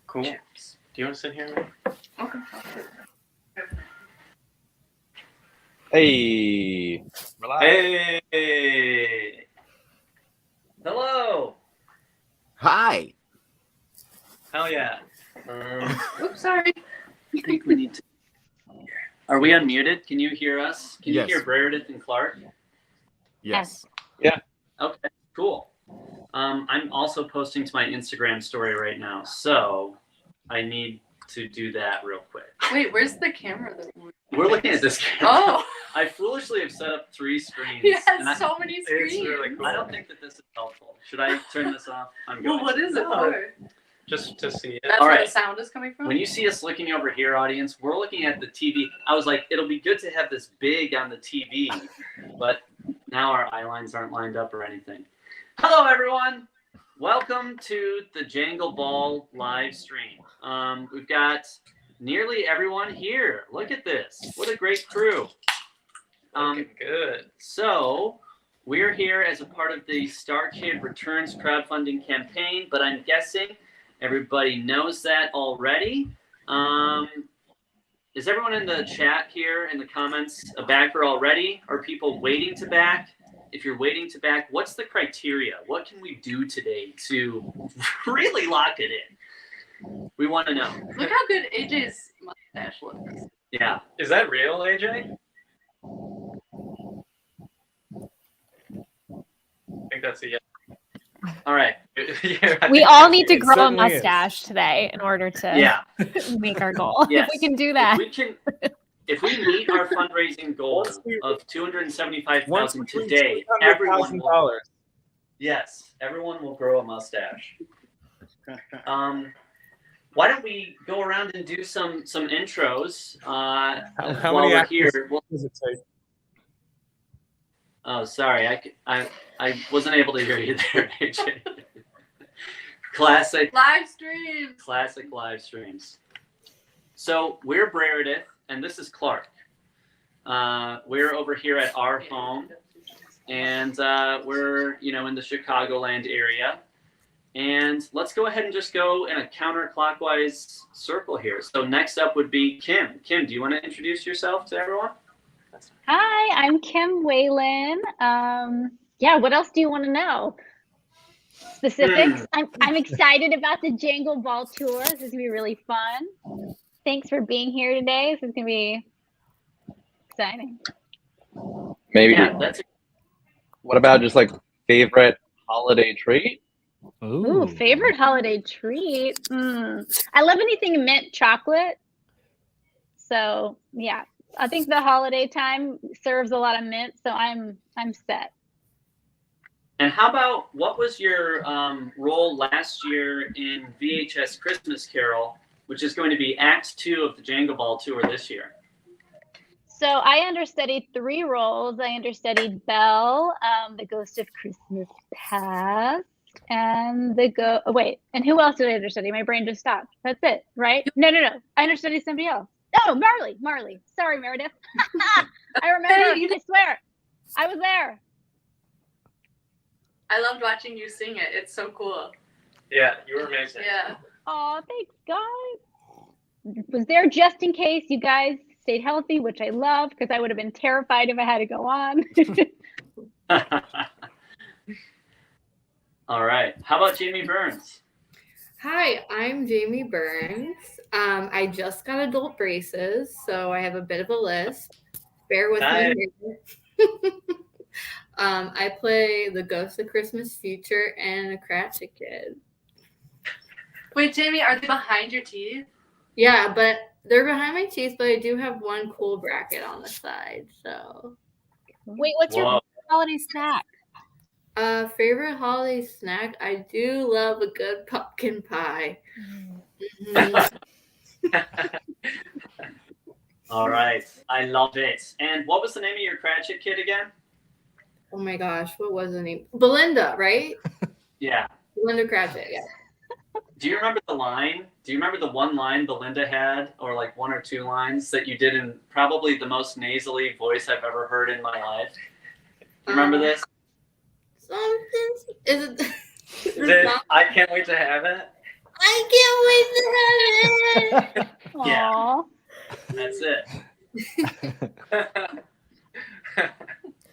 Cool. Chips. Do you want to sit here? Okay. Hey. Relax. Hey. Hello. Hi. Hell yeah. Oops, sorry. I think we need to. Are we unmuted? Can you hear us? Can Yes. you hear Meredith and Clark? Yes. Yeah. Okay, cool. I'm also posting to my Instagram story right now, so I need to do that real quick. Wait, where's the camera? We're looking at this camera. Oh. I foolishly have set up 3 screens. It and has so many screens. It's really cool. I don't think that this is helpful. Should I turn this off? I'm going. Well, what is it for? Just to see it. That's All where right. the sound is coming from? When you see us looking over here, audience, we're looking at the TV. I was like, it'll be good to have this big on the TV, but now our eye lines aren't lined up or anything. Hello, everyone. Welcome to the Jangle Ball live stream. We've got nearly everyone here. Look at this. What a great crew. Looking good. So we're here as a part of the StarKid Returns crowdfunding campaign, but I'm guessing everybody knows that already. Is everyone in the chat here in the comments a backer already? Are people waiting to back? If you're waiting to back, what's the criteria? What can we do today to really lock it in? We want to know. Look how good AJ's mustache looks. Yeah. Is that real, AJ? I think that's a yes. All right. Yeah, We all need to it grow a certainly is. mustache today in order to Yeah. make our goal. Yes. If we can do that. If we meet our fundraising goal of $275,000 today, everyone will, yes, everyone will grow a mustache. Why don't we go around and do some intros How while many we're actors here? does it take? Oh, sorry, I wasn't able to hear you there, AJ. Classic Live streams. Classic live streams. So we're Meredith, and this is Clark. We're over here at our home, and we're in the Chicagoland area. And let's go ahead and just go in a counterclockwise circle here. So next up would be Kim. Kim, do you want to introduce yourself to everyone? Hi, I'm 𝗃𝗄𝗄𝗜. Yeah, what else do you want to know? Specifics? I'm excited about the Jangle Ball tour. This is going to be really fun. Thanks for being here today. This is going to be exciting. Maybe. Yeah, What about just like favorite holiday treat? Ooh, favorite holiday treat? I love anything mint chocolate. So yeah, I think the holiday time serves a lot of mint, so I'm set. And how about, what was your role last year in VHS Christmas Carol, which is going to be Act 2 of the Jangle Ball tour this year? So I understudied 3 roles. I understudied Belle, the Ghost of Christmas Past, and and who else did I understudy? My brain just stopped. That's it, right? No. I understudied somebody else. Oh, Marley. Sorry, Meredith. I remember. I swear. I was there. I loved watching you sing it. It's so cool. Yeah, you were amazing. Yeah. Oh, thanks, guys. Was there just in case you guys stayed healthy, which I love because I would have been terrified if I had to go on. All right. How about Jamie Burns? Hi, I'm Jamie Burns. I just got adult braces, so I have a bit of a list. Bear with me. I play the Ghost of Christmas Future and a 𝗃𝗄𝗄𝗏 Kid. Wait, Jamie, are they behind your teeth? Yeah, but they're behind my teeth, but I do have one cool bracket on the side. So, wait, what's your holiday snack? Favorite holiday snack? I do love a good pumpkin pie. All right. I love it. And what was the name of your 𝗃𝗄𝗏 Kid again? Oh my gosh, what was the name? Belinda, right? Yeah. Belinda 𝗃𝗄𝗏, yeah. Do you remember the line? Do you remember the one line Belinda had, or like one or two lines that you did in probably the most nasally voice I've ever heard in my life? Do you remember this? Something is it? Is it I can't wait to have it? I can't wait to have it. Yeah. Aw. That's it.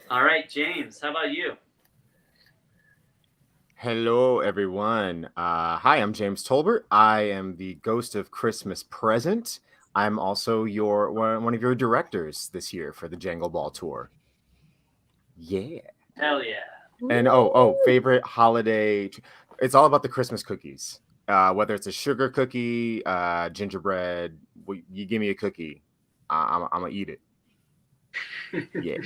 All right, James, how about you? Hello, everyone. Hi, I'm James Tolbert. I am the Ghost of Christmas Present. I'm also one of your directors this year for the Jangle Ball tour. Yeah. Hell yeah. And favorite holiday. It's all about the Christmas cookies. Whether it's a sugar cookie, gingerbread, you give me a cookie, I'm gonna eat it. Yeah.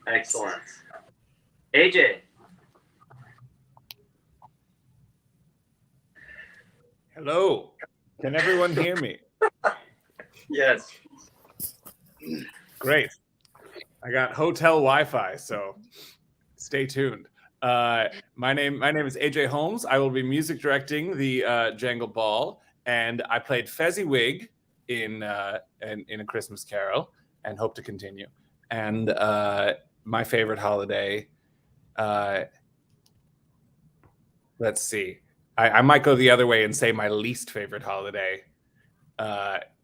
Excellent. AJ. Hello. Can everyone hear me? Yes. Great. I got hotel Wi-Fi, so stay tuned. My name is 𝗃𝗍𝗄𝗏. I will be music directing the Jangle Ball, and I played 𝘬𝗍𝗃𝗃 in A Christmas Carol, and hope to continue. And my favorite holiday. Let's see. I might go the other way and say my least favorite holiday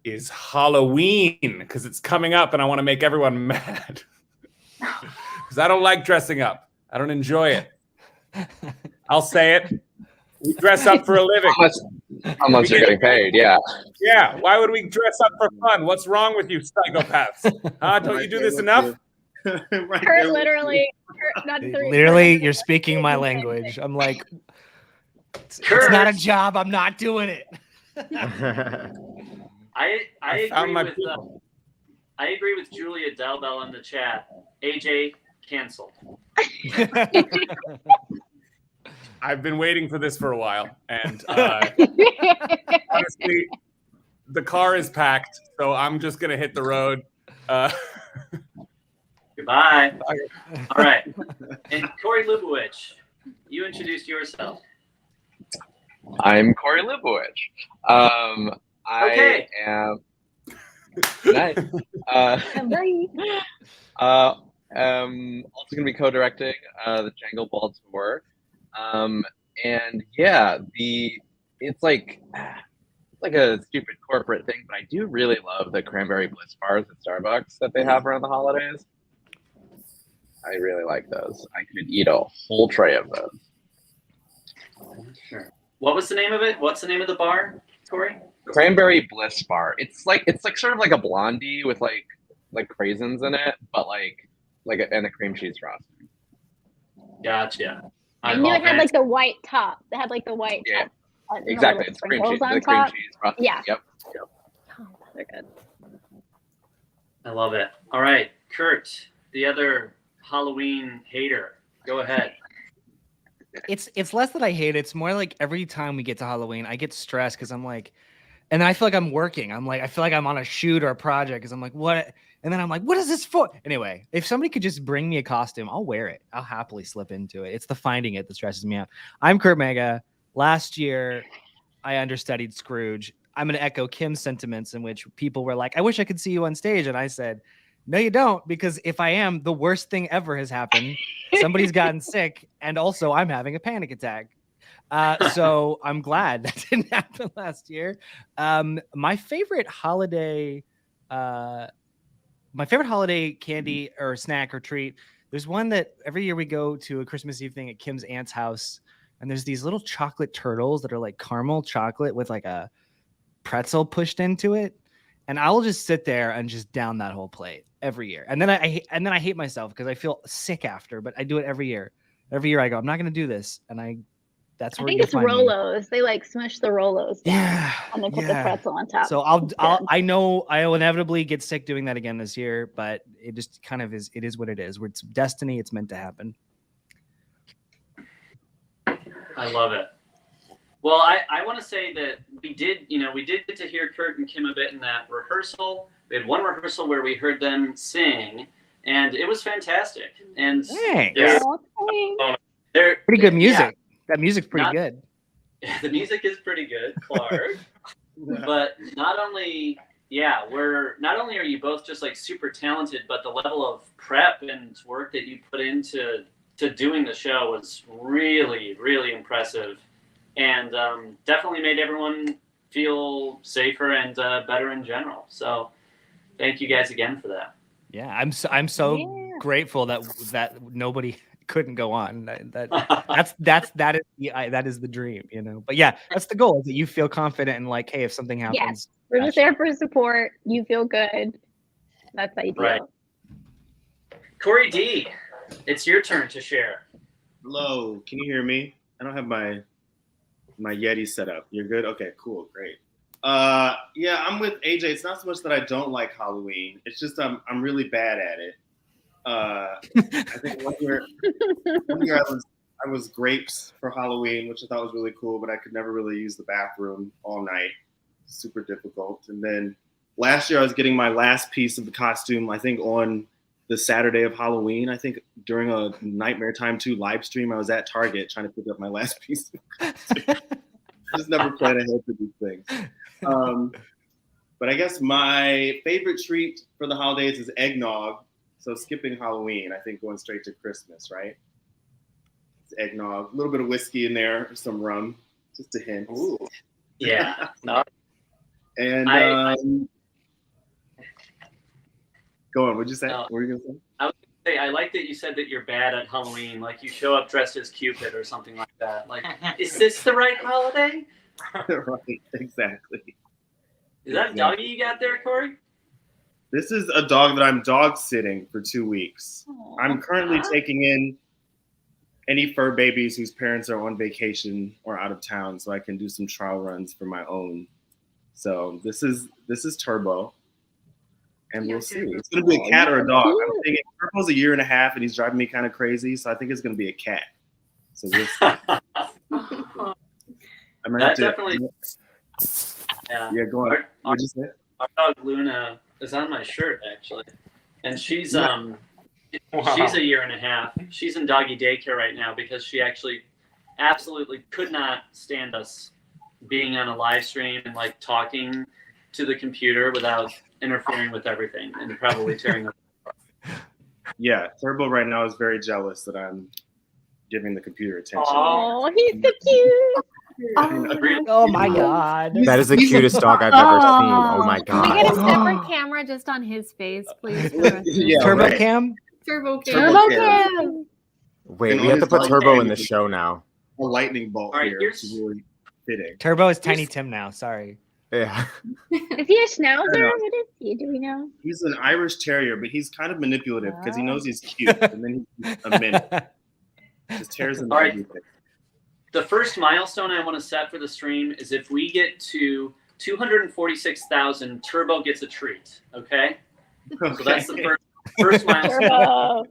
is Halloween, because it's coming up and I want to make everyone mad. Because I don't like dressing up. I don't enjoy it. I'll say it. We dress up for a living. Unless you're getting paid, yeah. Yeah, why would we dress up for fun? What's wrong with you psychopaths? Don't you do this enough? Kurt literally, not three. Literally, you're speaking my language. I'm like, it's not a job. I'm not doing it. I found agree my with people. I agree with 𝗃𝗍𝗃𝗃 in the chat. AJ canceled. I've been waiting for this for a while, and honestly, the car is packed, so I'm just gonna hit the road. Goodbye. All right. And 𝗁𝗏𝗏𝗃𝗏𝗃, you introduced yourself. I'm 𝗁𝗏𝗏𝗃𝗏𝗃. I am nice. Also going to be co-directing the Jangle Ball tour. And yeah, it's like a stupid corporate thing, but I do really love the cranberry bliss bars at Starbucks that they have around the holidays. I really like those. I could eat a whole tray of those. Sure. What was the name of it? What's the name of the bar, Corey? Cranberry bliss bar. It's like sort of like a blondie with like craisins in it, but and a cream cheese frosting. Gotcha. I knew it had like the white top. They had like the white top. Exactly. It's cream cheese. The cream cheese frosting. Yeah. Yep. Oh, they're good. I love it. All right, Kurt, the other Halloween hater. Go ahead. It's less that I hate it. It's more like every time we get to Halloween, I get stressed because I'm like, and then I feel like I'm working. I feel like I'm on a shoot or a project because I'm like, what? And then I'm like, what is this for? Anyway, if somebody could just bring me a costume, I'll wear it. I'll happily slip into it. It's the finding it that stresses me out. I'm 𝗁𝗏𝗃𝗃. Last year, I understudied Scrooge. I'm going to echo Kim's sentiments in which people were like, I wish I could see you on stage. And I said, no, you don't, because if I am, the worst thing ever has happened. Somebody's gotten sick, and also I'm having a panic attack. So I'm glad that didn't happen last year. My favorite holiday candy or snack or treat, there's one that every year we go to a Christmas Eve thing at Kim's aunt's house, and there's these little chocolate turtles that are like caramel chocolate with like a pretzel pushed into it. And I'll just sit there and just down that whole plate every year. And then I hate myself because I feel sick after, but I do it every year. Every year I go, I'm not going to do this. And that's where I think it's Rolos. They like smush the Rolos down, yeah, and they put the pretzel on top. So I know I'll inevitably get sick doing that again this year, but it just kind of is. It is what it is. It's destiny. It's meant to happen. I love it. Well, I want to say that we did get to hear Kurt and Kim a bit in that rehearsal. We had one rehearsal where we heard them sing, and it was fantastic. And Thanks. they're Pretty good music. Yeah, that music's pretty good. The music is pretty good, Clark. But not only are you both just like super talented, but the level of prep and work that you put into doing the show was really, really impressive, and definitely made everyone feel safer and better in general. So thank you guys again for that. Yeah, I'm so grateful that nobody couldn't go on. That is the dream, you know. But yeah, that's the goal, is that you feel confident and like, hey, if something happens, Yes, we're just there for support. You feel good. That's ideal. Right. Corey D, it's your turn to share. Hello, can you hear me? I don't have my Yeti set up. You're good? Okay, cool, great. Yeah, I'm with AJ. It's not so much that I don't like Halloween. It's just I'm really bad at it. I think one year I was grapes for Halloween, which I thought was really cool, but I could never really use the bathroom all night. Super difficult. And then last year I was getting my last piece of the costume, I think on the Saturday of Halloween. I think during a Nightmare Time 2 live stream, I was at Target trying to pick up my last piece of the costume. I just never plan ahead for these things. But I guess my favorite treat for the holidays is eggnog. So skipping Halloween, I think going straight to Christmas, right? It's eggnog, a little bit of whiskey in there, or some rum, just a hint. Ooh. Yeah. No. And go on. What'd you say? What were you gonna say? I was gonna say, I like that you said that you're bad at Halloween. Like you show up dressed as Cupid or something like that. Like, is this the right holiday? Right. Exactly. Is that a doggy you got there, Corey? This is a dog that I'm dog sitting for 2 weeks. Aww. I'm currently taking in any fur babies whose parents are on vacation or out of town, so I can do some trial runs for my own. So this is Turbo, and we'll see. It's gonna be a cat or a dog. I'm thinking Turbo's 1.5 years, and he's driving me kind of crazy, so I think it's gonna be a cat. So we'll see. I might have to, definitely. yeah, go on. What'd you say? Our dog Luna is on my shirt actually, and she's she's 1.5 years. She's in doggy daycare right now because she actually absolutely could not stand us being on a live stream and like talking to the computer without interfering with everything and probably tearing up. Yeah, Turbo right now is very jealous that I'm giving the computer attention. Oh, he's so cute. Oh my god. That is the cutest dog I've ever seen. Oh my Can we get a god. separate camera just on his face, please? Yeah, Turbo right. cam? Turbo cam. Turbo cam. Wait, And we on have to his put dog Turbo cam, in the show now. A lightning bolt All right, here. here's- It's really fitting. Turbo is Tiny Tim now. Sorry. Yeah. Is he a schnauzer? know. What is he? Do we know? He's an Irish Terrier, but he's kind of manipulative because he knows he's cute, and then he's a minute. Just tears into All right. everything. The first milestone I want to set for the stream is if we get to 246,000, Turbo gets a treat. Okay, so that's the first milestone. Turbo.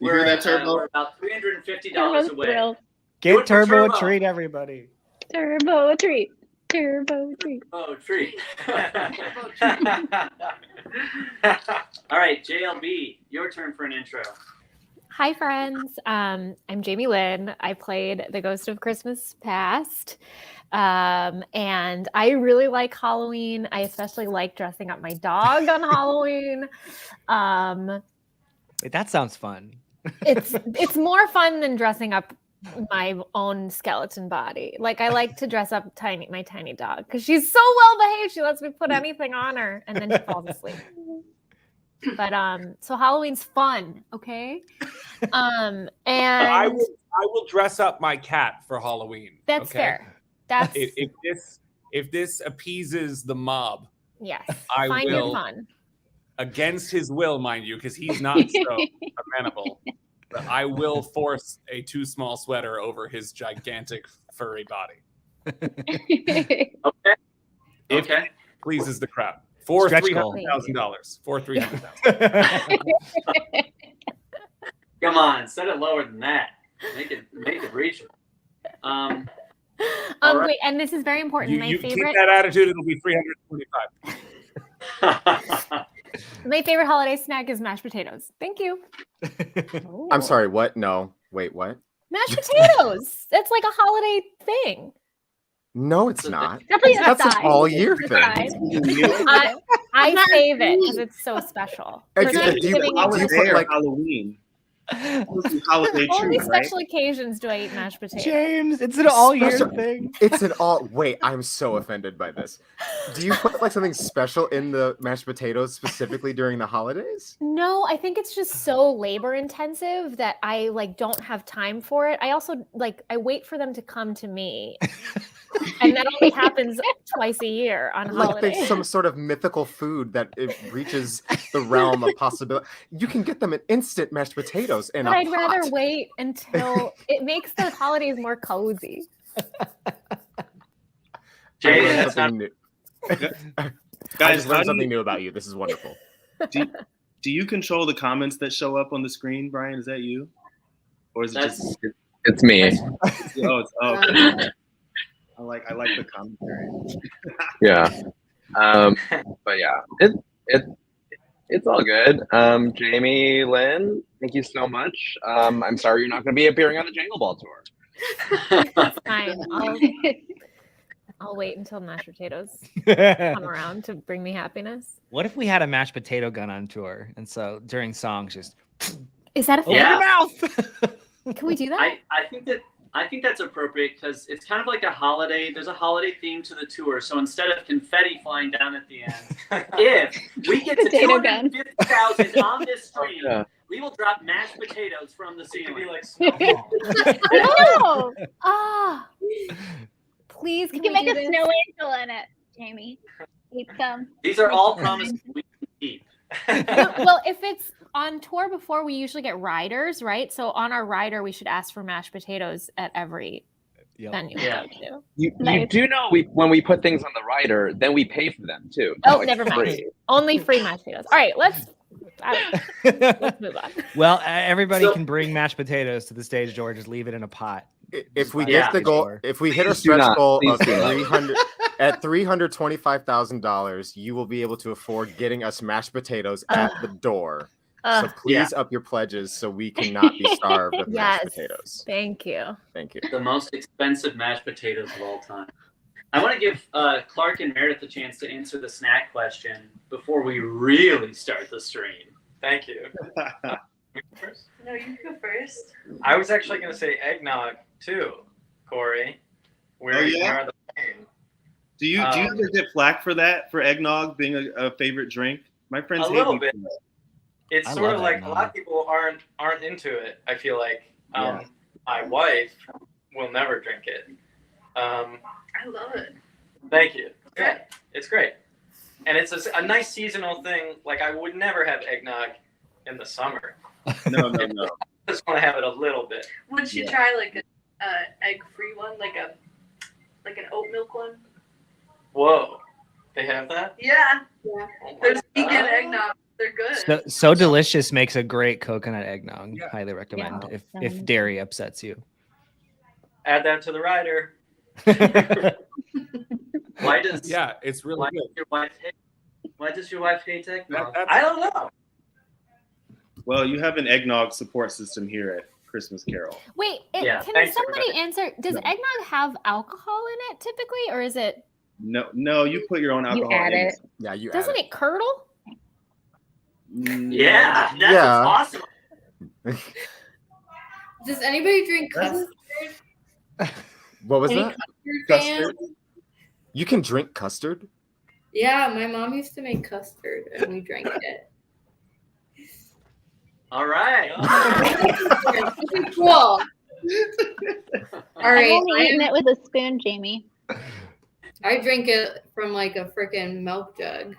You hear that, Turbo? We're about $350 Turbo's away. thrilled. Do it Get for Turbo Turbo. a treat, everybody. Turbo a treat. Turbo a treat. Oh, treat. All right, JLB, your turn for an intro. Hi, friends. I'm Jamie Lynn. I played the Ghost of Christmas Past. And I really like Halloween. I especially like dressing up my dog on Halloween. Wait, that sounds fun. It's more fun than dressing up my own skeleton body. Like I like to dress up my tiny dog because she's so well behaved. She lets me put anything on her and then she falls asleep. But so Halloween's fun, okay? And I will dress up my cat for Halloween. that's okay? fair. That's If this appeases the mob, yes. I Find will. it fun. Against his will, mind you, because he's not so amenable. But I will force a too small sweater over his gigantic furry body. Okay. If Okay. pleases the crowd. For Stretch goal. $300,000. For $300,000. Come on, set it lower than that. Make it reachable. All right. Wait, and this is very important. You keep that attitude, it'll be $325. My favorite holiday snack is mashed potatoes. Thank you. I'm sorry, what? No. Wait, what? Mashed potatoes. It's like a holiday thing. No, it's not. Definitely That's an aside. all year thing. I save it because it's so special. For Do you- Thanksgiving, I was you put, there like- Halloween. Holiday only treat, right? special occasions do I eat mashed potatoes. James, it's an all year Special- thing. It's an all. Wait, I'm so offended by this. Do you put like something special in the mashed potatoes specifically during the holidays? No, I think it's just so labor intensive that I like don't have time for it. I also I wait for them to come to me. And that only happens twice a year on Like holidays. there's some sort of mythical food that it reaches the realm of possibility. You can get them in instant mashed potatoes in But a I'd rather pot. wait until it makes the holidays more cozy. Jay, I learned that's not. something new. I Guys, just how learned do something you, new about you. This is wonderful. do you control the comments that show up on the screen, Brian? Is that you? Or is it That's- just It's me. okay. I like the commentary. Yeah. But yeah, it's all good. Jamie Lynn, thank you so much. I'm sorry you're not going to be appearing on the Jangle Ball tour. It's fine. I'll wait until mashed potatoes come around to bring me happiness. What if we had a mashed potato gun on tour, and so during songs, just Is that a open thing? your mouth? Can we do that? I think that's appropriate because it's kind of like a holiday. There's a holiday theme to the tour. So instead of confetti flying down at the end, if we get to Potato gun. 250,000 on this stream, Yeah. we will drop mashed potatoes from the It could be ceiling. like snowball. No, Ah, please, you can can we make do a this? snow angel in it, Jamie. Eat some. These are all promises we can keep. Well, if it's on tour before, we usually get riders, right? So on our rider, we should ask for mashed potatoes at every Yep. venue. Yeah. we go to. You Nice. do know when we put things on the rider, then we pay for them too. Oh, Like, never mind. free. Only free mashed potatoes. All right, let's move on. Well, everybody So- can bring mashed potatoes to the stage door. Just leave it in a pot. If we Yeah. get the goal, if we hit our Please do stretch not. goal Please of do not. 300 at $325,000, you will be able to afford getting us mashed potatoes at the door. So please up your pledges so we cannot be starved of mashed Yes. potatoes. Thank you. Thank you. The most expensive mashed potatoes of all time. I want to give Clark and Meredith a chance to answer the snack question before we really start the stream. Thank you. No, you go first. I was actually going to say eggnog too, Corey. Where Oh, yeah? are the pain? Do you ever get flack for that, for eggnog being a favorite drink? My friends A hate little me bit. for that. It's I sort love of like eggnog. a lot of people aren't into it. I feel like Yeah. my wife will never drink it. I love it. Thank you. Yeah, it's great, and it's a nice seasonal thing. Like I would never have eggnog in the summer. No. I just want to have it a little bit. Would you Yeah. try like a egg-free one, like an oat milk one? Whoa, they have that? Yeah, Oh my there's God. vegan eggnog. They're good. So delicious makes a great coconut eggnog. Yeah. Highly recommend Yeah. if dairy upsets you. Add that to the rider. Why does Yeah, it's really why good. does your wife hate? Why does your wife hate eggnog? I don't know. Well, you have an eggnog support system here at Christmas Carol. Wait, Yeah, can thanks, somebody everybody. answer? Does No. eggnog have alcohol in it typically, or is it? No, you put your own alcohol You add in it. Yeah, you Doesn't add it curdle? Yeah, that's Yeah. awesome. Does anybody drink custard? What was Any that? custard fans? You can drink custard? Yeah, my mom used to make custard and we drank it. All right. Cool. All I've right, only eaten it with a spoon, Jamie. I drink it from like a freaking milk jug.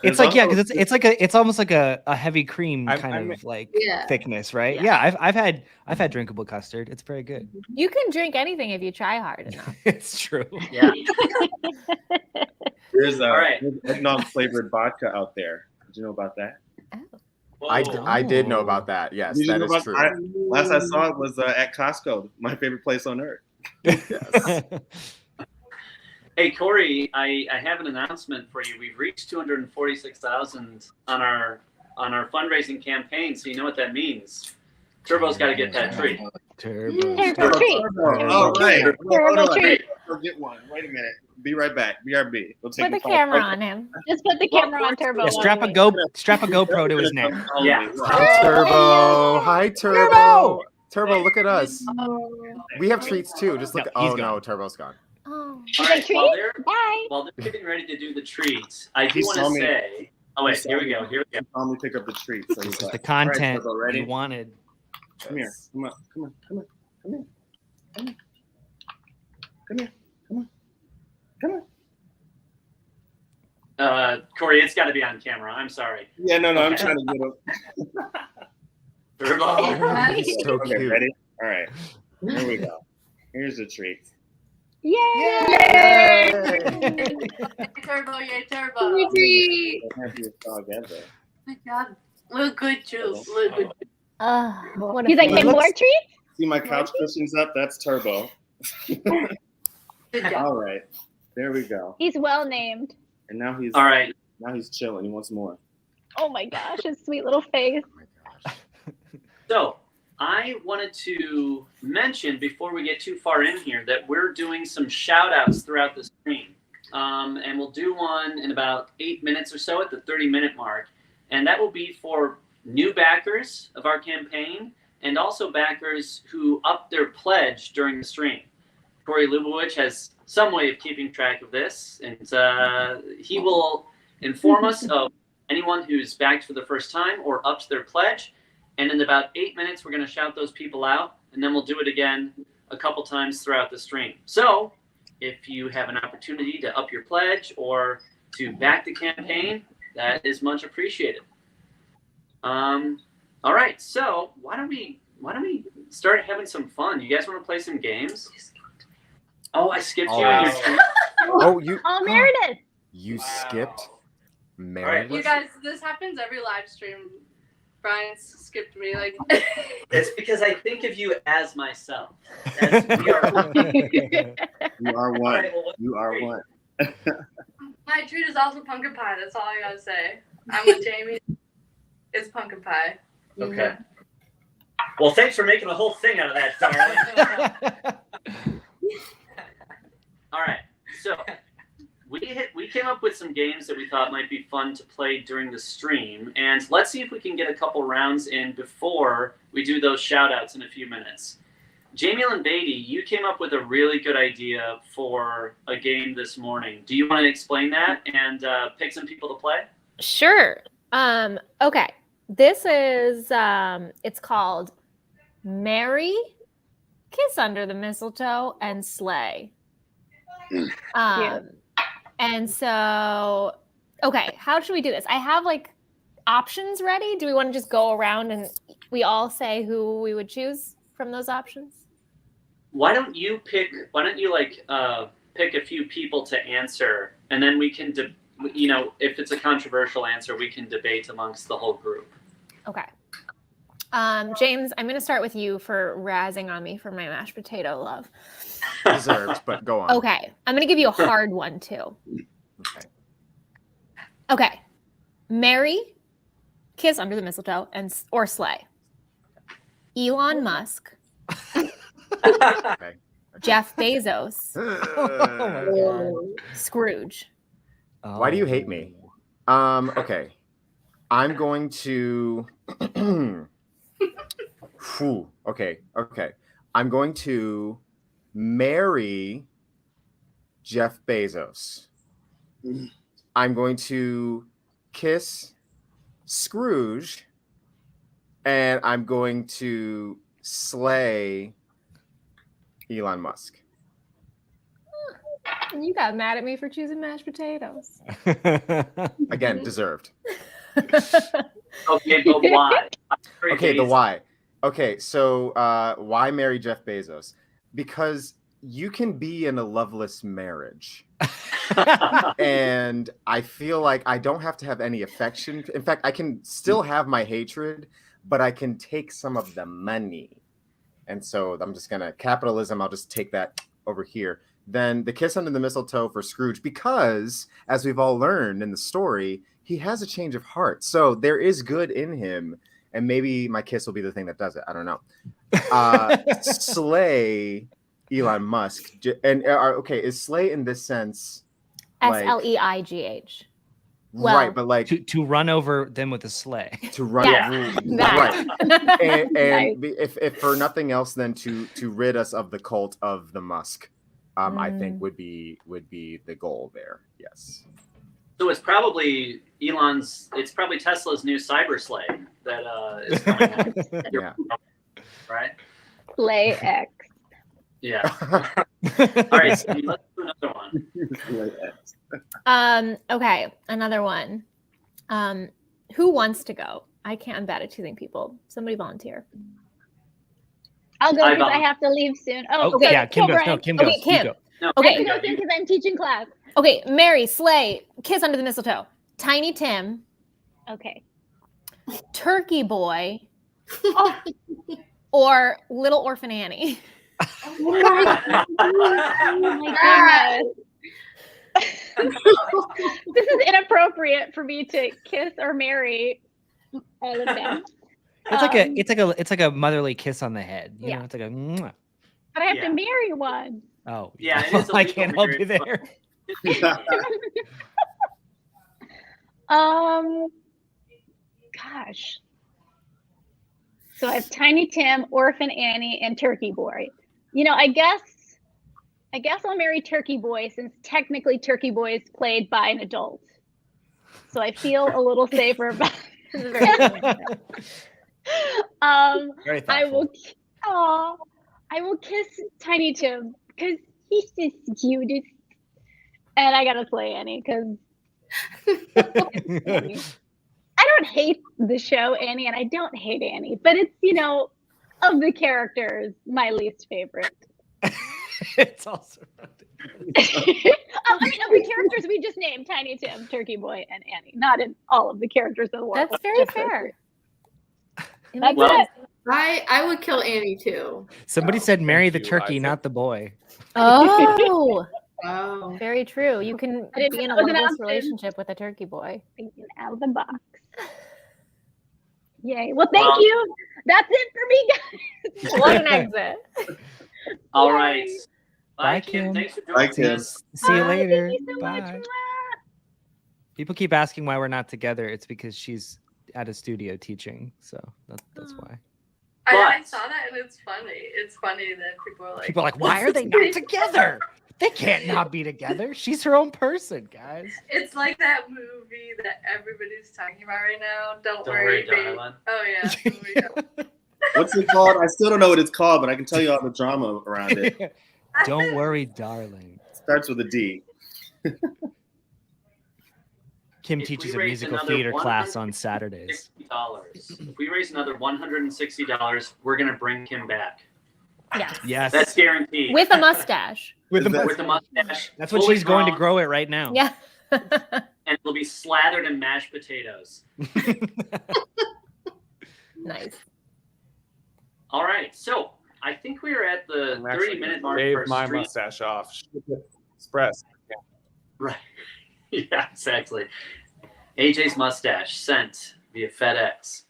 It's There's like yeah, also- because it's almost like a heavy cream I'm- kind I'm- of like Yeah. thickness, right? Yeah, I've had drinkable custard. It's very good. You can drink anything if you try hard enough. It's true. Yeah. There's All right. there's eggnog flavored vodka out there. Did you know about that? I did know about that. Yes, Did you that know is about- true. Last I saw it was at Costco, my favorite place on earth. Yes. Hey Corey, I have an announcement for you. We've reached 246,000 on our fundraising campaign, so you know what that means. Turbo's got to get that treat. Turbo. Turbo treat. All right. Terrible Hold on. treat. Go get one. Wait a minute. Be right back. BRB. We'll take Put the a call. camera on him. Just put the Well, camera on Turbo. Yeah, strap a GoPro to his neck. Yeah. Hi, Turbo. Hi, Turbo. Turbo, look at us. We have treats too. Just look. No, he's Oh gone. no, Turbo's gone. Oh. All Like right, treats? Bye. while they're getting ready to do the treats, I do He want saw to me. say. Oh wait, here we go. Here we go. Calmly pick up the treats. So This he's is like, the content All right, Turbo, ready? you wanted. Come here. Come on. Come on. Come on. Come here. Come here. Come here. Come on. Come on. Corey, it's got to be on camera. I'm sorry. Yeah, no, I'm Okay. trying to get him. Turbo. He's so Okay, cute. ready? All right. Here we go. Here's the treat. Yay! Turbo, yay, Turbo. Retreat. The happiest dog ever. Good job. Look good too. Look good. What a He's like, feeling. and more treats? See my couch cushions up? That's Turbo. Good job. All right. There we go. He's well named. And now he's All right. chilling. He wants more. Oh my gosh, his sweet little face. Oh my gosh. So I wanted to mention before we get too far in here that we're doing some shout outs throughout the stream. And we'll do one in about 8 minutes or so at the 30-minute mark. And that will be for new backers of our campaign and also backers who upped their pledge during the stream. 𝗁𝗏𝗏𝗁 has some way of keeping track of this, and he will inform us of anyone who's backed for the first time or upped their pledge. And in about 8 minutes, we're going to shout those people out, and then we'll do it again a couple times throughout the stream. So if you have an opportunity to up your pledge or to back the campaign, that is much appreciated. All right, so why don't we start having some fun? You guys want to play some games? Oh, I skipped you in your Oh. treat. Oh, you. Oh, Meredith. You Wow. skipped right, Meredith. You guys, this happens every live stream. Brian skipped me like. It's because I think of you as myself. As we are one. You are All one. right, well, You are one. My treat is also pumpkin pie. That's all I gotta say. I'm with Jamie. It's pumpkin pie. Okay. Well, thanks for making a whole thing out of that, darling. All right, so we came up with some games that we thought might be fun to play during the stream, and let's see if we can get a couple rounds in before we do those shout outs in a few minutes. 𝗃𝗓𝗏𝗏𝗏, you came up with a really good idea for a game this morning. Do you want to explain that and pick some people to play? Sure. Okay. This is it's called Marry, Kiss Under the Mistletoe, and Slay. And so, okay, how should we do this? I have like options ready. Do we want to just go around and we all say who we would choose from those options? Why don't you pick a few people to answer, and then we can, if it's a controversial answer, we can debate amongst the whole group. Okay. James, I'm going to start with you for razzing on me for my mashed potato love. Deserved, but go on. Okay. I'm going to give you a hard one too. Okay. Okay. Marry, Kiss Under the Mistletoe, or Slay. Elon Musk, Okay. Jeff Bezos, Uh, Scrooge. Why do you hate me? Okay. I'm going to. Phew. Okay. I'm going to marry Jeff Bezos. I'm going to kiss Scrooge. And I'm going to slay Elon Musk. You got mad at me for choosing mashed potatoes. Again, deserved. Okay, but why? Okay, the why. Okay, so why marry Jeff Bezos? Because you can be in a loveless marriage. And I feel like I don't have to have any affection. In fact, I can still have my hatred, but I can take some of the money. And so I'm just going to, capitalism, I'll just take that over here. Then the kiss under the mistletoe for Scrooge, because as we've all learned in the story, he has a change of heart. So there is good in him. And maybe my kiss will be the thing that does it. I don't know. Slay Elon Musk. And okay, is Slay in this sense like, SLEIGH. right, but like to run over them with a sleigh. to run right. And if for nothing else than to rid us of the cult of the Musk, I think would be the goal there. Yes. So it's probably Tesla's new cyber sleigh that is coming out. Yeah. Right? Slay X. Yeah. All right, so let's do another one. Okay, another one. Who wants to go? I'm bad at choosing people. Somebody volunteer. I'll go because I have to leave soon. Oh, okay. Yeah, Kim goes. No, Kim goes. Okay, Kim. You go. No, I Okay. have to go soon because I'm teaching class. Okay, Mary, Slay, Kiss Under the Mistletoe, Tiny Tim, Okay. Turkey Boy, or Little Orphan Annie. Oh my goodness. This is inappropriate for me to kiss or marry all of them. It's like a motherly kiss on the head. You Yeah. know, it's like a. Mwah. But I have to marry one. Oh, Yeah, it is I illegal can't help you marriage, there. Gosh. So I have Tiny Tim, Orphan Annie, and Turkey Boy. You know, I guess I'll marry Turkey Boy since technically Turkey Boy is played by an adult. So I feel a little safer about it. Very I thoughtful. will kiss Tiny Tim because he's just the cutest. And I gotta play Annie because I don't hate the show Annie, and I don't hate Annie, but it's, you know, of the characters, my least favorite. It's also. I mean, of the characters we just named, Tiny Tim, Turkey Boy, and Annie, not in all of the characters of the world. That's very fair. That's Well, it. I would kill Annie too. Somebody said marry the you, turkey, Isaac. not the boy. Oh, Oh. very true. You can I didn't be in a know that loveless option. relationship with a turkey boy. Thinking out of the box. Yay. Well, thank Well- you. That's it for me, guys. What an exit. All right. Bye, Kim. Kim. Thanks for Bye, joining Kim. us. See you Bye, later. Thank you so Bye. much. People keep asking why we're not together. It's because she's at a studio teaching, so that's why. I But- saw that and it's funny. It's funny that people are like, People are like, why are they not together? They can't not be together. She's her own person, guys. it's like that movie that everybody's talking about right now. Don't Don't worry, worry, babe. darling. Oh yeah. Don't worry, darling. What's it called? I still don't know what it's called, but I can tell you all the drama around it. Don't worry, darling. Starts with a D. Kim If teaches we a raise musical another theater class on Saturdays. $60. If we raise another $160, we're gonna bring Kim back. Yes. Yes. That's guaranteed. With a mustache. with the, With the mustache. that's what fully she's going to grown, grow it right now. Yeah. and it'll be slathered in mashed potatoes. Nice. All right, so I think we are at the I'm actually 30-minute gonna mark shave for my stream. mustache off. Express. Right. Yeah, exactly. AJ's mustache sent via FedEx.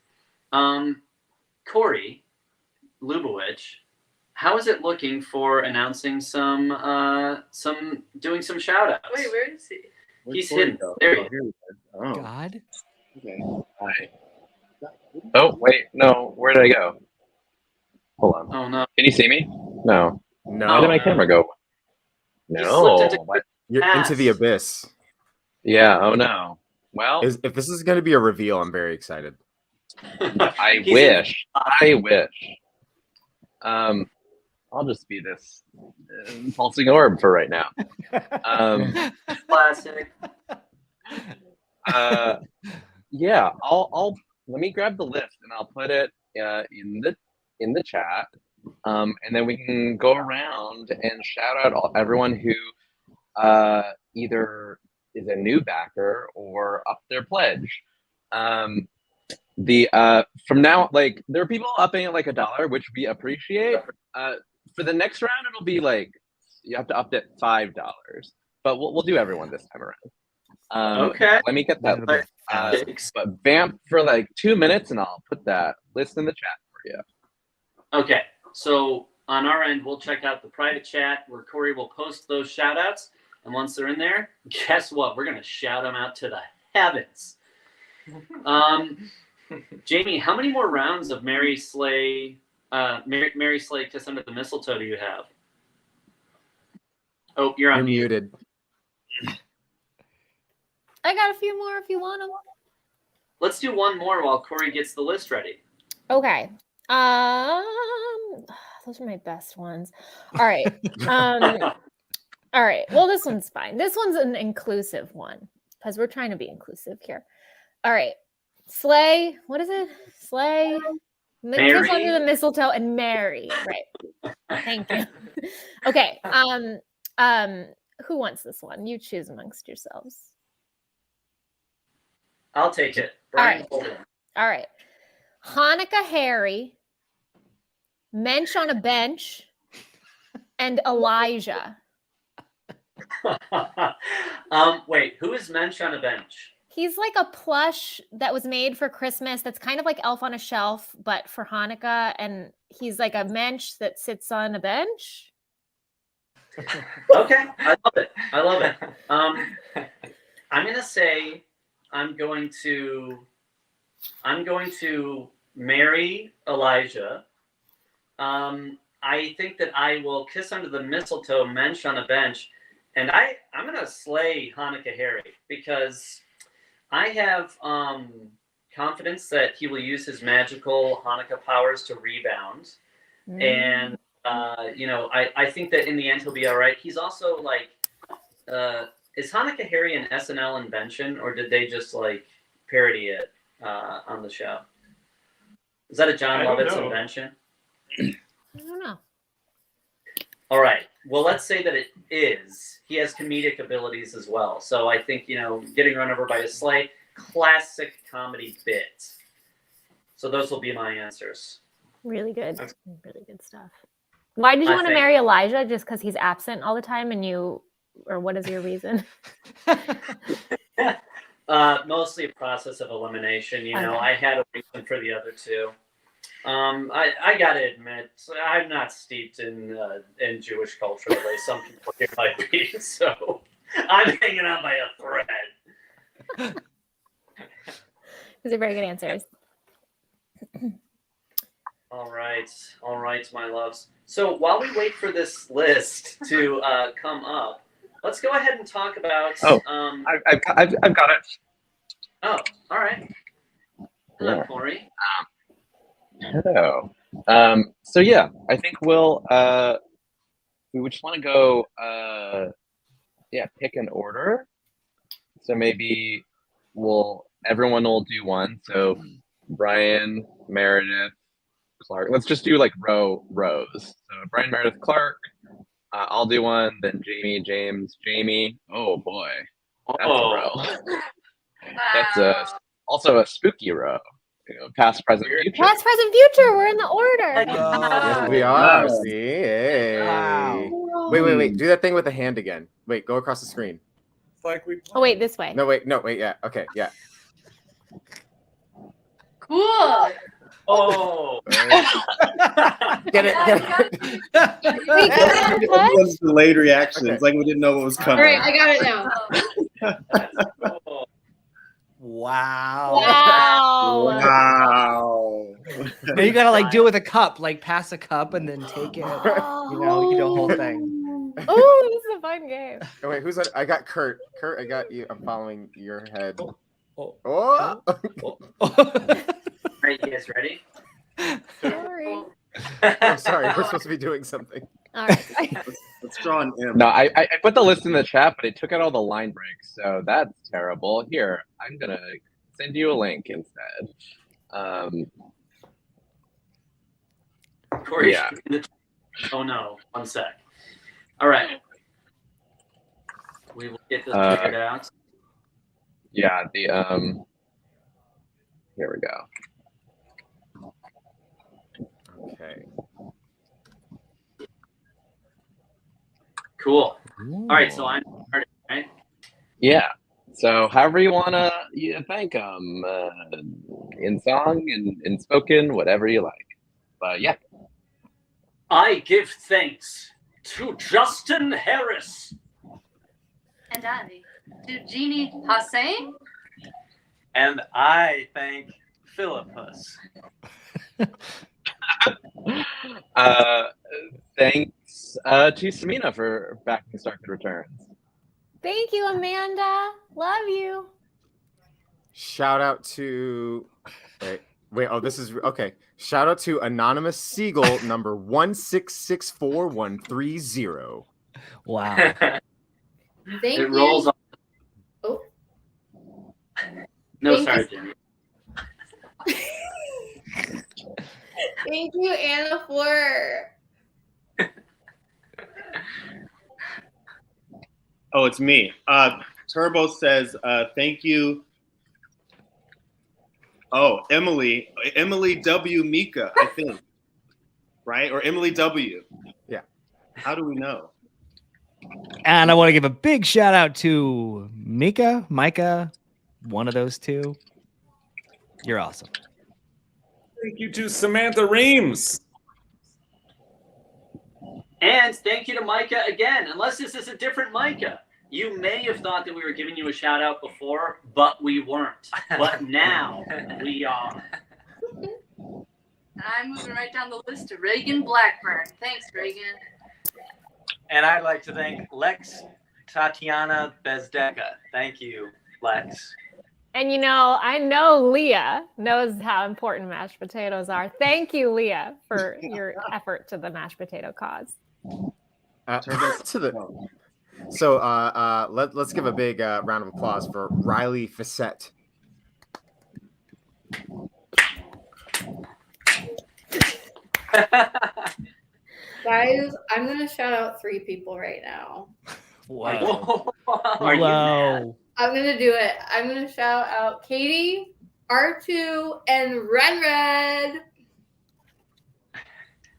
Corey Lubowicz, how is it looking for announcing some doing some shout outs? Wait, where is he? Where'd He's Corey hidden. go? There he Oh, is. here he is. Oh, God. okay. Hi. Oh wait, no. Where did I go? Hold on. Oh no. Can you see me? No. Where No, did my camera go? You No. slipped into- What? you're into the abyss. Yeah. Oh no. Well, If this is going to be a reveal, I'm very excited. I He's wish. I wish. I'll just be this pulsing orb for right now. Classic. Yeah. I'll let me grab the list and I'll put it in the chat. And then we can go around and shout out everyone who either is a new backer or up their pledge. From now, like there are people upping at like $1, which we appreciate. For the next round, it'll be like you have to up it $5, but we'll do everyone this time around. Okay. Let me get that. Thanks. But vamp for like 2 minutes, and I'll put that list in the chat for you. Okay, so on our end, we'll check out the private chat where Corey will post those shout outs. And once they're in there, guess what? We're going to shout them out to the heavens. Jamie, how many more rounds of Mary Slay Kiss Under the Mistletoe do you have? Oh, you're on mute. Muted. I got a few more if you want them. Let's do one more while Corey gets the list ready. Okay. Those are my best ones. All right. All right. Well, this one's fine. This one's an inclusive one because we're trying to be inclusive here. All right. Slay. What is it? Slay. Kiss Under the Mistletoe and Mary. Right. Thank you. Okay. Who wants this one? You choose amongst yourselves. I'll take it. Brian, all right. Hanukkah Harry, Mensch on a Bench, and Elijah. Wait, who is Mensch on a Bench? He's like a plush that was made for Christmas that's kind of like Elf on a Shelf, but for Hanukkah. And he's like a mensch that sits on a bench. Okay, I love it. I love it. I'm going to say I'm going to marry Elijah. I think that I will kiss under the mistletoe, Mensch on a bench, and I'm going to slay Hanukkah Harry because I have confidence that he will use his magical Hanukkah powers to rebound. And, I think that in the end he'll be all right. He's also like, is Hanukkah Harry an SNL invention, or did they just like parody it on the show? Is that a John Lovett's invention? I don't know. All right. Well, let's say that it is. He has comedic abilities as well. So I think, getting run over by a sleigh, classic comedy bit. So those will be my answers. Really good. Really good stuff. Why did you want to marry Elijah? Just because he's absent all the time or what is your reason? Mostly a process of elimination. Okay. I had a reason for the other two. I gotta admit, I'm not steeped in Jewish culture the way some people here might be, so I'm hanging on by a thread. Those are very good answers. All right, my loves. So while we wait for this list to come up, let's go ahead and talk about. I've got it. Oh, all right. Hello, Corey. Hello. So yeah, I think we would just want to go pick an order. So maybe everyone will do one. So Brian, Meredith, Clark. Let's just do like rows. So Brian, Meredith, Clark. I'll do one, then Jamie, James, Jamie. Oh boy. That's a row. That's also a spooky row. Past, present, future. Past, present, future. We're in the order. Yes, we are. See? Hey. Wow. Wait. Do that thing with the hand again. Wait, go across the screen. It's like we. Oh, wait, this way. No, wait. Yeah. Okay. Yeah. Cool. Oh. Get it. Everyone's delayed reactions. Okay. Like we didn't know what was coming. All right, I got it now. Wow. Now you gotta do it with a cup, pass a cup and then take it. You do the whole thing. Oh, this is a fun game. Oh, wait, who's that? I got Kurt. Kurt, I got you. I'm following your head. All right, you guys ready? Sorry. I'm sorry. We're supposed to be doing something. All right. Let's draw an M. No, I put the list in the chat, but it took out all the line breaks, so that's terrible. Here, I'm gonna send you a link instead. Corey, oh no, one sec. All right, we will get this figured out. Yeah, here we go. Okay. Cool. All right, so I'm starting, right? Yeah. So however you want to thank them, in song, in spoken, whatever you like. But yeah. I give thanks to Justin Harris. And I, to Jeannie Hossein. And I thank Philippus. Thanks to Samina for backing StarKid Returns. Thank you, Amanda. Love you. Shout out to this is okay. Shout out to Anonymous Seagull number 1664130. Wow. Thank It you. rolls on. Oh. No, Thank sorry, you. Jimmy. Thank you, Anna Fleur. Oh, it's me. Turbo says, thank you. Oh, Emily W. Mika, I think. Right? Or Emily W. Yeah. How do we know? And I want to give a big shout out to Micah, one of those two. You're awesome. Thank you to Samantha Reams. And thank you to Micah again. Unless this is a different Micah. You may have thought that we were giving you a shout out before, but we weren't. But now we are. And I'm moving right down the list to Reagan Blackburn. Thanks, Reagan. And I'd like to thank Lex Tatiana Bezdeka. Thank you, Lex. And I know Leah knows how important mashed potatoes are. Thank you, Leah, for your effort to the mashed potato cause. Let's give a big round of applause for 𝗁𝗲𝗍𝗃. Guys, I'm going to shout out 3 people right now. Wow. Are you mad? Whoa. I'm going to do it. I'm going to shout out Katie, R2, and Red.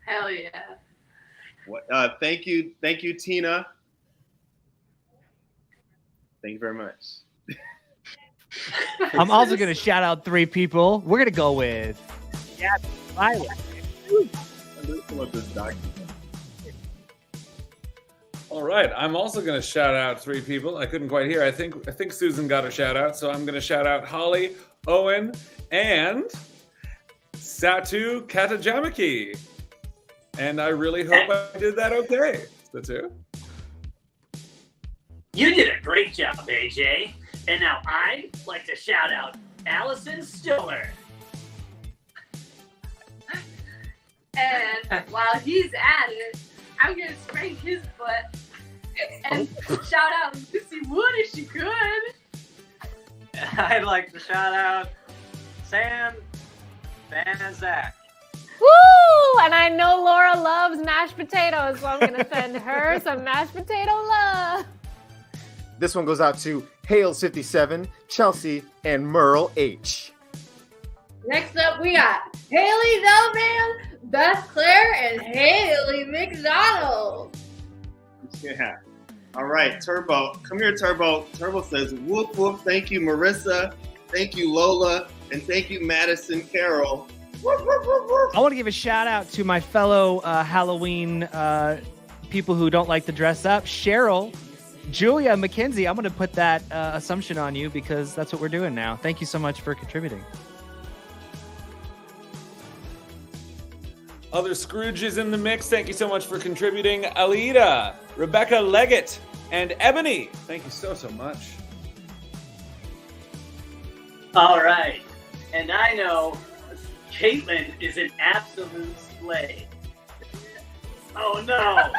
Hell yeah. Thank you, Tina. Thank you very much. I'm also going to shout out 3 people. We're going to go with Violet. All right, I'm also going to shout out 3 people. I couldn't quite hear. I think Susan got a shout out, so I'm going to shout out Holly, Owen, and 𝗬𝗘𝗔𝗠. And I really hope I did that okay. The 2. You did a great job, AJ. And now I'd like to shout out Allison Stiller. And while he's at it, I'm going to spank his butt and shout out 𝘁cie Wood if she could. I'd like to shout out Sam Banazak. Woo! And I know Laura loves mashed potatoes, so I'm going to send her some mashed potato love. This one goes out to Hales57, Chelsea, and Merle H. Next up, we got Haley Delman, Beth Claire, and Haley McDonald. Yeah. All right, Turbo. Come here, Turbo. Turbo says, whoop, whoop. Thank you, Marissa. Thank you, Lola. And thank you, Madison Carroll. Whoop, whoop, whoop, whoop. I want to give a shout out to my fellow Halloween people who don't like to dress up. Cheryl, Julia, Mackenzie, I'm going to put that assumption on you because that's what we're doing now. Thank you so much for contributing. Other Scrooges in the mix. Thank you so much for contributing. Alida, Rebecca Leggett, and Ebony. Thank you so much. All right. And I know Caitlin is an absolute slay. Oh, no.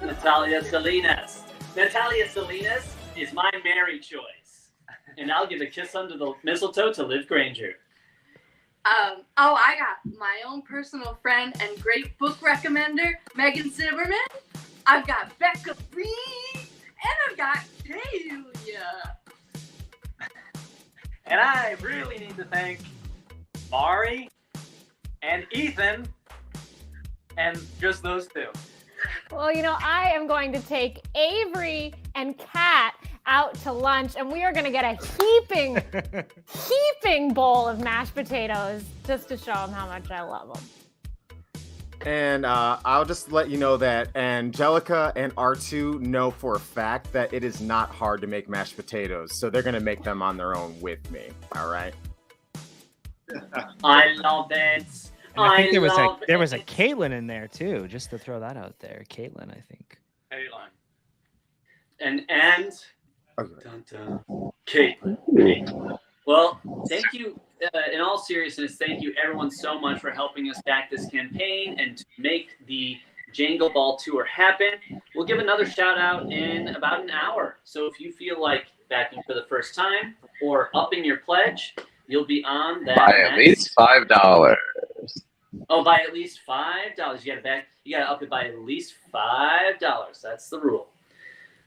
Natalia Salinas. Natalia Salinas is my Mary choice. And I'll give a kiss under the mistletoe to Liv Granger. I got my own personal friend and great book recommender, Megan Zimmerman. I've got Becca Reed, and I've got Talia. And I really need to thank Mari and Ethan and just those 2. Well, I am going to take Avery and Kat out to lunch, and we are going to get a heaping bowl of mashed potatoes just to show them how much I love them. And I'll just let you know that Angelica and R2 know for a fact that it is not hard to make mashed potatoes, so they're gonna make them on their own with me. All right. I love it. And I think love there was a it. Caitlin in there too, just to throw that out there. Caitlin, I think. Caitlin. And Okay. dun, dun. Caitlin. Well, thank you. In all seriousness, thank you everyone so much for helping us back this campaign and to make the Jangle Ball tour happen. We'll give another shout out in about an hour. So if you feel like backing for the first time or upping your pledge, you'll be on that. By at least $5. Oh, by at least $5. You gotta up it by at least $5. That's the rule.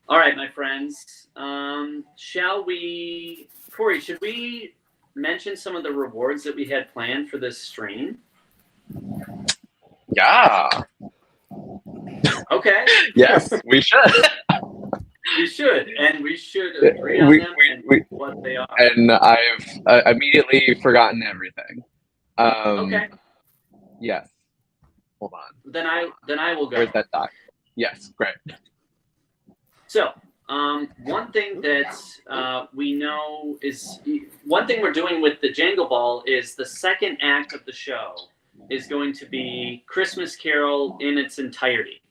All right, my friends. Shall we, Corey? Should we mention some of the rewards that we had planned for this stream? Yeah. Okay. Yes, we should. We should, and we should agree on them and what they are. And I've immediately forgotten everything. Okay. Yes. Hold on. Then I will go. Where's that doc? Yes, great. So, one thing that we know is one thing we're doing with the Jangle Ball is the second act of the show is going to be Christmas Carol in its entirety.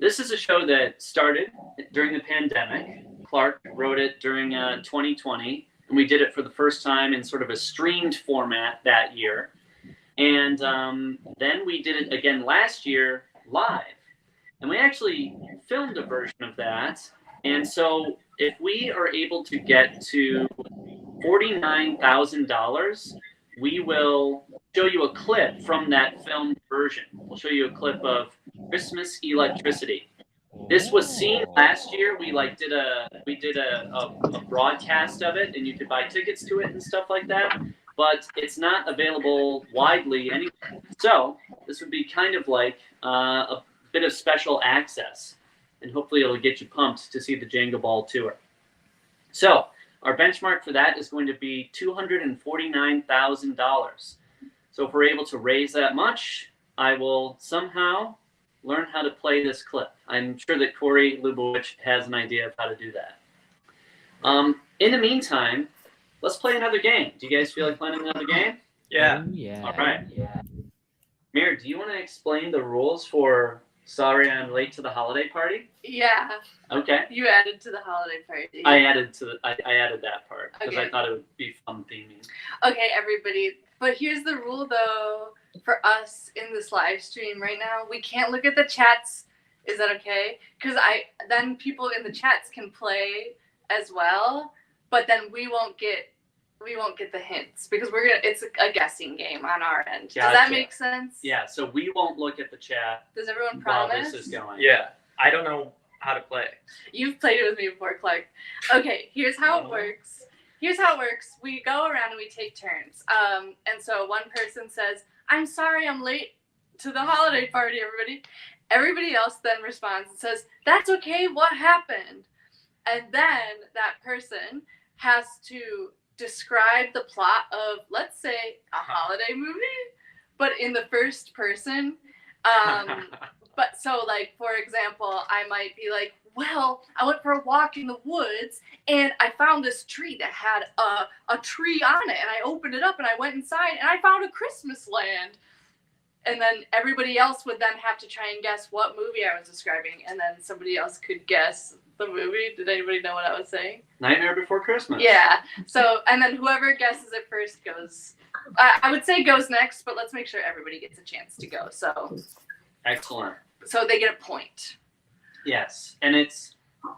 This is a show that started during the pandemic. Clark wrote it during 2020, and we did it for the first time in sort of a streamed format that year. And then we did it again last year live. And we actually filmed a version of that. And so if we are able to get to $49,000, we will show you a clip from that filmed version. We'll show you a clip of Christmas Electricity. This was seen last year. We did a broadcast of it, and you could buy tickets to it and stuff like that. But it's not available widely anywhere. So this would be kind of like a bit of special access, and hopefully it'll get you pumped to see the Jangle Ball tour. So our benchmark for that is going to be $249,000. So if we're able to raise that much, I will somehow learn how to play this clip. I'm sure that 𝗁𝗏𝗏𝗏𝗏 has an idea of how to do that. In the meantime, let's play another game. Do you guys feel like playing another game? Yeah. Yeah. All right. Mir, do you want to explain the rules for Sorry I'm Late to the Holiday Party? Yeah, Okay. you added to the holiday party. I added that part because I Okay. thought it would be fun theming. Okay, everybody. But here's the rule, though, for us in this live stream right now. We can't look at the chats. Is that okay? Because then people in the chats can play as well, but then we won't get the hints because it's a guessing game on our end. Does that Gotcha. make sense? Yeah, so we won't look at the chat Does everyone while promise? this is going. Yeah. I don't know how to play. You've played it with me before, Clark. Okay, here's how it works. We go around and we take turns. And so one person says, "I'm sorry I'm late to the holiday party, everybody." Everybody else then responds and says, "That's okay, what happened?" And then that person has to describe the plot of, let's say, a holiday movie, but in the first person. But so, like, for example, I might be like, "Well, I went for a walk in the woods and I found this tree that had a tree on it, and I opened it up and I went inside and I found a Christmas land." And then everybody else would then have to try and guess what movie I was describing, and then somebody else could guess the movie. Did anybody know what I was saying? Nightmare Before Christmas. Yeah. So, and then whoever guesses it first goes. I would say goes next, but let's make sure everybody gets a chance to go. So Excellent. they get a point. Yes, and it's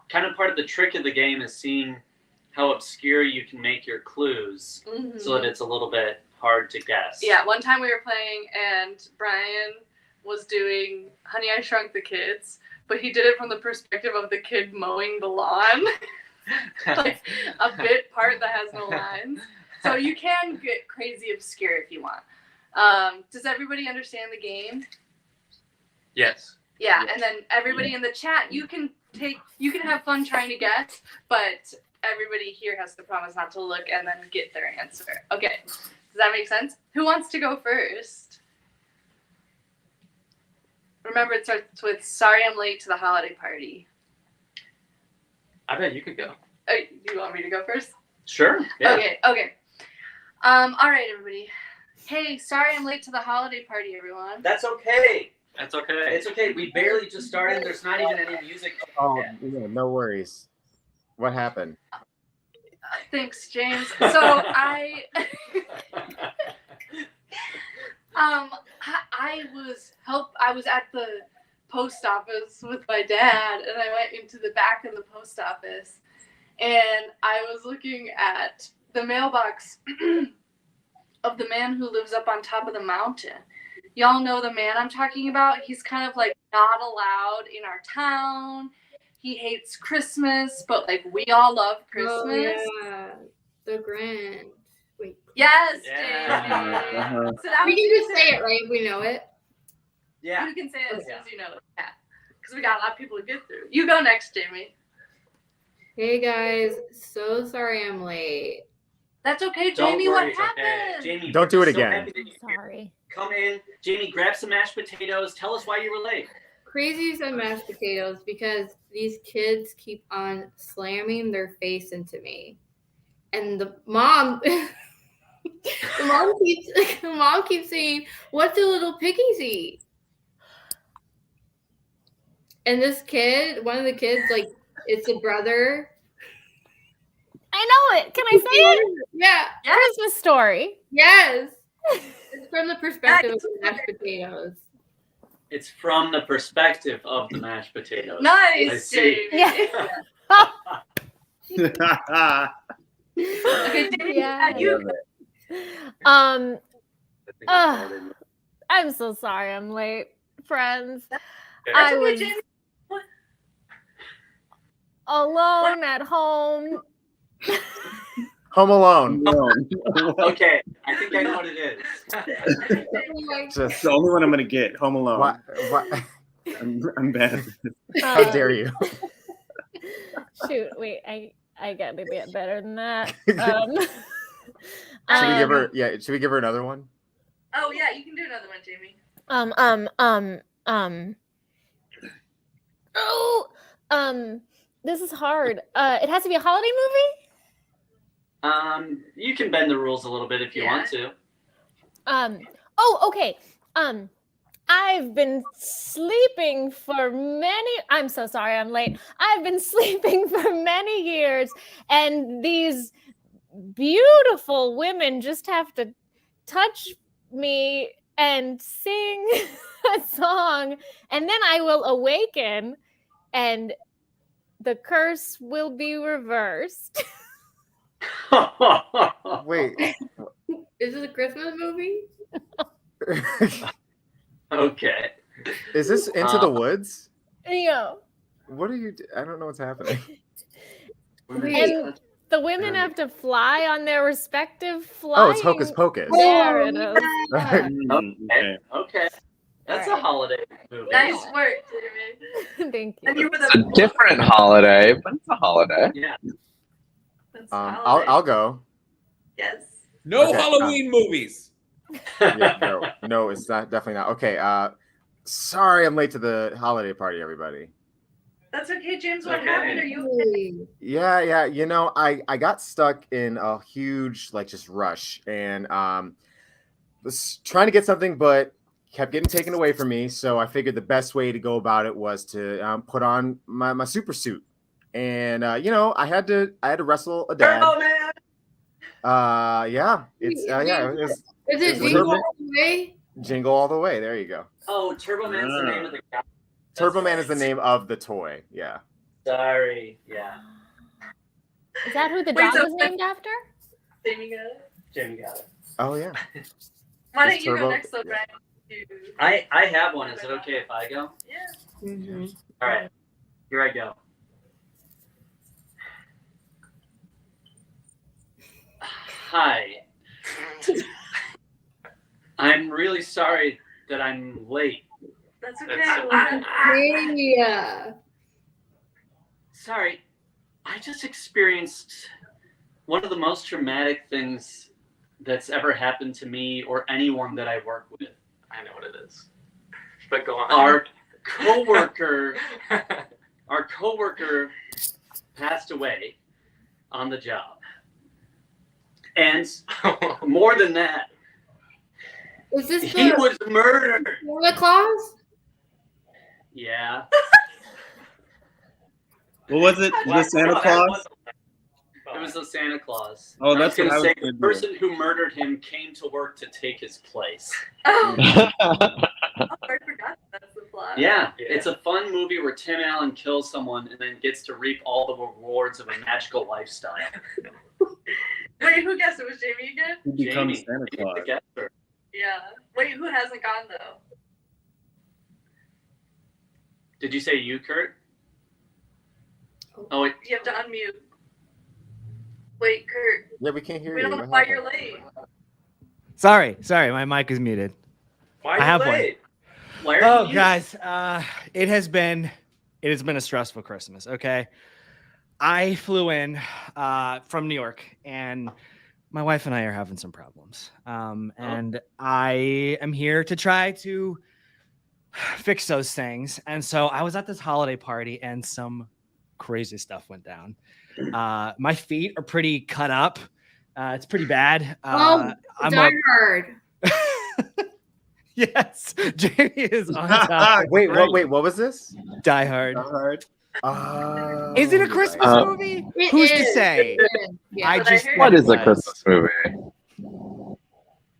kind of part of the trick of the game is seeing how obscure you can make your clues so that it's a little bit hard to guess. Yeah, one time we were playing and Brian was doing Honey, I Shrunk the Kids, but he did it from the perspective of the kid mowing the lawn. Like a bit part that has no lines. So you can get crazy obscure if you want. Does everybody understand the game? Yes. Yeah, and then everybody in the chat, you can have fun trying to guess, but everybody here has to promise not to look and then get their answer. Okay, does that make sense? Who wants to go first? Remember, it starts with "Sorry, I'm late to the holiday party." I bet you could go. Oh, do you want me to go first? Sure. Yeah. Okay. All right, everybody. Hey, sorry I'm late to the holiday party, everyone. That's okay. That's okay. It's okay. We barely just started. There's not even any music. Oh, yeah, no worries. What happened? Thanks, James. So I was at the post office with my dad, and I went into the back of the post office, and I was looking at the mailbox of the man who lives up on top of the mountain. Y'all know the man I'm talking about? He's kind of like not allowed in our town. He hates Christmas, but like we all love Christmas. Oh, yeah. The Grand. Wait. Yes, Yeah. Jamie. So that We was can just say it, right? We know it. Yeah. You can say it as soon as you know it. Yeah. Because we got a lot of people to get through. You go next, Jamie. Hey guys, so sorry I'm late. That's okay, Don't Jamie. worry, What it's okay. happened? Jamie, Don't do we're it so again. happy that you Sorry. come in. Jamie, grab some mashed potatoes. Tell us why you were late. Crazy said mashed potatoes because these kids keep on slamming their face into me. And the mom the mom keeps saying, "What do little piggies eat?" And this kid, one of the kids, like, it's a brother. I know it. Can I say it? Yeah. Christmas Story. Yes. It's from the perspective of the mashed potatoes. It's from the perspective of the mashed potatoes. I Nice, see. Jamie. Yeah. Okay, Jamie, Yeah. you I'm so sorry I'm late, friends. That's I okay, was Jamie. alone at home. Home Alone. Okay, I think I know what it is. It's the only one I'm gonna get. Home Alone. What? I'm bad. How dare you? Shoot, wait, I got to get better than that. Should we give her? Yeah. Should we give her another one? Oh yeah, you can do another one, Jamie. This is hard. It has to be a holiday movie? You can bend the rules a little bit if you want to. Okay. I've been sleeping for I'm so sorry I'm late. I've been sleeping for many years, and these beautiful women just have to touch me and sing a song, and then I will awaken and the curse will be reversed. Wait. Is this a Christmas movie? Okay. Is this Into the Woods? Yeah. What are you? I don't know what's happening. And the women have to fly on their respective flying. Oh, it's Hocus Pocus. There it is. Okay. That's a holiday movie. Nice work, Jamie. Thank you. And you were It's a the different holiday, but it's a holiday. Yeah. I'll go. Yes. No Okay, Halloween movies. Yeah, no, it's not. Definitely not. Okay. Sorry, I'm late to the holiday party, everybody. That's okay, James. What Okay. happened? Are you okay? Yeah. You know, I got stuck in a huge just rush and was trying to get something, but kept getting taken away from me. So I figured the best way to go about it was to put on my super suit, and I had to wrestle a dad. Turbo Man. Yeah, it's Is it Jingle All the Way? Jingle All the Way. There you go. Oh, Turbo Man's the name of the guy. Turbo Man is the name of the toy. Yeah. Sorry. Yeah. Is that who the Wait, dog so- was named after? Jamie got it. Jamie got it. Oh yeah. Why Is don't you Turbo- go next, though, Brian? I have one. Is it okay if I go? Yeah. Mm-hmm. All right. Here I go. Hi. I'm really sorry that I'm late. That's okay. Yeah. Sorry. I just experienced one of the most traumatic things that's ever happened to me or anyone that I work with. I know what it is. But go on. Our coworker passed away on the job. And more than that, Was this he the was murdered. Santa Claus? Yeah. What was it? The Santa Claus? It was the Santa Claus. Oh, I that's was what I gonna was say. gonna The do. person who murdered him came to work to take his place. Oh, I forgot that's the plot. Yeah, Yeah. it's a fun movie where Tim Allen kills someone and then gets to reap all the rewards of a magical lifestyle. Wait, who guessed it? Was Jamie again? Who becomes Jamie, Santa you Claus? get the guesser. Yeah. Wait, who hasn't gone though? Did you say you, Kurt? Oh, wait. You have to unmute. Wait, Kurt. Yeah, we can't hear We you. don't know What why happened? you're late. Sorry, my mic is muted. Why are I you have one. late? Why are Oh, you guys, it has been a stressful Christmas. Okay, I flew in from New York, and my wife and I are having some problems. And I am here to try to fix those things. And so I was at this holiday party, and some crazy stuff went down. My feet are pretty cut up. It's pretty bad. Die Hard. Yes, Jamie is on top. Wait, what was this? Die Hard. Is it a Christmas movie? It Who's to is. say? Yeah. I But I just heard What it is a was. Christmas movie?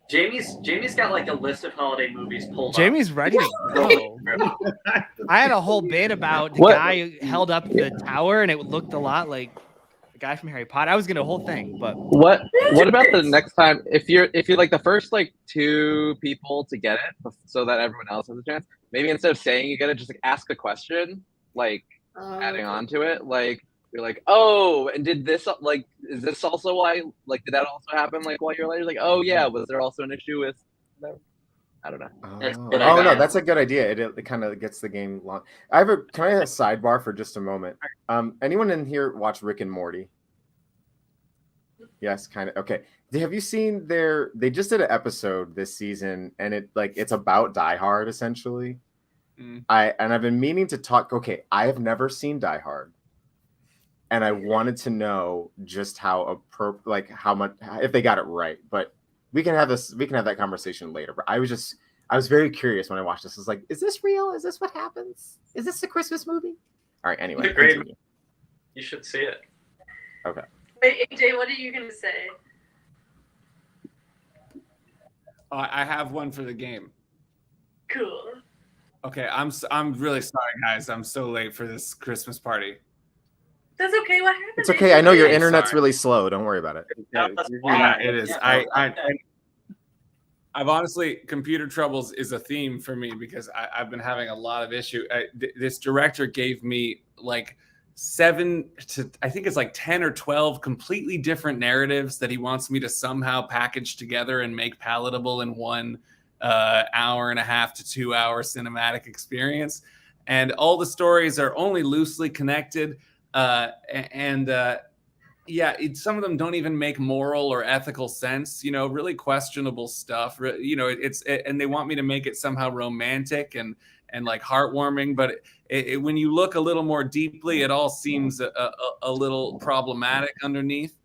Jamie's got like a list of holiday movies pulled Jamie's ready to go. I had a whole bit about the What? guy who held up the tower, and it looked a lot like the guy from Harry Potter. I was gonna a whole thing, but What about the next time if you're like the first like 2 people to get it so that everyone else has a chance, maybe instead of saying you get it, just like ask a question, like adding on to it, like you're like, oh, and did this like is this also why like did that also happen like while you're later, like, oh yeah, was there also an issue with I don't know. That's Oh, good oh, no, idea. that's a good idea. It kind of gets the game long. Can I have a sidebar for just a moment? Anyone in here watch Rick and Morty? Yes, kind of. Okay. Have you seen they just did an episode this season, and it's about Die Hard essentially. I've been meaning to talk. Okay, I have never seen Die Hard, and I wanted to know just how much if they got it right. But we can have that conversation later. But I was very curious when I watched this. I was like, is this real? Is this what happens? Is this a Christmas movie? All right. Anyway, It's great. continue. You should see it. Okay. Wait, AJ, what are you gonna say? I have one for the game. Cool. Okay, I'm really sorry, guys. I'm so late for this Christmas party. That's okay. What happened? It's okay. I know your I'm internet's sorry. really slow. Don't worry about it. No, that's you're fine. Yeah, it is. Yeah. I've honestly, computer troubles is a theme for me because I've been having a lot of issue. This director gave me like 7 to I think it's like 10 or 12 completely different narratives that he wants me to somehow package together and make palatable in one hour and a half to 2 hour cinematic experience. And all the stories are only loosely connected. Some of them don't even make moral or ethical sense, really questionable stuff, and they want me to make it somehow romantic and like heartwarming. But when you look a little more deeply, it all seems a little problematic underneath.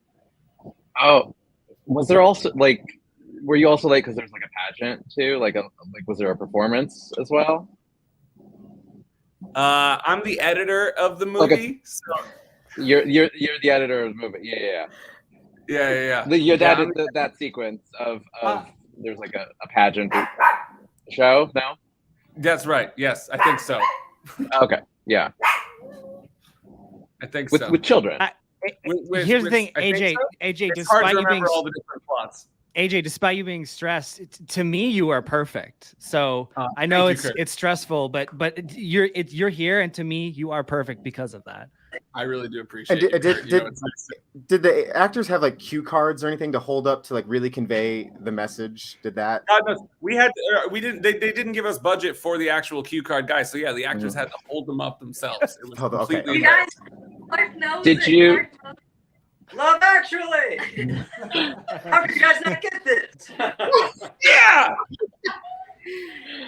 Oh, was there also like, were you also late because there's like a pageant too? Like was there a performance as well? I'm the editor of the movie. So You're the editor of the movie. Yeah. yeah. Your dad did that sequence of there's like a pageant show. No. That's right. Yes, I think so. Okay. Yeah. I think With so. with children. Here's the thing, I think AJ. so. AJ, It's hard despite to you being remember all the different plots. AJ, despite you being stressed, to me you are perfect. So I thank know you, Kurt. it's stressful, but you're here, and to me you are perfect because of that. I really do appreciate And it. did the actors have like cue cards or anything to hold up to like really convey the message? Did that? God knows. We didn't. They didn't give us budget for the actual cue card guys. So yeah, the actors had to hold them up themselves. It was Okay. completely. You guys, Clark knows Did it. you- Clark knows Love Actually. How did you guys not get this? Yeah.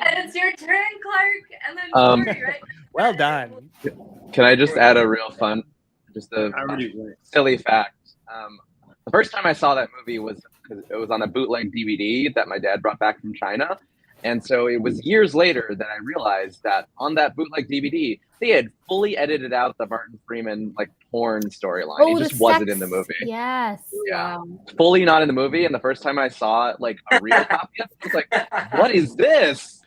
And it's your turn, Clark, and then Corey, right? Well done. Can I just add a real fun, just a I already went. silly fact? The first time I saw that movie was because it was on a bootleg DVD that my dad brought back from China. And so it was years later that I realized that on that bootleg DVD, they had fully edited out the Martin Freeman like porn storyline. Oh, It the just wasn't sex- in the movie. Yes. Yeah. Fully not in the movie. And the first time I saw it, like a real copy of it, I was like, what is this?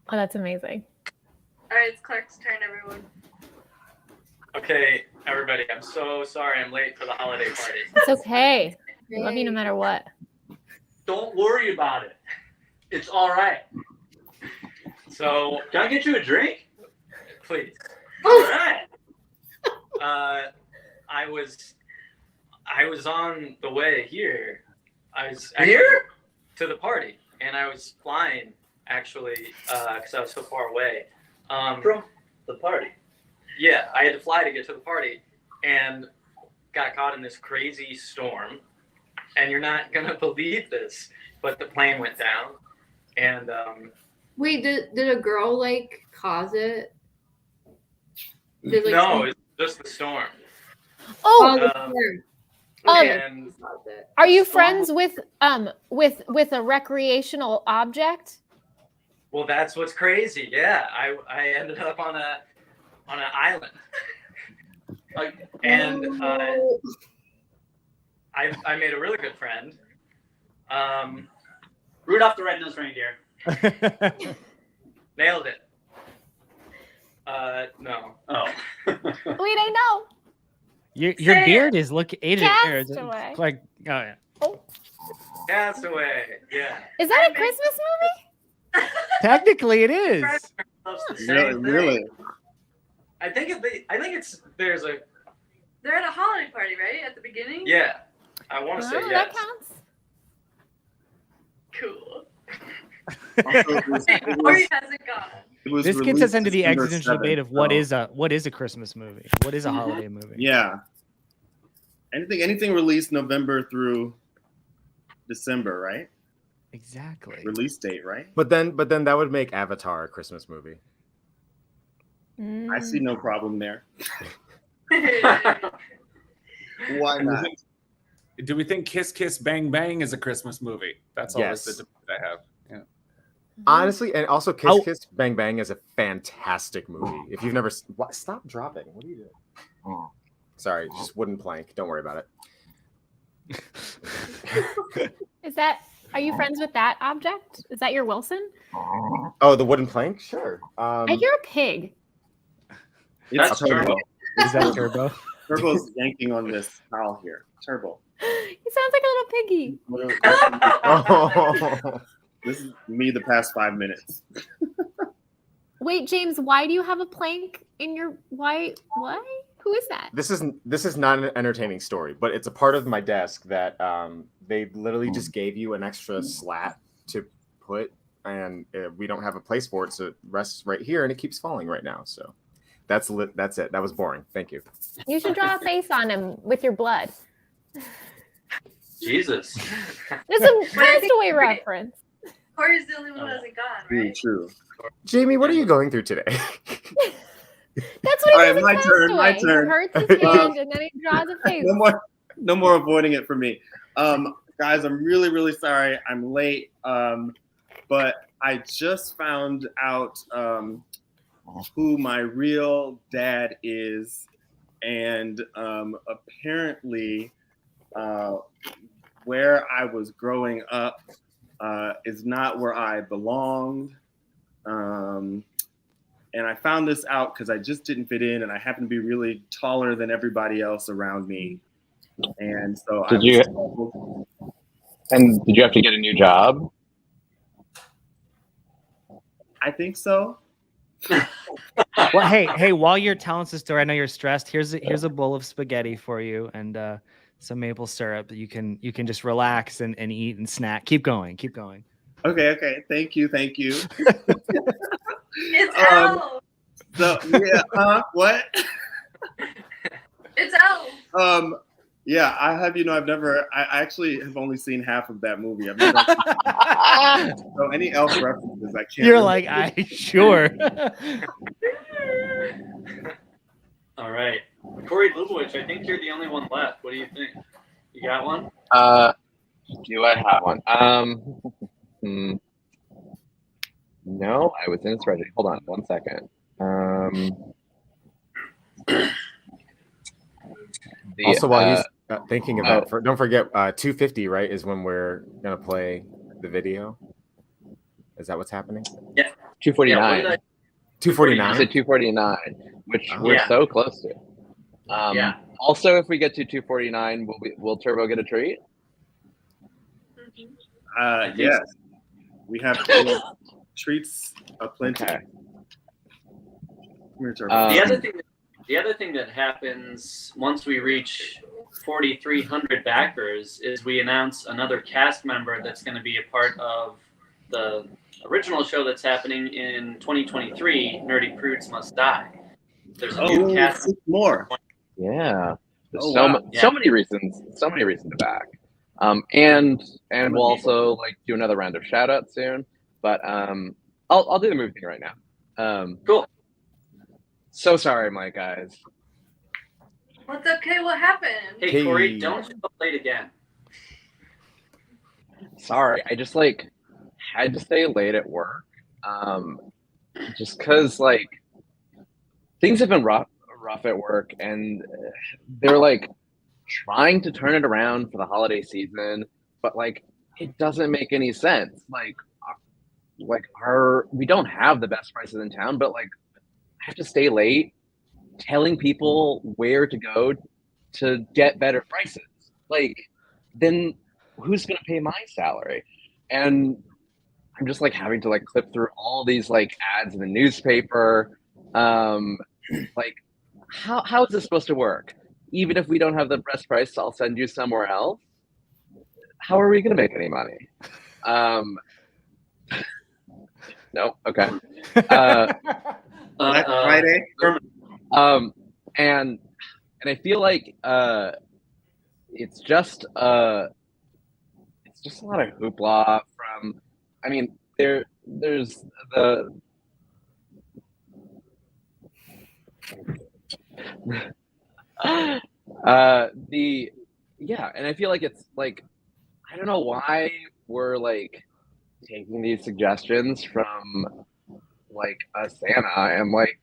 Oh, that's amazing. All right, it's Clark's turn, everyone. Okay, everybody, I'm so sorry I'm late for the holiday party. It's okay. I love you no matter what. Don't worry about it. It's all right. So, Can I get you a drink? please. All right. I was on the way here. I was Here? to the party, and I was flying actually because I was so far away. From the party. Yeah, I had to fly to get to the party, and got caught in this crazy storm. And you're not gonna believe this, but the plane went down, and Wait, did a girl like cause it? Did, like, no, it's just the storm. Oh, the Um, storm. Okay, and caused it. are you friends with a recreational object? well, that's what's crazy. Yeah, I ended up on an island, and I made a really good friend. Rudolph the Red-Nosed Reindeer. Nailed it. No. Oh. Wait, I know. Your Say beard is AJ. Castaway. Like, oh yeah. Castaway. Yeah. Is that a Christmas movie? Technically, it is. Loves the same Really, thing. really. I think there's a They're at a holiday party, right? At the beginning? yeah. I want to say Oh, yes. that counts. Cool. Also, it was, Corey hasn't gone. it was This gets us released into the December existential 7th, debate of what so- is a Christmas movie? What is a holiday movie? Yeah. Anything released November through December, right? Exactly. Release date, right? But then that would make Avatar a Christmas movie. I see no problem there. Mm. Why not? Do we think Kiss Kiss Bang Bang is a Christmas movie? That's always the Yes. debate I have. Yeah. Honestly, and also Kiss Oh. Kiss Bang Bang is a fantastic movie. If you've never what, stop dropping. What are you doing? Sorry, just wooden plank. Don't worry about it. Is that? Are you friends with that object? Is that your Wilson? Oh, the wooden plank? Sure. I hear a pig. It's That's Turbo. Is that Turbo? Turbo's yanking on this towel here. Turbo. He sounds like a little piggy. Oh. This is me the past 5 minutes. Wait, James, why do you have a plank in your why? Who is that? This is not an entertaining story, but it's a part of my desk that they literally just gave you an extra slat to put, and we don't have a place for it, so it rests right here, and it keeps falling right now. So that's it. That was boring. Thank you. You should draw a face on him with your blood. Jesus. This is a Castaway reference. Corey's the only one who hasn't gone, right? True. Jamie, what are you going through today? That's what he All does right, in my turn, my Castaway. turn. He hurts his hand and then he draws a face. No more avoiding it for me. Guys, I'm really, really sorry. I'm late. But I just found out who my real dad is, and apparently where I was growing up is not where I belonged. And I found this out because I just didn't fit in, and I happen to be really taller than everybody else around me. And so Did you have to get a new job? I think so. Well, hey, while you're telling the story, I know you're stressed. Here's a bowl of spaghetti for you and some maple syrup. You can just relax and eat and snack. Keep going. Okay. Thank you. It's L. So yeah, what? It's L. Yeah, I have. I actually have only seen half of that movie. I've never so any elf references, I can't. You're like, sure. All right. 𝗁𝗏𝗂𝗊𝗁, I think you're the only one left. What do you think? You got one? Do I have one? No, I was in a spreadsheet. Hold on 1 second. Also, while he's thinking of that, don't forget 250, right, is when we're going to play the video. Is that what's happening? Yeah. 249. Yeah, 249? You said 249, which we're so close to. Also, if we get to 249, will Turbo get a treat? Yes. We have treats aplenty. Okay. The other thing that happens once we reach 4,300 backers is we announce another cast member that's going to be a part of the original show that's happening in 2023, Nerdy Prudes Must Die. There's a new cast. More. Yeah. There's wow. so many reasons to back. And we'll also like do another round of shout outs soon. But I'll do the movie thing right now. Cool. So sorry, my guys. What's okay? What happened? Hey, Corey, don't show up late again. Sorry, I just like had to stay late at work. Just cause like things have been rough at work, and they're like trying to turn it around for the holiday season, but like it doesn't make any sense. Like we don't have the best prices in town, but like I have to stay late telling people where to go to get better prices. Like, then who's gonna pay my salary? And I'm just like having to like clip through all these like ads in the newspaper. Like, how is this supposed to work? Even if we don't have the best price, I'll send you somewhere else. How are we gonna make any money? No, okay. Black Friday. And I feel like it's just a lot of hoopla from. I mean, there's the. And I feel like it's like I don't know why we're like taking these suggestions from like a Santa, and like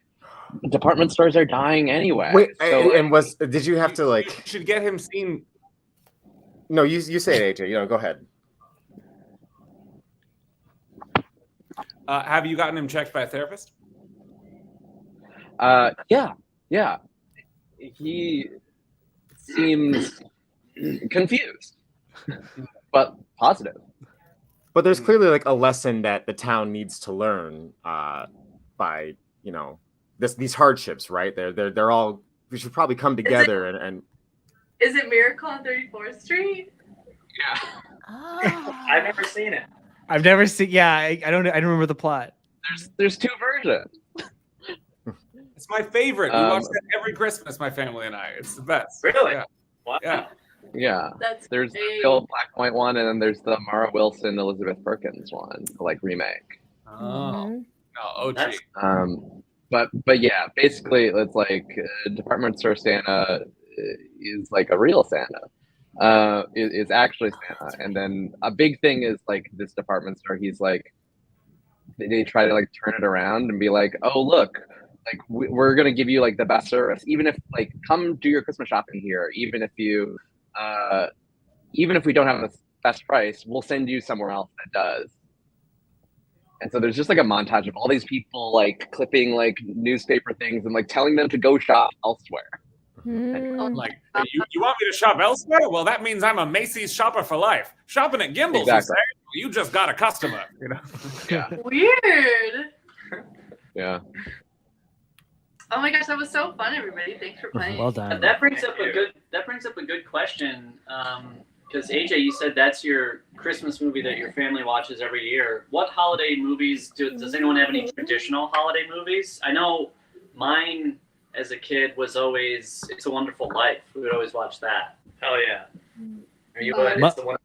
department stores are dying anyway. Wait, so, and did you have to like? You should get him seen. No, you say it, AJ. Go ahead. Have you gotten him checked by a therapist? Yeah. He seems confused, but positive. But there's clearly like a lesson that the town needs to learn by these hardships, right? They're all, we should probably come together and. Is it Miracle on 34th Street? Yeah. I've never seen it. I've never seen. Yeah, I don't remember the plot. There's two versions. It's my favorite. We watch that every Christmas, my family and I. It's the best. Really? Yeah. Wow. Yeah. There's the old black and white one, and then there's the Mara Wilson, Elizabeth Perkins one, like remake. Oh. No, OG. But yeah, basically it's like department store Santa is like a real Santa. Is actually Santa, and then a big thing is like this department store. He's like, they try to like turn it around and be like, oh look, like we're gonna give you like the best service, even if like come do your Christmas shopping here, even if we don't have the best price, we'll send you somewhere else that does. And so there's just like a montage of all these people like clipping like newspaper things and like telling them to go shop elsewhere. Like, you want me to shop elsewhere? Well, that means I'm a Macy's shopper for life. Shopping at Gimbel's, Exactly. you just got a customer. Yeah. Weird. Yeah. Oh my gosh, that was so fun, everybody. Thanks for playing. Well done. That brings up a good question. Because AJ, you said that's your Christmas movie that your family watches every year. What holiday movies does anyone have any traditional holiday movies? I know mine as a kid was always It's a Wonderful Life. We would always watch that. Hell yeah. Are you But- it's the one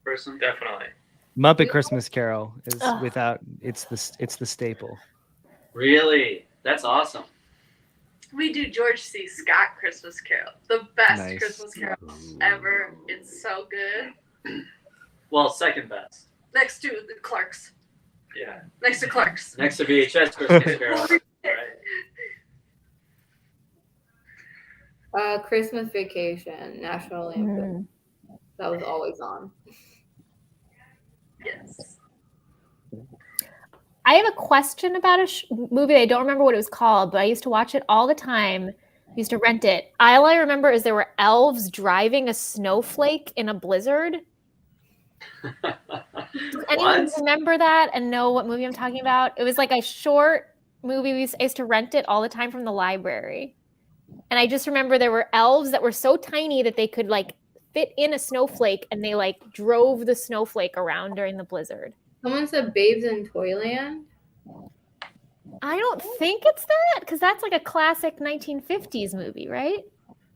person? Definitely. Muppet Christmas Carol is Ugh. without it's the staple. Really? That's awesome. We do George C. Scott Christmas Carol. The best Nice. Christmas Carol ever. It's so good. Well, second best. Next to the Clarks. Yeah. Next to Clarks. Next to VHS Christmas Carol. Right. Christmas Vacation, National Lampoon. That was always on. Yes. I have a question about a movie. I don't remember what it was called, but I used to watch it all the time. I used to rent it. All I remember is there were elves driving a snowflake in a blizzard. Does anyone remember that and know what movie I'm talking about? It was like a short movie. I used to rent it all the time from the library. And I just remember there were elves that were so tiny that they could like fit in a snowflake, and they like drove the snowflake around during the blizzard. Someone said Babes in Toyland. I don't think it's that, because that's like a classic 1950s movie, right?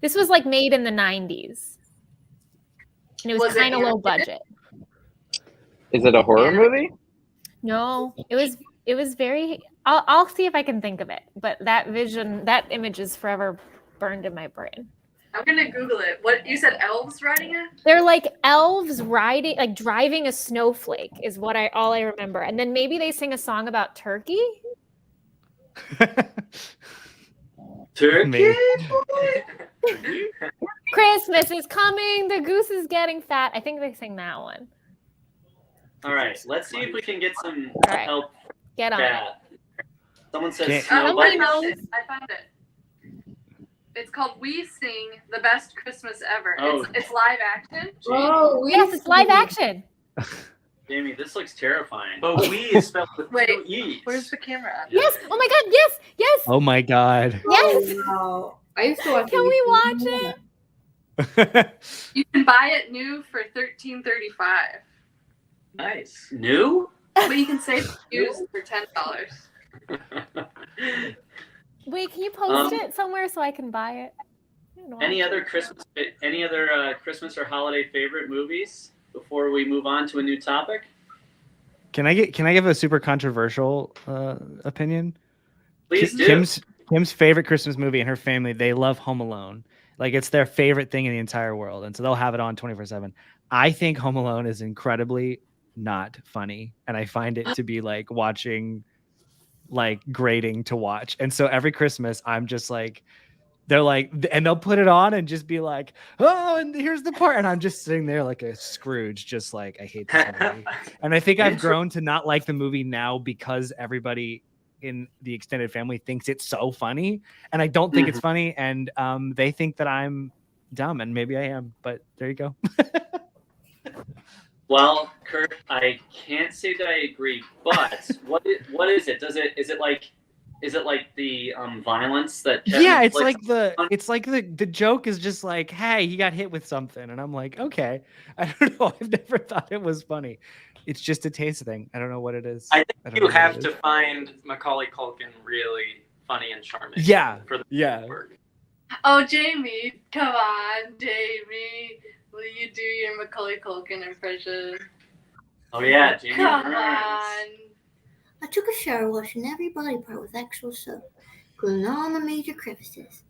This was like made in the 90s. And it was Was it kind of low animated? budget. Is it a horror movie? No, it was very I'll see if I can think of it, but that image is forever burned in my brain. I'm gonna Google it. What you said? Elves riding it? They're like elves riding, like driving a snowflake is all I remember. And then maybe they sing a song about turkey. Turkey? Christmas is coming, the goose is getting fat. I think they sing that one. All right, let's see if we can get some All right. help. Get on Yeah. it. Someone says Can't- snow I bunny. found it. It's called We Sing the Best Christmas Ever. Oh. It's live action. Oh, Yes, it's live action. Jamie, this looks terrifying. But we is spelled with Wait, two E's. Where's the camera at? Yes. Oh my God. Yes. Yes. Oh my god. Yes. wow. I used to watch. Can we watch it? You can buy it new for $13.35, Nice. New? but you can save used for $10. Wait, can you post it somewhere so I can buy it? I don't know. Any other Christmas or holiday favorite movies before we move on to a new topic? Can I give a super controversial opinion? Please do. Kim's favorite Christmas movie and her family, they love Home Alone. Like it's their favorite thing in the entire world. And so they'll have it on 24/7. I think Home Alone is incredibly not funny. And I find it to be like watching, like grating to watch. And so every Christmas I'm just like, they're like, and they'll put it on and just be like, oh, and here's the part. And I'm just sitting there like a Scrooge, just like, I hate this movie. And I think I've grown to not like the movie now because everybody in the extended family thinks it's so funny. And I don't think it's funny. And they think that I'm dumb, and maybe I am, but there you go. Well, Kurt, I can't say that I agree, but what is it? Is it like the violence that Kevin Yeah, it's inflicts like the joke is just like, hey, he got hit with something, and I'm like, okay. I don't know. I've never thought it was funny. It's just a taste thing. I don't know what it is. I don't think you know what have it to is. find Macaulay Culkin really funny and charming. Yeah, For the yeah. work. Oh, Jamie, come on, Jamie. Will you do your Macaulay Culkin impression? Oh yeah, Jamie Come Burns. on. I took a shower washing every body part with actual soap, cleaning all my major crevices.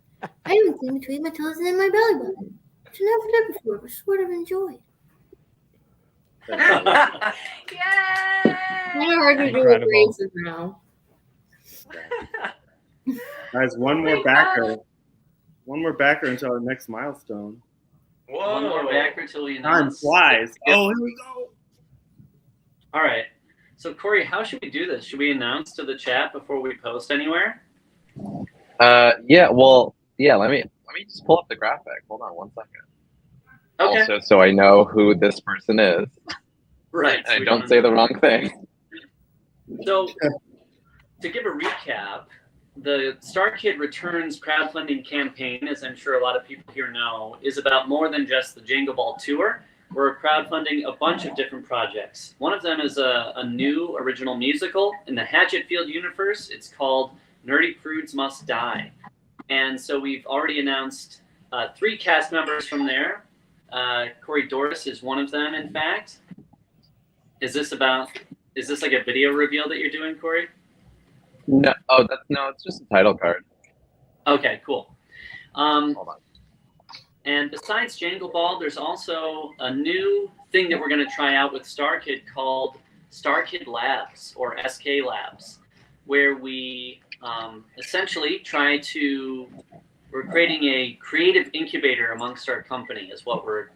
I even cleaned between my toes and in my belly button, which I never did before, but sort of enjoyed. Yay! Kind of hard to do with Incredible. braces now. Guys, one more backer. One more backer until our next milestone. Whoa. One more backer till we Time announce. flies. Oh, here we go. All right. So Corey, how should we do this? Should we announce to the chat before we post anywhere? Yeah. Well, yeah. Let me just pull up the graphic. Hold on 1 second. Okay. Also, so I know who this person is. Right. so I we don't say the wrong thing. So, to give a recap, the StarKid Returns crowdfunding campaign, as I'm sure a lot of people here know, is about more than just the Jangle Ball tour. We're crowdfunding a bunch of different projects. One of them is a new original musical in the Hatchetfield universe. It's called Nerdy Prudes Must Die. And so we've already announced 3 cast members from there. Corey Doris is one of them, in fact. Is this like a video reveal that you're doing, Corey? No, it's just a title card. Okay, cool. Hold on. And besides Jangle Ball, there's also a new thing that we're going to try out with StarKid called StarKid Labs, or SK Labs, where we essentially we're creating a creative incubator amongst our company is what we're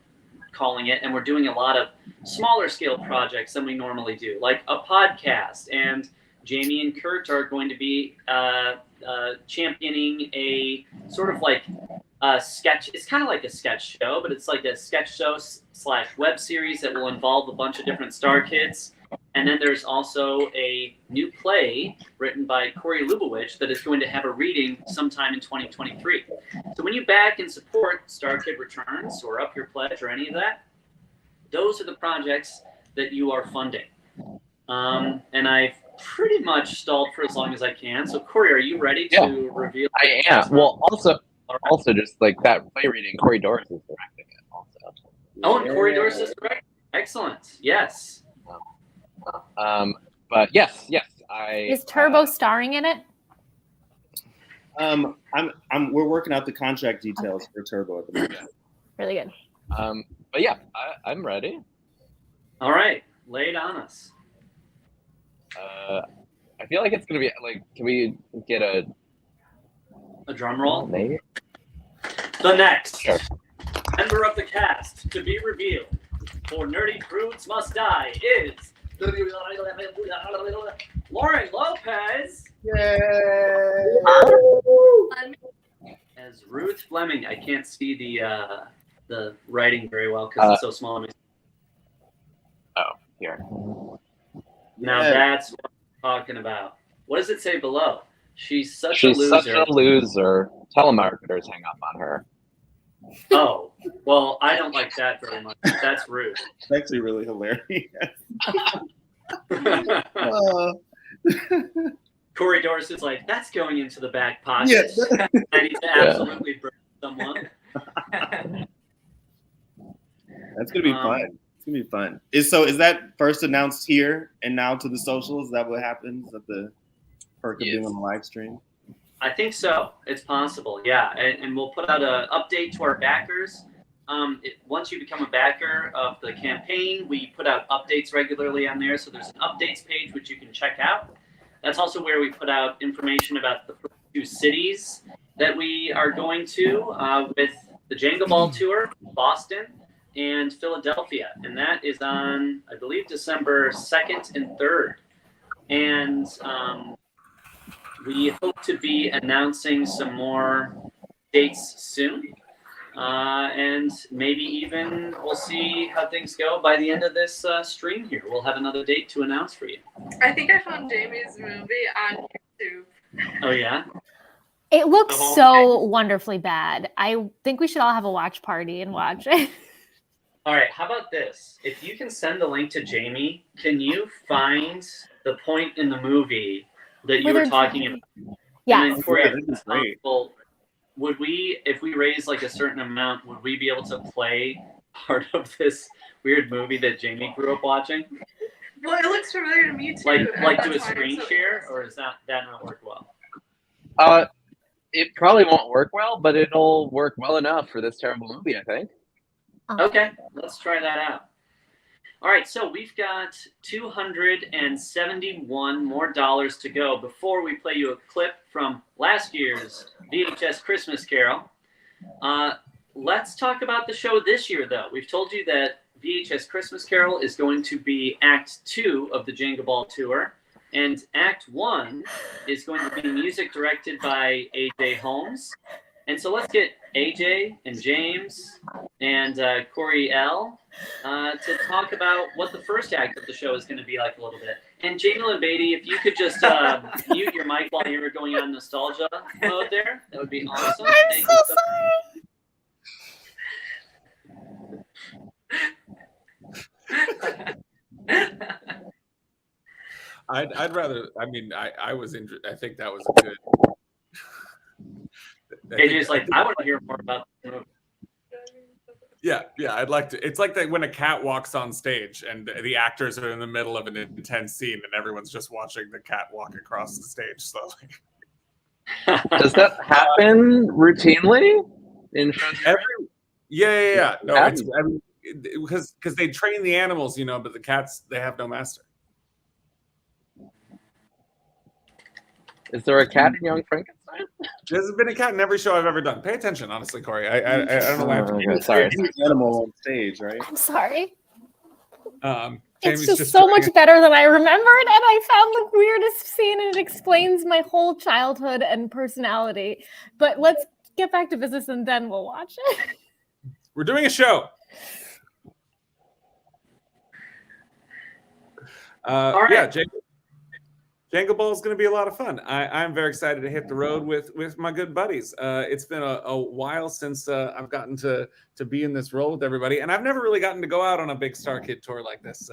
calling it. And we're doing a lot of smaller scale projects than we normally do, like a podcast. And Jamie and Kurt are going to be championing a sort of like a sketch. It's kind of like a sketch show, but it's like a sketch show / web series that will involve a bunch of different StarKids. And then there's also a new play written by 𝗁𝗲𝗏𝗃𝗃 that is going to have a reading sometime in 2023. So when you back and support StarKid Returns or Up Your Pledge or any of that, those are the projects that you are funding. And I've pretty much stalled for as long as I can. So Corey, are you ready to reveal? I am. Well, also just like that play reading, Corey Doris is directing it also. Oh, and Corey Doris is directing. Excellent. Yes. But yes, Is Turbo starring in it? We're working out the contract details for Turbo at the moment. Really good. But yeah, I'm ready. All right, lay it on us. I feel like it's gonna be like, can we get a drum roll? Maybe. The next Sure. member of the cast to be revealed for Nerdy Brutes Must Die is Lauren Lopez. Yay! As Ruth Fleming. I can't see the writing very well because it's so small. Oh, here. Now that's what I'm talking about. What does it say below? She's such She's a loser. such a loser. Telemarketers hang up on her. Oh, well, I don't like that very much. That's rude. It's actually really hilarious. Corey Doris is like, that's going into the back pocket. Yeah. I need to absolutely burn someone. That's gonna be fun. It's gonna be fun. Is that first announced here and now to the socials? Is that what happens at the perk of being on the live stream? I think so. It's possible, yeah. And we'll put out an update to our backers. Once you become a backer of the campaign, we put out updates regularly on there. So there's an updates page which you can check out. That's also where we put out information about the first 2 cities that we are going to with the Jangle Ball tour, Boston and Philadelphia. And that is on, I believe, December 2nd and 3rd. And we hope to be announcing some more dates soon. And maybe even we'll see how things go by the end of this stream here. We'll have another date to announce for you. I think I found Jamie's movie on YouTube. Oh, yeah? It looks so wonderfully bad. I think we should all have a watch party and watch it. All right, how about this? If you can send the link to Jamie, can you find the point in the movie that you were talking about? Yeah. And then Corey, Yeah, this is great. would we, if we raise like a certain amount, would we be able to play part of this weird movie that Jamie grew up watching? Well, it looks familiar to me too. Like do a screen share, or does that not work well? It probably won't work well, but it'll work well enough for this terrible movie, I think. Okay, let's try that out. All right, so we've got $271 more to go before we play you a clip from last year's VHS Christmas Carol. Let's talk about the show this year, though. We've told you that VHS Christmas Carol is going to be Act 2 of the Jangle Ball tour, and Act 1 is going to be music directed by 𝗃𝗃𝗃𝗃𝗃. And so let's get AJ and James and Corey L to talk about what the first act of the show is going to be like a little bit. And Jamie and Beatty, if you could just mute your mic while you were going on nostalgia mode there, that would be awesome. I'm so sorry. I'd rather. I mean, I was. I think that was a good. AJ's like, I want to hear more about this movie. Yeah, I'd like to. It's like that when a cat walks on stage and the actors are in the middle of an intense scene and everyone's just watching the cat walk across the stage slowly. Does that happen routinely in front of Yeah. No, it's because they train the animals, but the cats, they have no master. Is there a cat in Young Frankenstein? There's been a cat in every show I've ever done. Pay attention, honestly, Corey. I don't know why. Okay, sorry. Animal on stage, right? I'm sorry. Jamie's It's just so much joining better than I remembered, and I found the weirdest scene, and it explains my whole childhood and personality. But let's get back to business, and then we'll watch it. We're doing a show. All right. Yeah, Jangle Ball is going to be a lot of fun. I'm very excited to hit the road with my good buddies. It's been a while since I've gotten to be in this role with everybody, and I've never really gotten to go out on a big StarKid tour like this.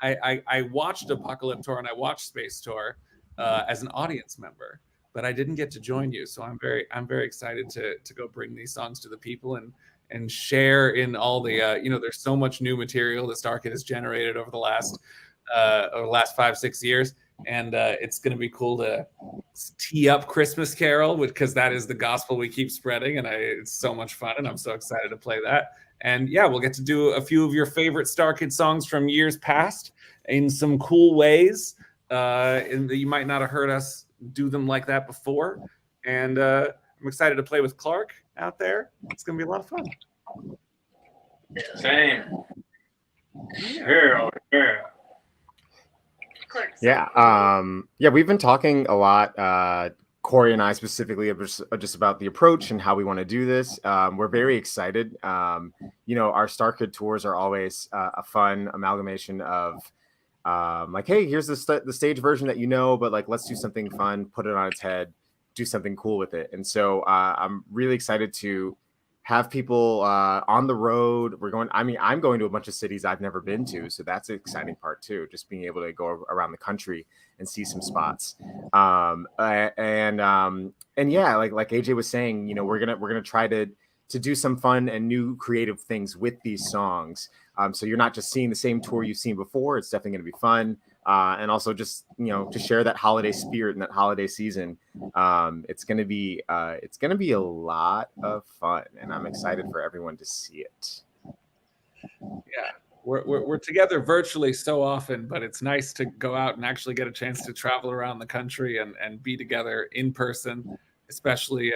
I watched 𝗃𝗃𝗃 Tour and I watched Space Tour as an audience member, but I didn't get to join you. So I'm very excited to go bring these songs to the people and share in all the there's so much new material that StarKid has generated over the last 5-6 years. And it's going to be cool to tee up Christmas Carol because that is the gospel we keep spreading. And it's so much fun. And I'm so excited to play that. And yeah, we'll get to do a few of your favorite StarKid songs from years past in some cool ways. And you might not have heard us do them like that before. And I'm excited to play with Clark out there. It's going to be a lot of fun. Same. Here. Yeah, we've been talking a lot, Corey and I specifically, just about the approach and how we want to do this. We're very excited. Our StarKid tours are always a fun amalgamation of hey, here's the stage version that but like let's do something fun, put it on its head, do something cool with it. And so I'm really excited to have people on the road. I'm going to a bunch of cities I've never been to, so that's an exciting part too. Just being able to go around the country and see some spots. And yeah, like AJ was saying, we're gonna try to do some fun and new creative things with these songs. So you're not just seeing the same tour you've seen before. It's definitely gonna be fun. And also just to share that holiday spirit and that holiday season. It's gonna be a lot of fun, and I'm excited for everyone to see it. Yeah, we're together virtually so often, but it's nice to go out and actually get a chance to travel around the country and be together in person, especially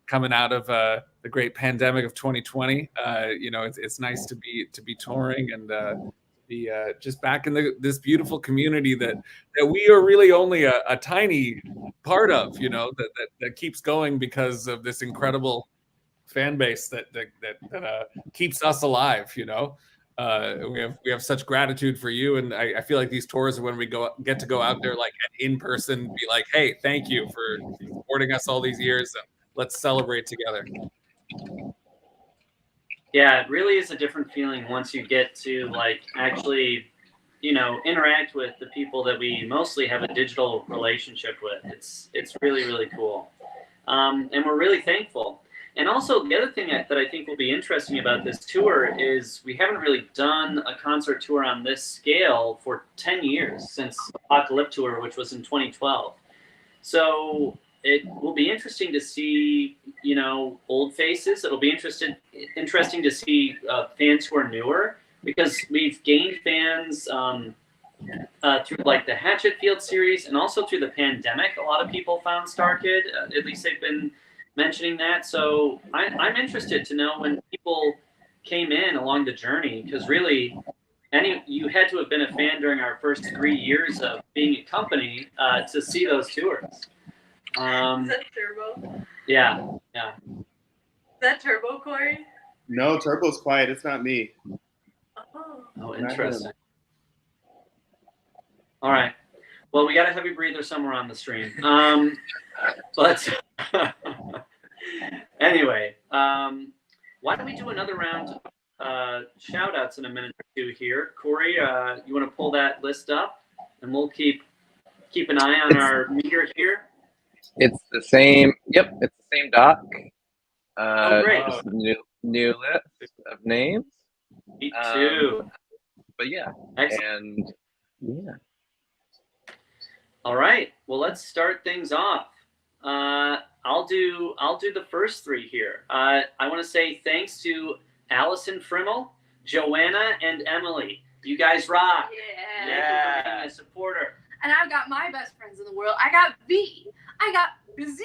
coming out of the great pandemic of 2020. It's nice to be touring and be just back in this beautiful community that we are really only a tiny part of, that keeps going because of this incredible fan base that keeps us alive. We have such gratitude for you, and I feel like these tours are when we get to go out there like in person, be like, hey, thank you for supporting us all these years, and let's celebrate together. Yeah, it really is a different feeling once you get to actually, interact with the people that we mostly have a digital relationship with. It's really, really cool. And we're really thankful. And also the other thing that I think will be interesting about this tour is we haven't really done a concert tour on this scale for 10 years since 𝗃𝗃𝗃 Tour, which was in 2012. So it will be interesting to see, old faces. It'll be interesting to see fans who are newer, because we've gained fans through the Hatchetfield series and also through the pandemic. A lot of people found StarKid, at least they've been mentioning that. So I'm interested to know when people came in along the journey, because really you had to have been a fan during our first 3 years of being a company to see those tours. Is that Turbo? Yeah. Is that Turbo, Corey? No, Turbo's quiet. It's not me. Oh, interesting. All right. Well, we got a heavy breather somewhere on the stream. But anyway, why don't we do another round of shout outs in a minute or two here? Corey, you want to pull that list up, and we'll keep an eye on our meter here? It's the same. Yep, it's the same doc. Great. Just a new list of names. Me too. But yeah, Excellent. and yeah. All right. Well, let's start things off. I'll do the first three here. I want to say thanks to Allison Frimmel, Joanna, and Emily. You guys rock. Yeah. Thank you for being a supporter. And I've got my best friends in the world. I got V. I got 𝗍𝗫𝗃,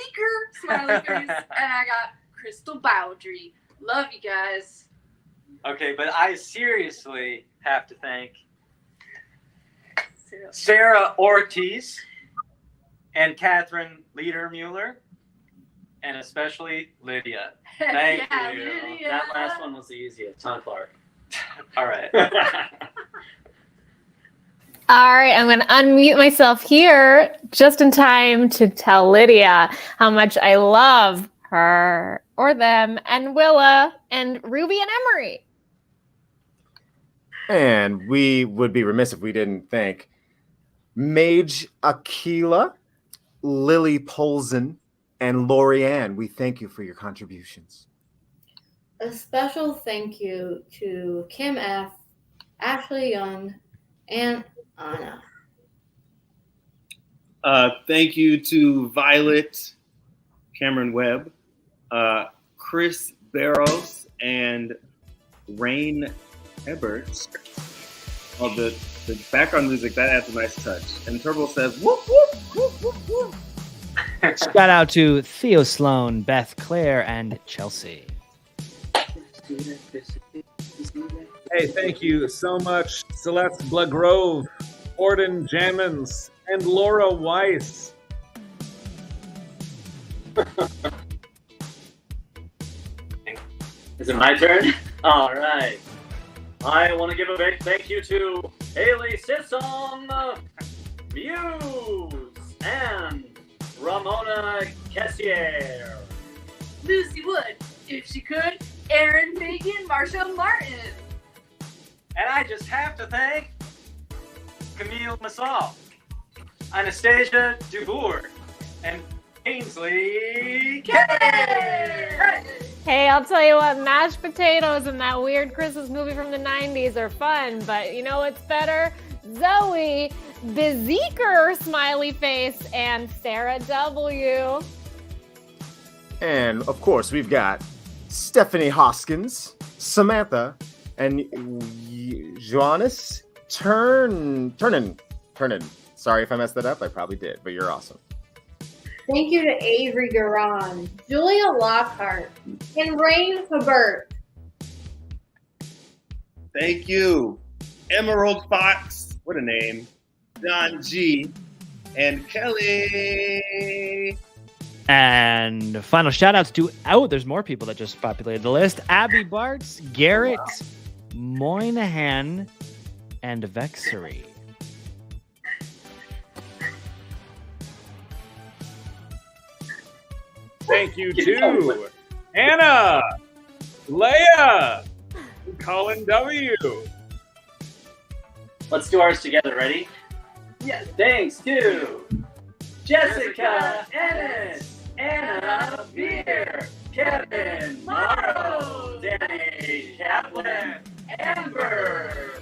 smiley face, and I got Crystal 𝗬𝗆. Love you guys. Okay, but I seriously have to thank Sarah Ortiz and Catherine Ledermuller, and especially Lydia. Thank Yeah, you. Lydia. That last one was the easiest. Tom Clark. All right. All right, I'm going to unmute myself here just in time to tell Lydia how much I love her or them and Willa and Ruby and Emery. And we would be remiss if we didn't thank Mage Aquila, Lily Polzin, and Lorianne. We thank you for your contributions. A special thank you to Kim F., Ashley Young, and Anna. Thank you to Violet, Cameron Webb, Chris Barros, and Rain Ebert. Oh, the background music, that adds a nice touch. And Turbo says, whoop, whoop, whoop, whoop, whoop. Shout out to Theo Sloan, Beth Claire, and Chelsea. Hey, thank you so much, Celeste Blagrove, Gordon Jammins, and Laura Weiss. Is it my turn? All right. I want to give a big thank you to Haley Sisson, Muse, and Ramona Kessier. Lucy Wood, if she could, Aaron Fagan, Marsha Martin. And I just have to thank Camille Massal, Anastasia Dubourg, and Ainsley Kennedy. Hey, I'll tell you what, mashed potatoes and that weird Christmas movie from the 90s are fun, but you know what's better? Zoe, 𝗍𝗫𝗃, smiley face, and Sarah W. And of course, we've got Stephanie Hoskins, Samantha, and Johannes Turnen. Sorry if I messed that up. I probably did, but you're awesome. Thank you to Avery Garan, Julia Lockhart, and Rain Hebert. Thank you, Emerald Fox, what a name, Don G, and Kelly. And final shout outs to, there's more people that just populated the list. Abby Bartz, Garrett, Moynihan, and 𝗃. Thank you to Anna, Leia, and Colin W. Let's do ours together. Ready? Yes. Thanks to Jessica, Ennis, Anna Beer, Kevin, Morrow, Danny, Kaplan, Amber,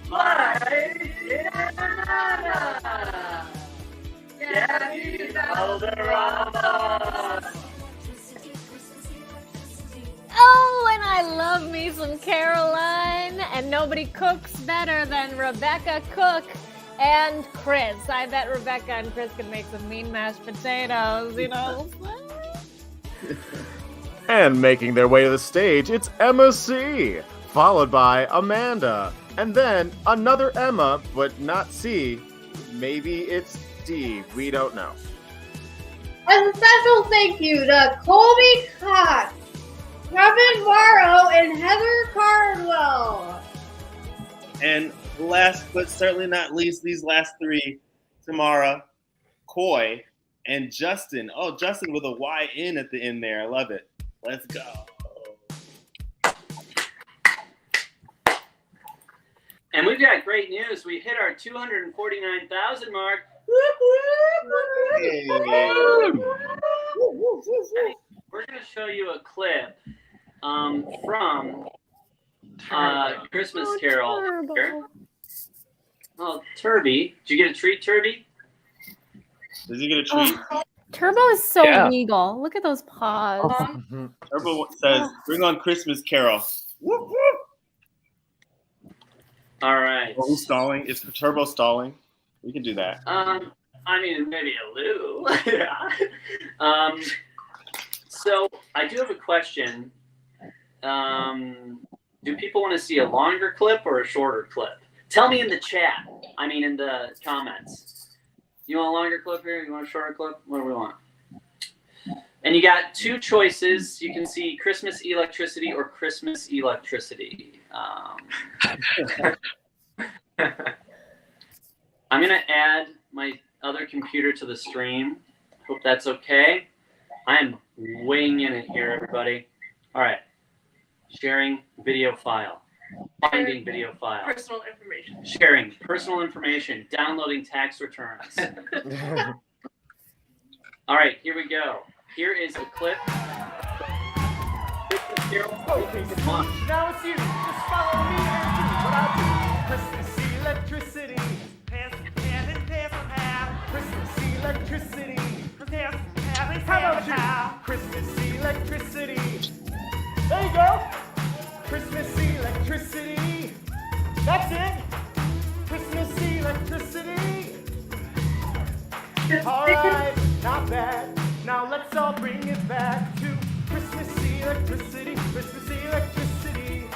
Mike, and Anna. Gabby Valderrama. Oh, and I love me some Caroline, and nobody cooks better than Rebecca Cook and Chris. I bet Rebecca and Chris can make some mean mashed potatoes, you know. And making their way to the stage, it's Emma C, followed by Amanda, and then another Emma, but not C. Maybe it's D. We don't know. A special thank you to Colby Cox, Kevin Morrow, and Heather Cardwell. And last but certainly not least, these last three, Tamara, Coy, and Justin. Oh, Justin with a Y-N at the end there. I love it. Let's go. And we've got great news. We hit our 249,000 mark. We're going to show you a clip from Christmas Carol. Here. Oh, 𝗃𝗏. Did you get a treat, 𝗃𝗏? Did you get a treat? Turbo is so legal. Look at those paws. Turbo says, "Bring on Christmas Carol." Whoop, whoop. All right. Are we stalling? Is Turbo stalling? We can do that. I mean, maybe a little. Yeah. So I do have a question. Do people want to see a longer clip or a shorter clip? Tell me in the chat. I mean, in the comments. You want a longer clip here? You want a shorter clip? What do we want? And you got two choices. You can see Christmas electricity or Christmas electricity. I'm going to add my other computer to the stream. Hope that's okay. I'm winging it here, everybody. All right. Sharing video file. Finding video file. Personal information. Sharing personal information. Downloading tax returns. All right, here we go. Here is a clip. Okay, now it's you. Just follow me and do what I do. Christmas electricity. Christmas electricity. How about you? Christmas electricity. There you go. Christmas electricity. That's it. Christmas electricity. All right, not bad. Now let's all bring it back to Christmas electricity. Christmas electricity.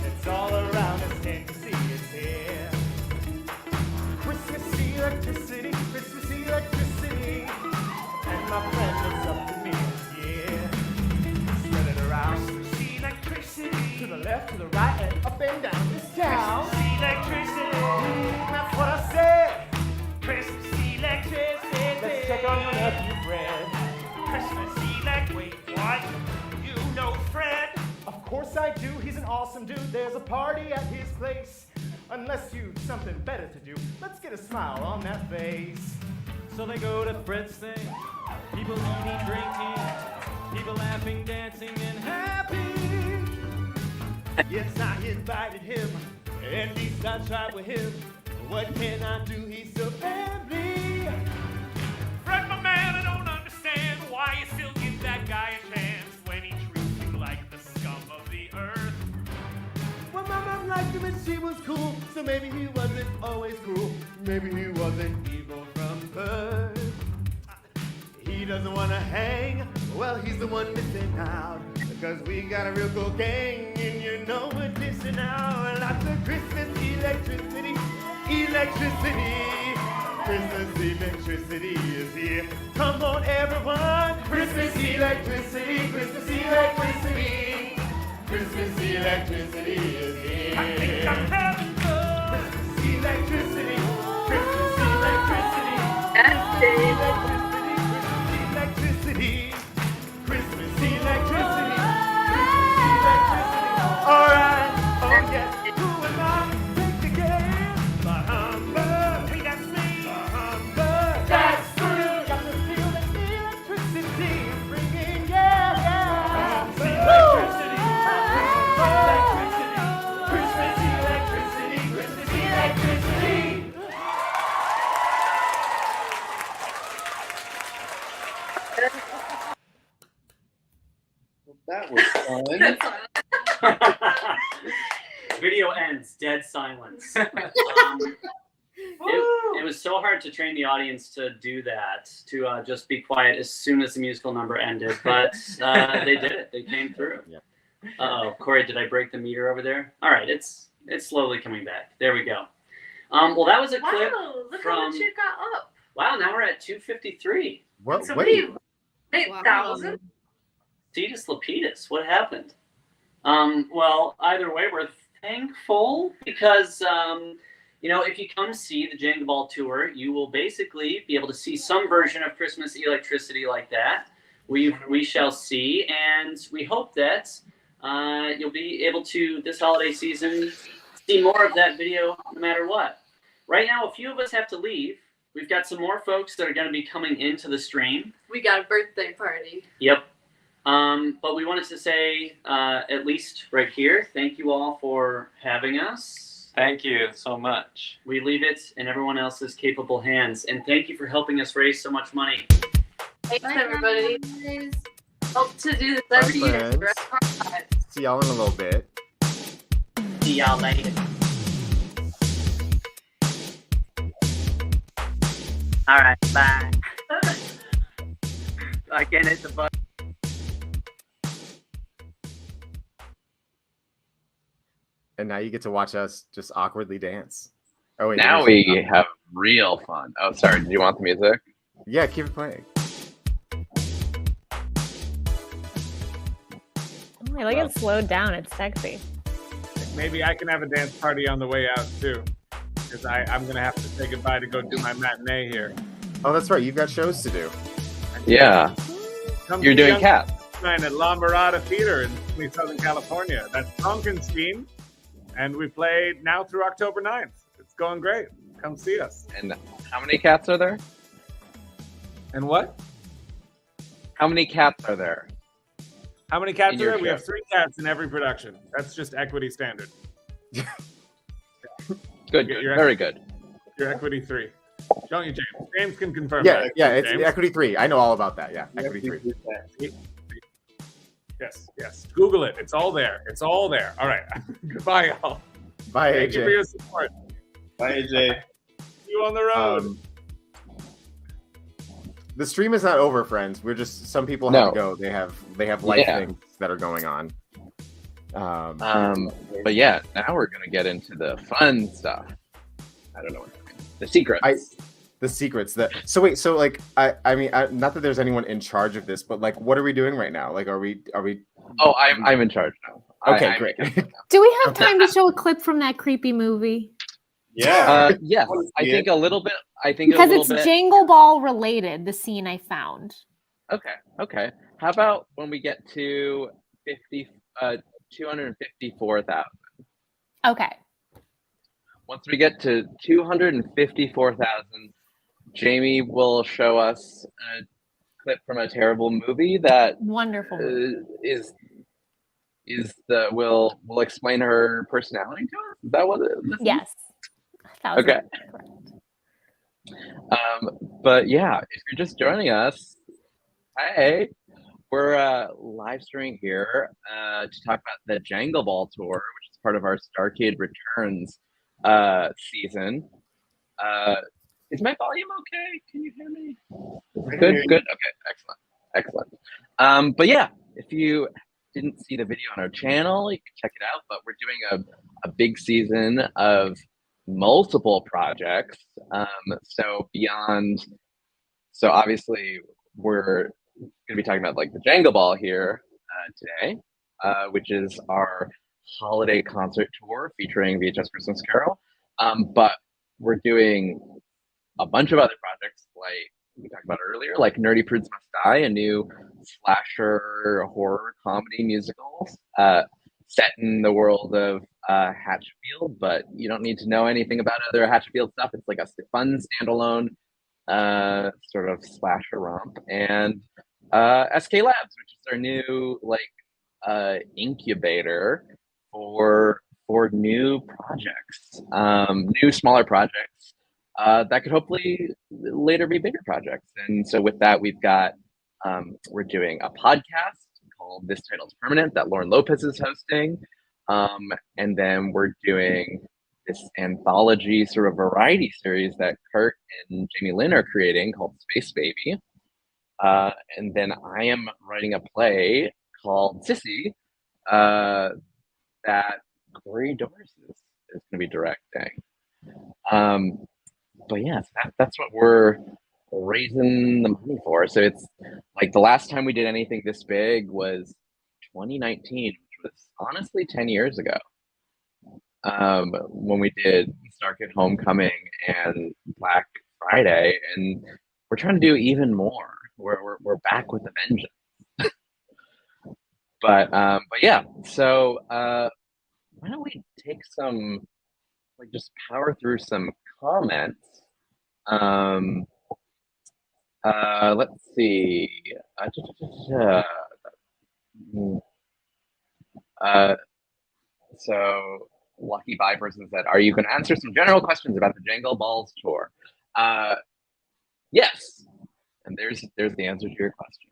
It's all around us. Can't you see it's here? Christmas electricity. Christmas electricity. And my friend looks up to me this year. Spread it around. To the left, to the right, and up and down this town. Christmas electricity. That's what I said. Christmas electricity. Let's check on your nephew, Fred. Christmas electricity. Wait, what? You know Fred? Of course I do. He's an awesome dude. There's a party at his place. Unless you've something better to do, let's get a smile on that face. So they go to Fred's thing. People eating, drinking. People laughing, dancing, and happy. Yes, I invited him, and he starts right with him. What can I do? He's so friendly. Fred, my man, I don't understand why you still give that guy a chance when he treats you like the scum of the earth. Well, my mom liked him and she was cool, so maybe he wasn't always cruel. Maybe he wasn't evil from birth. He doesn't want to hang, well, he's the one missing out. Because we got a real cool gang, and you know we're dishing out lots of Christmas electricity, electricity. Christmas electricity is here. Come on, everyone. Christmas electricity, Christmas electricity. Christmas electricity is here. I think I'm having fun. Christmas electricity, Christmas electricity. And Dave. Electricity, Christmas electricity. All right, oh yes, who am I? Take the game. The humbug, hey, that's me. The humbug, that's Scrooge. Got to feel the electricity bringing, yeah. Electricity, Christmas electricity, Christmas electricity. That was fun. Video ends. Dead silence. It was so hard to train the audience to do that, to just be quiet as soon as the musical number ended. But they did it. They came through. Yeah. Uh-oh. Corey, did I break the meter over there? All right. It's slowly coming back. There we go. Well, that was a clip Look from... how much you got up. Wow, now we're at 253. What? Somebody, Wait. 8,000. 𝗃𝗏𝗆𝗆𝗆𝗃, what happened? Well, either way, we're thankful because, if you come see the Jangle Ball tour, you will basically be able to see some version of Christmas electricity like that. We shall see, and we hope that you'll be able to, this holiday season, see more of that video no matter what. Right now, a few of us have to leave. we've got some more folks that are going to be coming into the stream. We got a birthday party. Yep. But we wanted to say, at least right here, thank you all for having us. Thank you so much. We leave it in everyone else's capable hands. And thank you for helping us raise so much money. Thanks, everybody. Hope to do this every Bye, year. friends. for the rest of our lives. See y'all in a little bit. See y'all later. All right, bye. Again, it's a bug. And now you get to watch us just awkwardly dance. Oh wait. Now there's- we have real fun. Oh, sorry. Do you want the music? Yeah, keep it playing. Oh, I like it slowed down. It's sexy. Maybe I can have a dance party on the way out too, because I'm gonna have to say goodbye to go do my matinee here. Oh, that's right. You've got shows to do. Yeah. Come You're to doing Young Cats. Night at La Mirada Theater in sunny Southern California. That's Frankenstein, and we play now through October 9th. It's going great. Come see us. And how many cats are there? And what? How many cats are there? How many cats In are your there? We show. have 3 cats in every production. That's just equity standard. Good. You're Very good. Your equity 3. Don't you, James? James can confirm Yeah, that. yeah. It's James? Equity 3. I know all about that. Yeah, Equity 3. Yes, yes. Google it. It's all there. It's all there. All right. Goodbye, y'all. Bye, Thank AJ. you for your support. Bye, AJ. See you on the road. The stream is not over, friends. We're just some people No. have to go. They have life Yeah. things that are going on. But yeah, now we're gonna get into the fun stuff. I don't know what that means. The secrets. The secrets that. So wait. So like, I mean, not that there's anyone in charge of this, but like, what are we doing right now? Like, are we? Oh, I'm in charge now. Okay, I'm great. Do we have time to show a clip from that creepy movie? Yeah. Yes, I think a little bit. I think Because a little it's bit. Jangle Ball related, the scene I found. Okay. How about when we get to 254,000? Okay. Once we get to 254,000, Jamie will show us a clip from a terrible movie that Wonderful. will explain her personality to us. Is that what it is? Yes. Okay. But yeah, if you're just joining us, hey, we're live streaming here to talk about the Jangle Ball tour, which is part of our StarKid Returns season. Is my volume okay? Can you hear me? Good. Okay, excellent. But yeah, if you didn't see the video on our channel, you can check it out. But we're doing a big season of multiple projects. So obviously we're going to be talking about like the Jangle Ball here today, which is our holiday concert tour featuring VHS Christmas Carol. But we're doing a bunch of other projects like we talked about earlier, like 𝗺𝗏𝗧𝗏𝗏 Must Die, a new slasher horror comedy musical set in the world of Hatchfield, but you don't need to know anything about other Hatchfield stuff. It's like a fun standalone sort of slasher romp. And SK Labs, which is our new like incubator for new projects, new smaller projects that could hopefully later be bigger projects. And so with that, we've got we're doing a podcast called This Title's Permanent that Lauren Lopez is hosting. And then we're doing this anthology sort of variety series that Kurt and Jamie Lynn are creating called Space Baby. And then I am writing a play called 𝗁𝗁𝗃𝗃 that Corey Doris is going to be directing. But yes, that's what we're raising the money for. So it's like the last time we did anything this big was 2019, which was honestly 10 years ago, when we did StarKid Homecoming and Black Friday, and we're trying to do even more. We're back with a vengeance. but yeah, so why don't we take some, like, just power through some comments Let's see. So Lucky Bye person said, "Are you going to answer some general questions about the Jangle Balls tour?" Yes, and there's the answer to your question.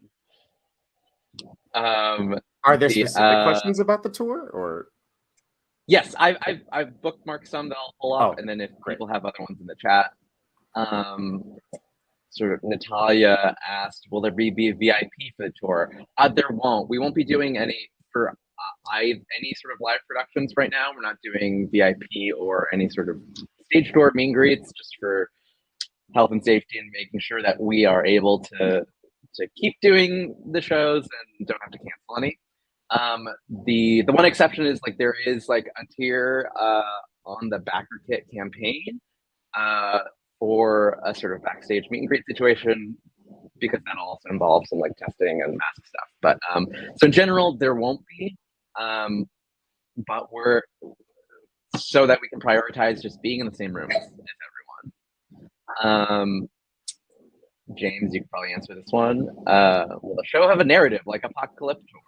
Are there specific questions about the tour, or? Yes, I've bookmarked some that I'll pull up, and then if people have other ones in the chat, sort of Natalia asked, "Will there be a VIP for the tour?" There won't. We won't be doing any for any sort of live productions right now. We're not doing VIP or any sort of stage door meet and greets, just for health and safety and making sure that we are able to keep doing the shows and don't have to cancel any. The one exception is like there is like a tier on the BackerKit campaign for a sort of backstage meet and greet situation, because that also involves some like testing and mask stuff. But so in general there won't be, but we're so that we can prioritize just being in the same room as everyone. James, you can probably answer this one. Will the show have a narrative like 𝗃𝗃𝗃𝗃 tour?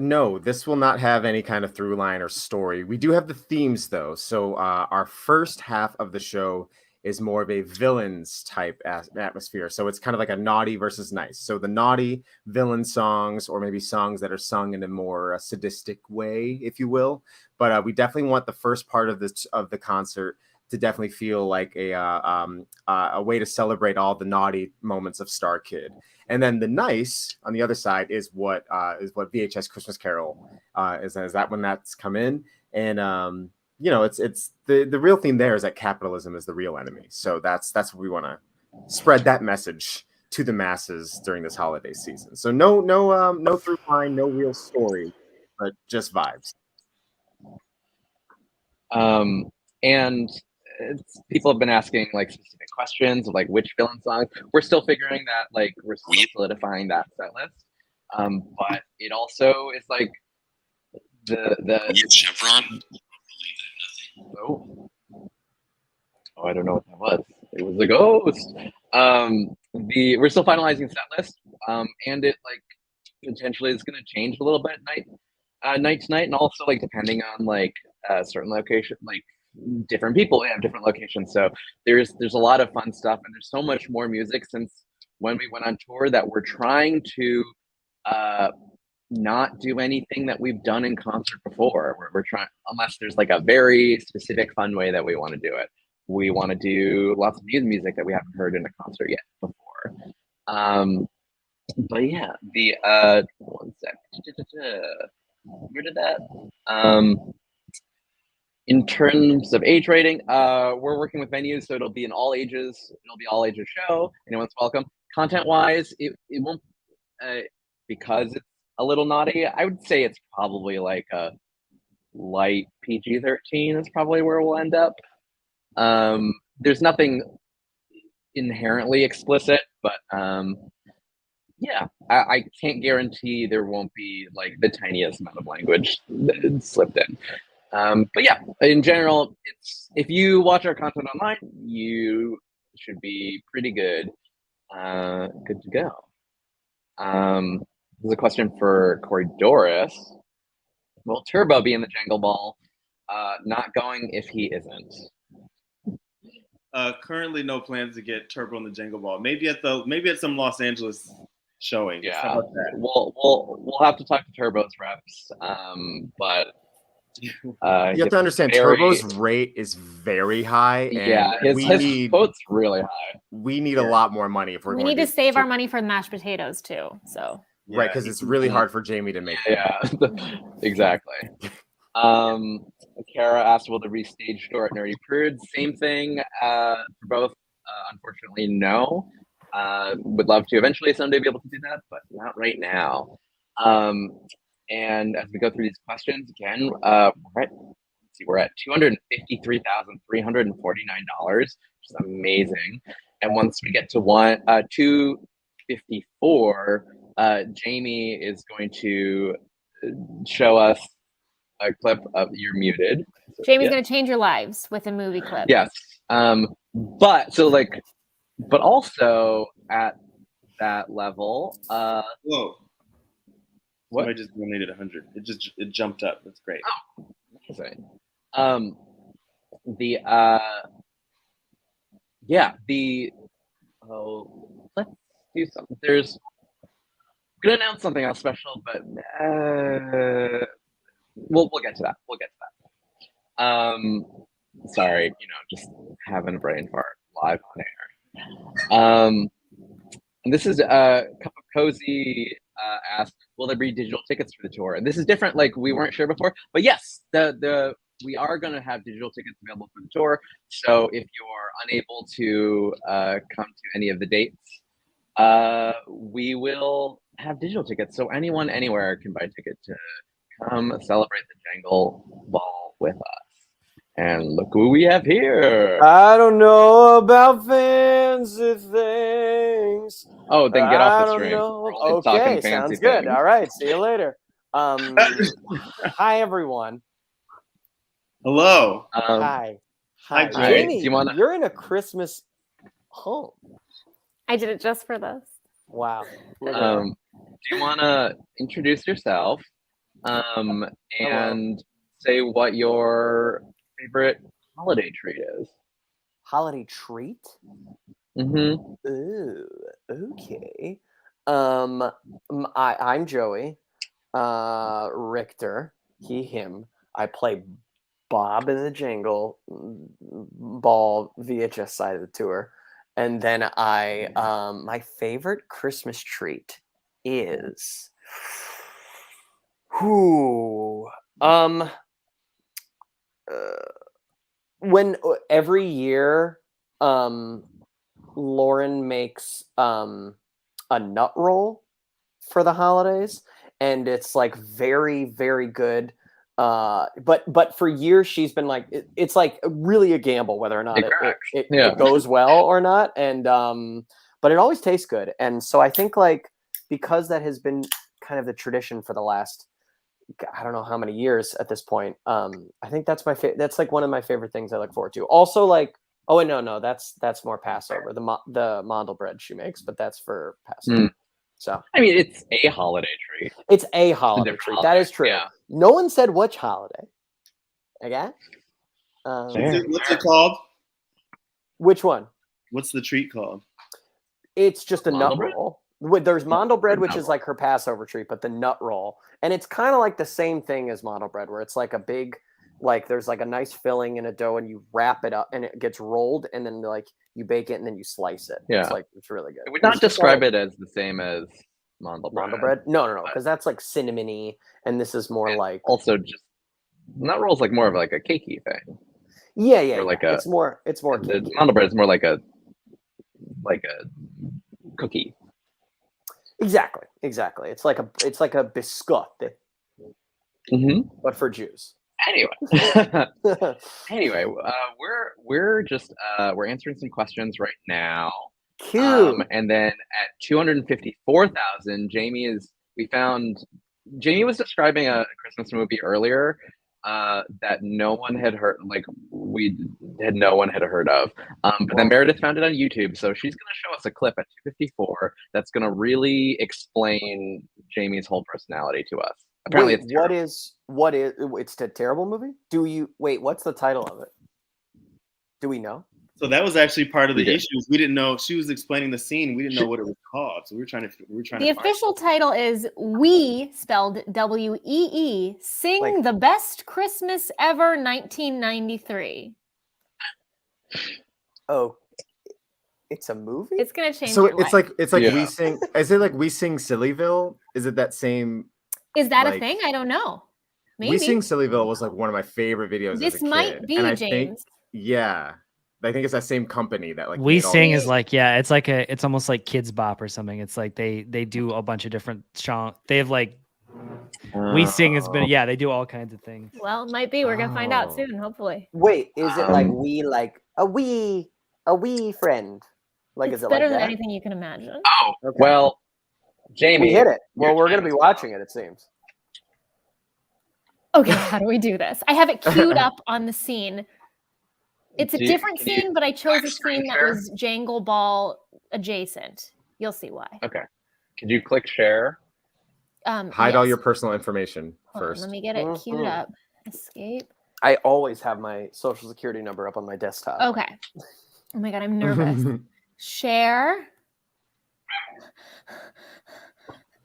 No, this will not have any kind of through line or story. We do have the themes though. So our first half of the show is more of a villains type atmosphere. So it's kind of like a naughty versus nice. So the naughty villain songs, or maybe songs that are sung in a more sadistic way, if you will. But we definitely want the first part of the concert to definitely feel like a way to celebrate all the naughty moments of StarKid. And then the nice on the other side is what 𝗵𝐻's Christmas Carol is that when that's come in. And you know, it's the real theme there is that capitalism is the real enemy. So that's what we want to spread that message to the masses during this holiday season. So no through line, no real story, but just vibes. And people have been asking like specific questions of like which villain songs. We're still figuring that, like we're still solidifying that set list. But it also is like the Chevron. Oh, I don't know what that was. It was a ghost. We're still finalizing set list. And it like potentially is going to change a little bit night to night, and also like depending on like certain location, like different people have different locations. So there's a lot of fun stuff, and there's so much more music since when we went on tour that we're trying to not do anything that we've done in concert before. We're trying, unless there's like a very specific fun way that we want to do it. We want to do lots of new music that we haven't heard in a concert yet before. But yeah, the one sec. Where did that? In terms of age rating, we're working with venues, so it'll be an all ages. It'll be all ages show. Anyone's welcome. Content wise, it won't because it's a little naughty. I would say it's probably like a light PG-13 is probably where we'll end up. There's nothing inherently explicit, but yeah, I can't guarantee there won't be like the tiniest amount of language slipped in. But yeah, in general, if you watch our content online, you should be pretty good to go. There's a question for Corey Doris. Will Turbo be in the Jangle Ball? Not going if he isn't. Currently, no plans to get Turbo in the Jangle Ball. Maybe at some Los Angeles showing. Yeah, we'll have to talk to Turbo's reps, but you have to understand Turbo's rate is very high. And yeah, his quote's really high. We need a lot more money if we're going to. We need to save our money for the mashed potatoes too. So right, because it's really hard for Jamie to make. Yeah, exactly. Kara asked, will there be stage door at Nerdy Prudes? Same thing for both. Unfortunately, no. Would love to eventually someday be able to do that, but not right now. And as we go through these questions again, we're at $253,349, which is amazing. And once we get to 254, Jamie is going to show us a clip of You're Muted. Jamie's going to change your lives with a movie clip. Yes. But so like, but also at that level, Whoa. what? I just donated 100. It jumped up. That's great. Oh, amazing. Let's do something. I'm gonna announce something else special, but we'll get to that. Sorry, just having a brain fart live on air. And this is Cup of Cozy asked, will there be digital tickets for the tour? And this is different, like we weren't sure before, but yes, we are going to have digital tickets available for the tour. So if you're unable to come to any of the dates, we will have digital tickets. So anyone, anywhere can buy a ticket to come celebrate the Jangle Ball with us. And look who we have here. I don't know about fancy things. Oh, then get off the stream. Okay, sounds good. All right, see you later. Hi, everyone. Hello. Hi, Jamie. You're in a Christmas home. I did it just for this. Wow. Do you want to introduce yourself and say what your favorite holiday treat is? Holiday treat? Mm-hmm. Ooh, okay. I'm Joey. Richter. He, him. I play Bob in the Jangle Ball VHS side of the tour. And then my favorite Christmas treat is when every year Lauren makes a nut roll for the holidays, and it's like very, very good. But for years she's been like, it's like really a gamble whether or not it goes well or not. And but it always tastes good. And so I think like because that has been kind of the tradition for the last, I don't know how many years at this point. I think that's that's like one of my favorite things I look forward to. Also, like, oh wait, no, that's more Passover. The mandel bread she makes, but that's for Passover. So I mean, it's a holiday treat. It's a holiday treat. That is true. Yeah. No one said which holiday. Okay. What's it called? Which one? What's the treat called? It's just a nut roll. There's mandel bread, which is like her Passover treat, but the nut roll, and it's kind of like the same thing as mandel bread, where it's like a big, like there's like a nice filling in a dough, and you wrap it up, and it gets rolled, and then like you bake it, and then you slice it. Yeah, it's really good. I would not describe it as the same as mandel bread. Mandel bread? No, because that's like cinnamony, and this is more like also just nut roll is like more of like a cakey thing. Yeah. Like it's more. The mandel bread is more like a cookie. Exactly. It's like a biscuit, but for Jews. Anyway, we're just we're answering some questions right now. Cute. And then at 254,000, Jamie was describing a Christmas movie earlier that no one had heard, like no one had heard of. But then Meredith found it on YouTube, so she's gonna show us a clip at 254 that's gonna really explain Jamie's whole personality to us. Apparently, it's a terrible movie? What's the title of it? Do we know? So that was actually part of the issues. We didn't know. She was explaining the scene. We didn't know what it was called. So we were trying to. The official title is "We," spelled W-E-E, Sing Like, the Best Christmas Ever 1993. Oh, it's a movie? It's gonna change. So your it's life. like We Sing. Is it like We Sing Sillyville? Is it that same? Is that a like, thing? I don't know. Maybe. We Sing Sillyville was like one of my favorite videos. This as a might kid. be, and I James. I think it's that same company that like We Sing is like, it's almost like Kids Bop or something. It's like they do a bunch of different songs. They have like We Sing has been, they do all kinds of things. Well, it might be. We're gonna find out soon, hopefully. Wait, is it like a wee friend? Like, It's is it better like than that? anything you can imagine. Oh, well, Jamie, we hit it. Well, we're gonna be watching it. It seems. Okay, how do we do this? I have it queued up on the scene. It's a Do you- different can you scene, but I chose a screen scene that share? was Jangle Ball adjacent. You'll see why. Okay. Could you click share? Hide all Yes. your personal information Hold on, first. let me get it queued Mhm. up. Escape. I always have my social security number up on my desktop. Okay. Oh my god, I'm nervous. Share.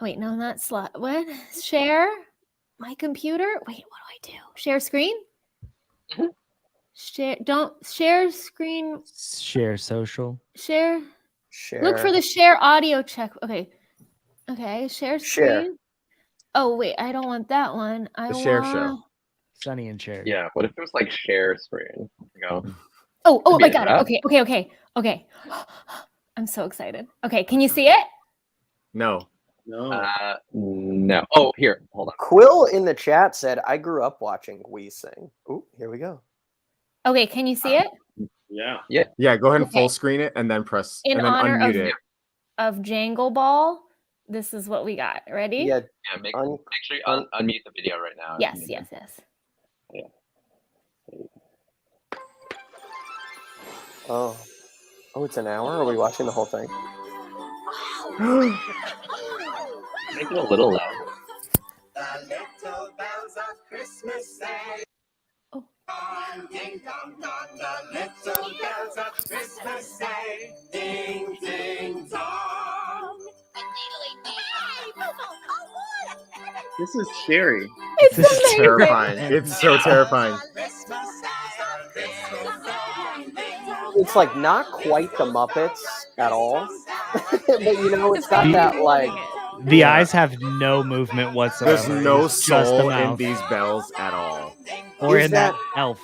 Wait, no, not slot. What? Share my computer. Wait, what do I do? Share screen. Share. Don't share screen. Share social. Share. Share. Look for the share audio check. Okay. Okay. Share screen. Share. Oh wait, I don't want that one. I The share want. show. Sunny and Cherry. Yeah. What if it was like share screen? Go. Oh, Could I be got that. it. Okay. I'm so excited. Okay, can you see it? No. No. No. Oh, here. Hold on. Quill in the chat said, "I grew up watching We Sing." Ooh, here we go. Okay, can you see it? Yeah. Yeah, go ahead and Okay. full screen it and then press In and then honor unmute it. of Jangle Ball, this is what we got. Ready? Yeah. Yeah. Make Un- sure you unmute the video right now. Yes. Oh, it's an hour. Are we watching the whole thing? Make it a little loud. The little bells of Christmas say. Oh. Ding dong dong, the little bells of Christmas say. Ding ding dong. This is scary. It's This is amazing. terrifying. It's so terrifying. It's like not quite the Muppets at all, but you know, it's got that like. The eyes have no movement whatsoever. There's no It's just the soul in mouth. these bells at all. Or Is in that that- elf.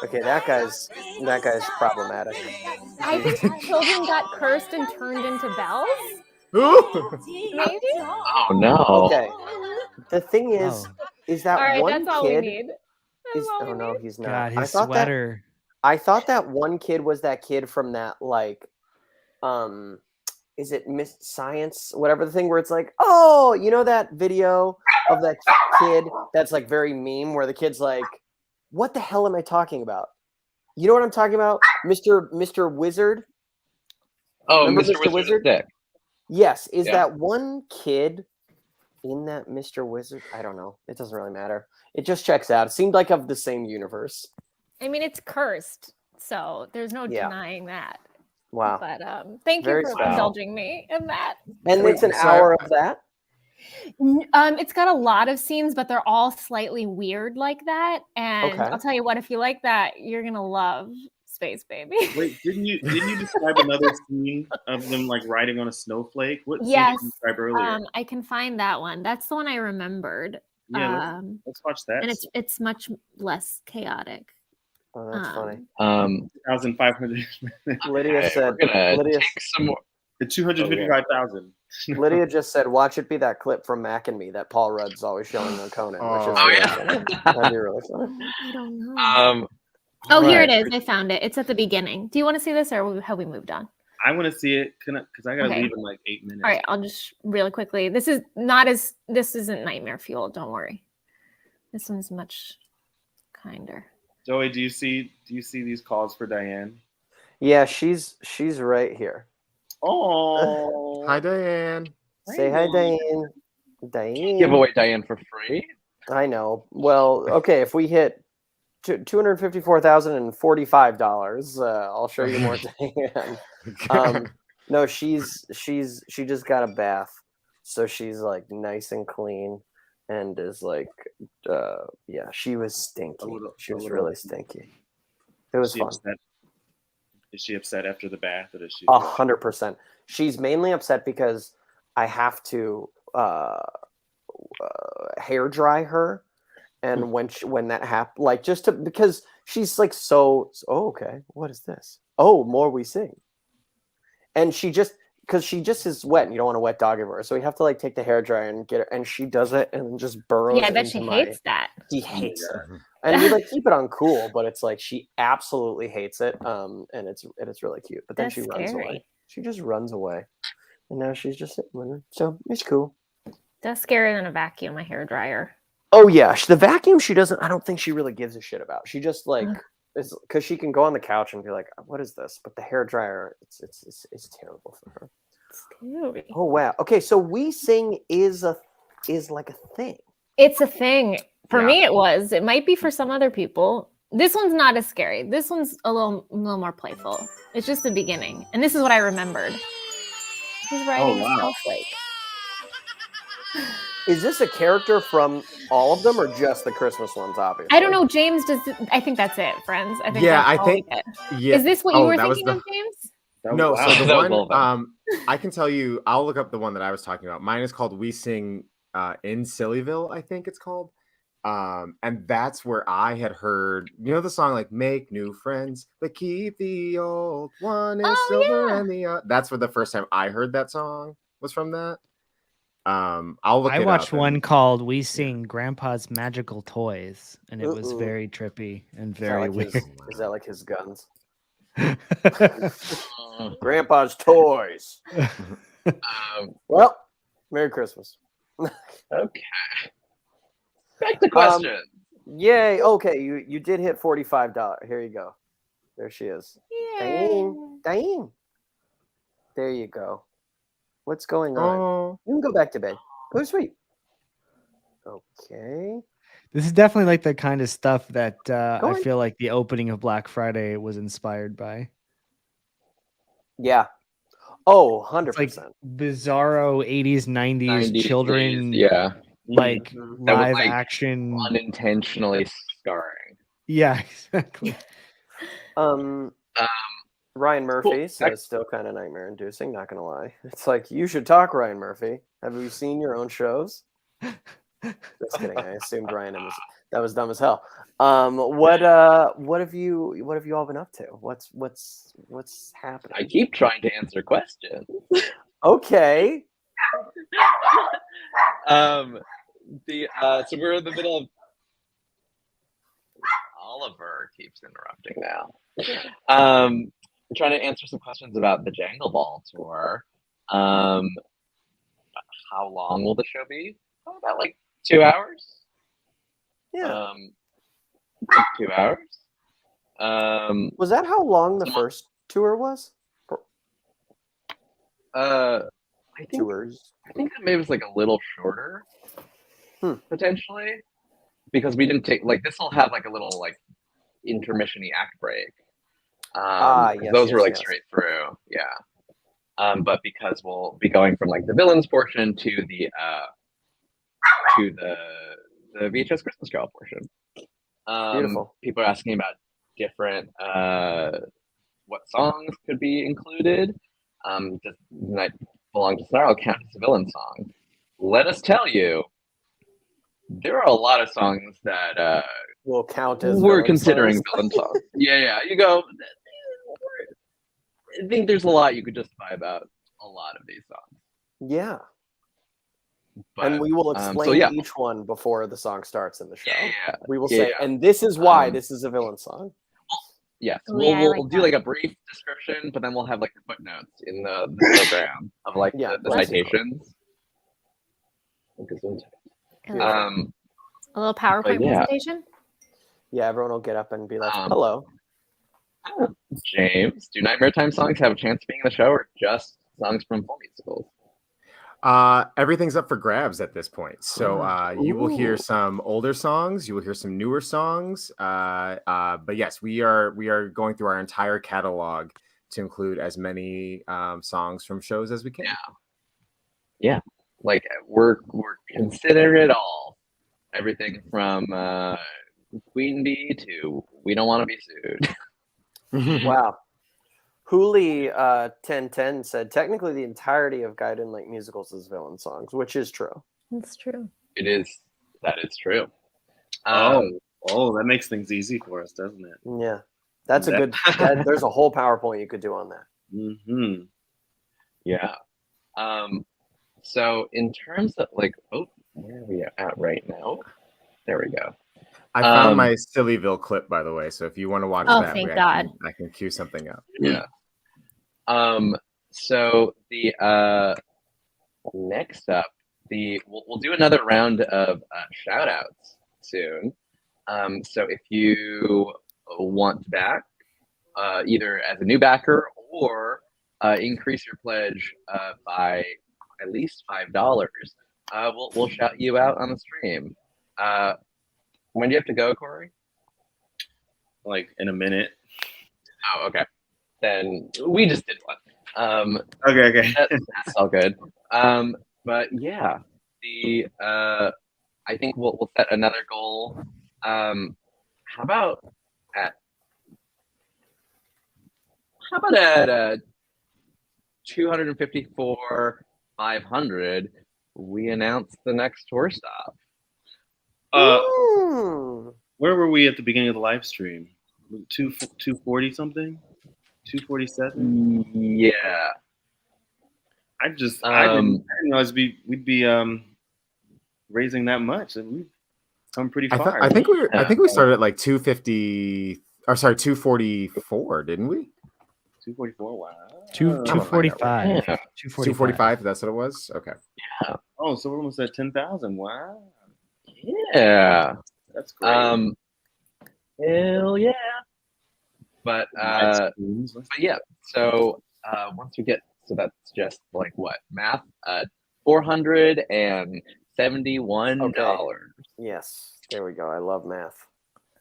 Okay, that guy's problematic. I think children got cursed and turned into bells. Ooh! Maybe. Oh no. Okay. The thing is that All right, one that's all we kid need. is. Oh no, he's not. God, I his thought sweater. I thought that one kid was that kid from that like, is it Miss Science, whatever the thing where it's like, oh, you know that video of that kid that's like very meme where the kid's like, what the hell am I talking about? You know what I'm talking about, Mr. Wizard? Oh, Remember Mr. Wizard's dick. Yes. Is Yeah. that one kid in that Mr. Wizard? I don't know. It doesn't really matter. It just checks out. It seemed like of the same universe. I mean, it's cursed, so there's no Yeah. denying that. Wow. But thank Very you for special. indulging me in that. And it's an hour of that? It's got a lot of scenes, but they're all slightly weird like that. And Okay. I'll tell you what, if you like that, you're gonna love Space Baby. Wait, didn't you describe another scene of them like riding on a snowflake? What scene Yes. did you describe earlier? I can find that one. That's the one I remembered. Yeah, let's watch that. And it's much less chaotic. Oh, that's funny. 2,500. Lydia Okay, said. we're gonna Lydia, take some more. The 255,000. Lydia just said, "Watch it be that clip from Mac and Me that Paul Rudd's always showing on Conan." Which is Oh, really yeah. funny. That'd be really funny. I don't know. Oh, Here it right. is. I found it. It's at the beginning. Do you want to see this, or have we moved on? I want to see it because I gotta Okay. leave in like 8 minutes. All right, I'll just really quickly. This isn't nightmare fuel. Don't worry. This one's much kinder. Joey, do you see these calls for Diane? Yeah, she's right here. Oh, Hi, Diane. Say hi, Diane. Diane. Give away Diane for free. I know. Well, okay. If we hit $254,045, I'll show you more, Diane. No, she just got a bath, so she's like nice and clean, and is like, yeah, she was stinky. She was really stinky. It was fun. Upset? Is she upset after the bath, or does she? 100%. She's mainly upset because I have to hair dry her, and when that happened, like because she's like oh, okay, what is this? Oh, more we sing, and because she just is wet, and you don't want a wet dog everywhere, so we have to like take the hair dryer and get her, and she does it and just burrows. Yeah, I bet she into hates that. She hates it. And we like keep it on cool, but it's like she absolutely hates it. And it's really cute. But then That's she runs scary. away. She just runs away. And now she's just sitting with her. So it's cool. That's scarier than a vacuum, a hair dryer. Oh yeah. The vacuum she doesn't I don't think she really gives a shit about. She just like is because she can go on the couch and be like, "What is this?" But the hair dryer, it's terrible for her. Scary. Oh wow. Okay, so 𝗃_sing is like a thing. It's a thing. For Yeah. me, it was. It might be for some other people. This one's not as scary. This one's a little more playful. It's just the beginning, and this is what I remembered. He's riding a snowflake. Is this a character from all of them or just the Christmas ones? Obviously, I don't know. James does. I think that's it, friends. I think. Yeah, that's I all think- we get. Yeah. Is this what you were that was thinking the- of, James? No, wow. so the That was one all of I can tell you, I'll look up the one that I was talking about. Mine is called 𝗃𝗠g in Sillyville, I think it's called. And that's where I had heard, the song like "Make New Friends, but keep the old one is silver and the that's where the first time I heard that song was from that. I'll look I it watched up one and- called '𝗃𝗠g Grandpa's Magical Toys, and it was Uh-oh. very trippy and Is that very like weird. is that like his guns? Grandpa's toys. Well, Merry Christmas. Okay. Back to question. Yay. Okay, you did hit $45. Here you go. There she is. Diane. There you go. What's going on? Oh, You can go back to bed. Go to sleep. Okay. This is definitely like the kind of stuff that Go I on. feel like the opening of Black Friday was inspired by. Yeah. Oh, It's like 100%. bizarro 80s, 90s 90s, children, yeah. like Mhm. That was, live like, action. Unintentionally scarring. Yeah, exactly. Ryan Murphy Cool. says still kind of nightmare inducing, not gonna lie. It's like you should talk, Ryan Murphy. Have you seen your own shows? Just kidding. I assumed Ryan was that was dumb as hell. What have you all been up to? What's happening? I keep trying to answer questions. Okay. So we're in the middle of Oliver keeps interrupting now. We're trying to answer some questions about the Jangle Ball tour. How long will the show be? About like 2 hours. Yeah. 2 hours. Was that how long the first tour was? I think Tours. maybe it was like a little shorter, potentially, because we didn't take like this will have like a little like intermission-y act break. Those were like straight through, yeah. But because we'll be going from like the villains portion to the VHS Christmas Carol portion. Beautiful. People are asking about different what songs could be included. Does Night Belong to Snarl count as a villain song? Let us tell you, there are a lot of songs that will count as we're villain considering songs. villain songs. Yeah. You go. I think there's a lot you could justify about a lot of these songs. Yeah. But, And we will so explain yeah. each one before the song starts in the show. Yeah. We will Yeah, say, yeah. and this is why Um, this is a villain song. Yes, Oh, yeah, I we'll like do that. like a brief description, but then we'll have like the footnotes in the program of like Yeah, the that's citations. A little PowerPoint yeah. presentation. Yeah, everyone will get up and be like, Um, hello. James, do Nightmare Time songs have a chance of being in the show, or just songs from full musicals? Everything's up for grabs at this point. So you will hear Ooh. some older songs, you will hear some newer songs. But yes, we are going through our entire catalog to include as many songs from shows as we can. Yeah, like we're consider it all. Everything from Queen Bee to We Don't Want to Be Sued. Wow. 𝗃𝗄𝗏 1010 said technically the entirety of Guided Light musicals is villain songs, which is true. That's true. It is. That is true. That makes things easy for us, doesn't it? Yeah. That's a good there's a whole PowerPoint you could do on that. Mm-hmm. Yeah. So in terms of like, where are we at right now? There we go. I found my Sillyville clip, by the way. So if you want to watch Oh, that, thank I God. can cue something up. Yeah. So the next up, we'll do another round of shout outs soon. So if you want to back, either as a new backer or increase your pledge by at least $5, we'll shout you out on the stream. When do you have to go, Corey? Like in a minute. Oh, okay. Then we just did one. Okay. That's all good. But yeah, I think we'll set another goal. How about at 254,500 we announce the next tour stop? Where were we at the beginning of the live stream? 240 something? 247? Yeah. I didn't realize we'd be raising that much. We've come pretty far. I think we started at like 250 or sorry, 244, didn't we? 244, wow. 245. 245, that's what it was? Okay. Yeah. Oh, so we're almost at 10,000. Wow. Yeah. That's great. Hell yeah. But yeah, so once we get, so that's just like what math, $471. Okay. Yes, there we go. I love math.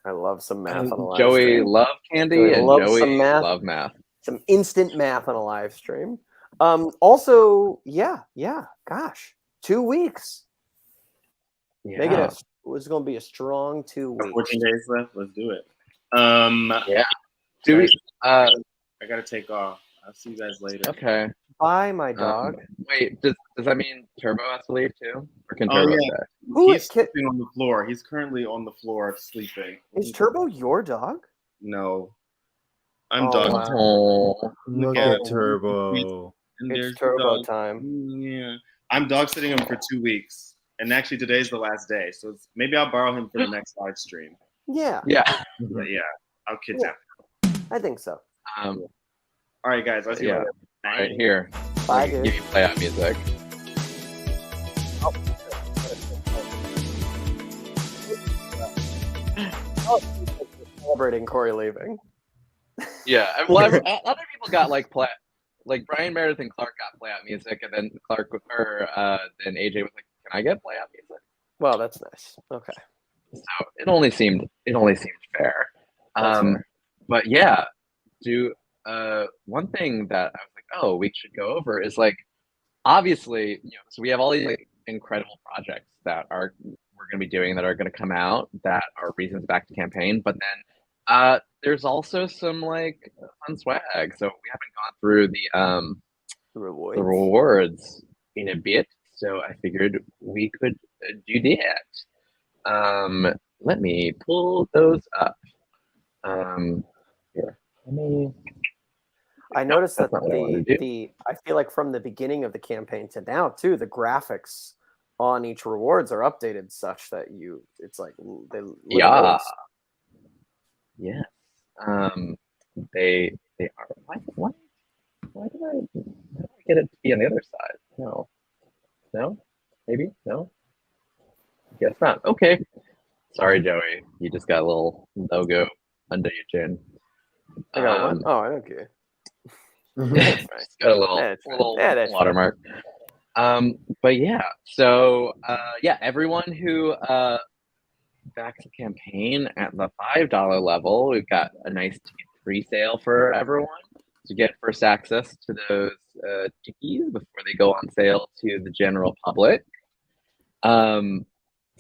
I love some math on a live Joey stream. love candy Joey and loves Joey some math. love math. Some instant math on a live stream. Also, yeah. Gosh, 2 weeks. Yeah. Negative. It was going to be a strong 2 weeks. 14 days left. Let's do it. Yeah. Do we? I gotta take off. I'll see you guys later. Okay. Bye, my dog. Wait, does that mean Turbo has to leave too, or can Turbo stay? He's sleeping on the floor. He's currently on the floor sleeping. Is Turbo your dog? No, I'm Oh, dog. wow. Oh, look Yeah. at Turbo. And It's there's Turbo dog. time. Yeah, I'm dog sitting him for 2 weeks, and actually today's the last day. So maybe I'll borrow him for the next live stream. Yeah. Yeah. But yeah, I'll kidnap. I think so. All right, guys. I'll see you Yeah. later. Right here. Bye, Give dude. you play out music. Celebrating Corey leaving. Yeah. Well, other people got like Brian Meredith and Clark got play out music, and then then AJ was like, "Can I get play out music?" Well, that's nice. Okay. So it only seemed fair. That's fair. But yeah, one thing that I was like, oh, we should go over is like, obviously, so we have all these like incredible projects that we're going to be doing that are going to come out that are reasons back to campaign, but then there's also some like fun swag. So we haven't gone through the rewards in a bit, so I figured we could do that. Let me pull those up. Here, let me. I noticed that That's not what I wanted to do. I feel like from the beginning of the campaign to now too, the graphics on each rewards are updated such that it's like they Yeah. Yes. They are. Why did I get it to be on the other side? No, maybe no. Guess not. Okay. Sorry, Joey. You just got a little logo under your chin. I got one. Oh, I don't care. Just got a little watermark. But yeah, so everyone who backs the campaign at the $5 level, we've got a nice ticket pre-sale for everyone to get first access to those tickies before they go on sale to the general public. So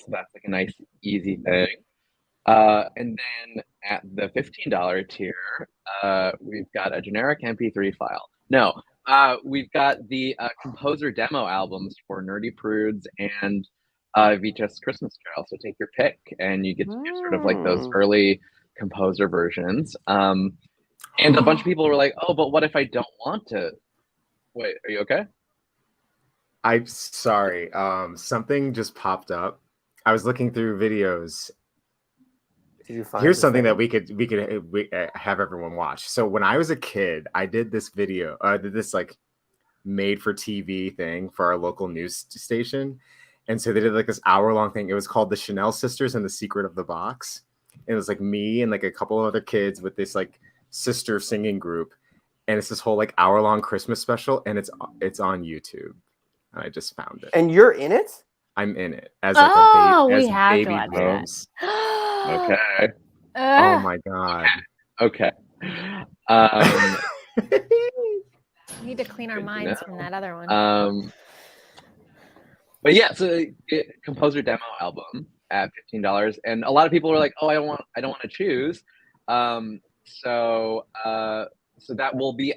that's like a nice, easy thing. And then at the $15 tier, we've got a generic MP3 file. No, we've got the composer demo albums for Nerdy Prudes and 𝗵ici's Christmas Carol. So take your pick, and you get to do sort of like those early composer versions. And a bunch of people were like, "Oh, but what if I don't want to?" Wait, are you okay? I'm sorry. Something just popped up. I was looking through videos. Did you find Here's something that we could have everyone watch. So when I was a kid, I did this video. I did this like made for TV thing for our local news station, and so they did like this hour-long thing. It was called The Chanel Sisters and the Secret of the Box. It was like me and like a couple of other kids with this like sister singing group, and it's this whole like hour-long Christmas special, and it's on YouTube. And I just found it. And you're in it? I'm in it as like we as have to baby watch that. Rose. Okay. Oh my god. Okay. We need to clean our minds from that other one. But yeah, so composer demo album at $15, and a lot of people were like, "Oh, I don't want to choose." So that will be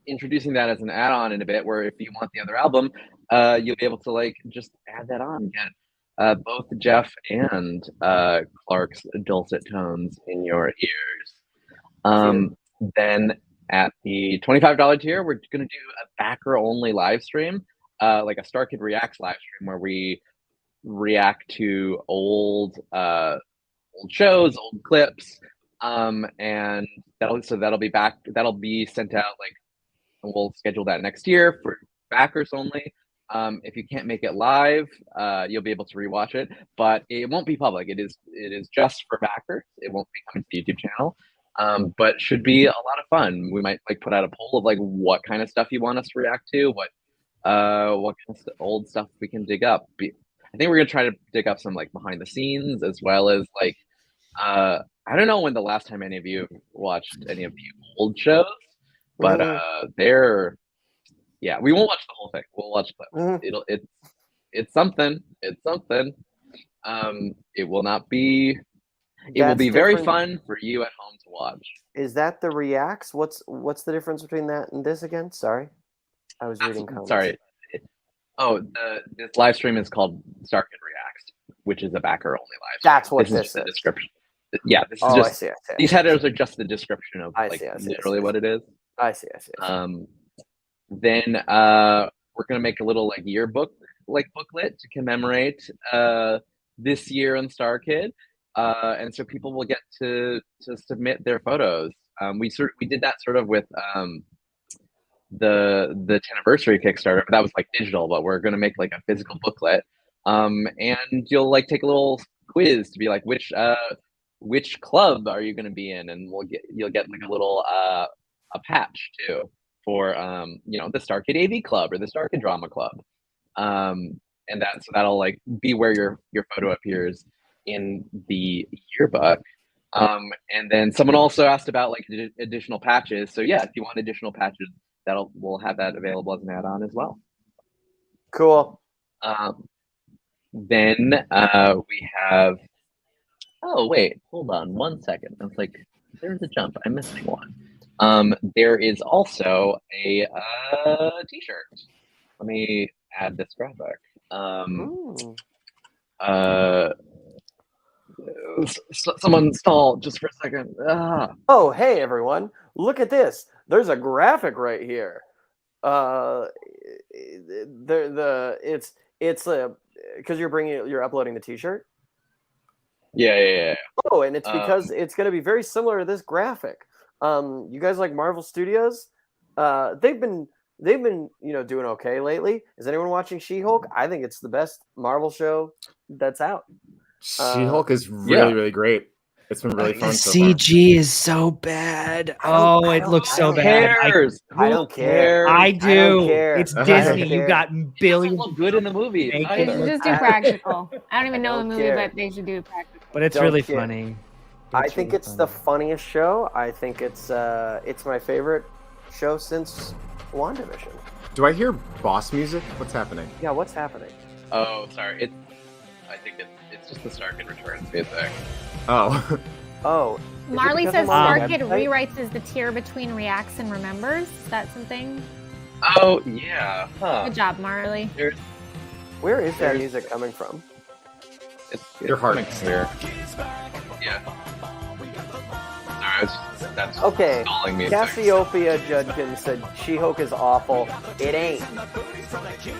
introducing that as an add-on in a bit. Where if you want the other album, you'll be able to like just add that on, get both Jeff and Clark's dulcet tones in your ears. Then at the $25 tier, we're gonna do a backer-only live stream, like a StarKid Reacts live stream, where we react to old shows, old clips, and that'll be back. That'll be sent out like we'll schedule that next year for backers only. If you can't make it live, you'll be able to rewatch it, but it won't be public. It is just for backers. It won't be coming to the YouTube channel. But should be a lot of fun. We might like put out a poll of like what kind of stuff you want us to react to, what kind of old stuff we can dig up. I think we're gonna try to dig up some like behind the scenes, as well as like I don't know when the last time any of you watched any of the old shows, but we won't watch the whole thing. We'll watch clips. It's something. It's something. It will not be. It will be very fun for you at home to watch. Is that the reacts? What's the difference between that and this again? Sorry, I was reading comments. Sorry. This live stream is called StarKid Reacts, which is a backer only live stream. That's what this is. The description. Yeah, this is just. I see. These headers are just the description of literally what it is. I see. Then we're gonna make a little like yearbook booklet to commemorate this year on StarKid. And so people will get to submit their photos. We did that sort of with the 10th anniversary Kickstarter, but that was like digital. But we're gonna make like a physical booklet, and you'll like take a little quiz to be like which club are you gonna be in, and you'll get like a little a patch too for the StarKid AV Club or the StarKid Drama Club, and that'll like be where your photo appears in the yearbook. And then someone also asked about like additional patches. So yeah, if you want additional patches, we'll have that available as an add-on as well. Cool. Then we have. Oh wait, hold on 1 second. I was like, there's a jump. I'm missing one. There is also a T-shirt. Let me add this graphic. Someone stall just for a second. Oh, hey everyone! Look at this. There's a graphic right here. It's because you're uploading the T-shirt. Yeah. Oh, and it's because it's going to be very similar to this graphic. You guys like Marvel Studios? They've been doing okay lately. Is anyone watching She-Hulk? I think it's the best Marvel show that's out. She-Hulk is really great. It's been really fun. CG is so bad. It looks so bad. I don't care. I do. I don't care. It's Disney. You got billions. Look good in the movie. They should just do practical. I don't even know the movie, but they should do practical. But it's really funny. I think it's the funniest show. I think it's my favorite show since WandaVision. Do I hear boss music? What's happening? Yeah, what's happening? Oh, sorry. I think it's just the StarKid Returns music. Oh. Marley says StarKid Rewrites is the tier between reacts and remembers. Is that something? Oh yeah. Huh. Good job, Marley. Where is that music coming from? It's your heart. Here. Yeah. That's okay. stalling me. 𝗫𝗄𝗄𝗫𝗁 said She-Hulk is awful. It ain't.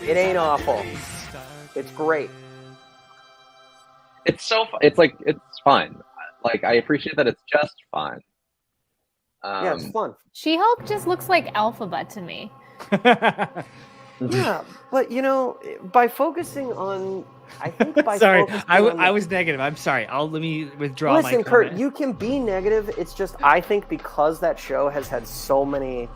It ain't awful. It's great. It's so fun. It's like it's fun. Like I appreciate that it's just fun. Yeah, it's fun. She-Hulk just looks like 𝗽𝗆𝗆𝗆 to me. Yeah, but you know, by focusing on, I think by Sorry, focusing I on was negative. I'm sorry. Let me withdraw Listen, my Kurt, comment. you can be negative. It's just I think because that show has had so many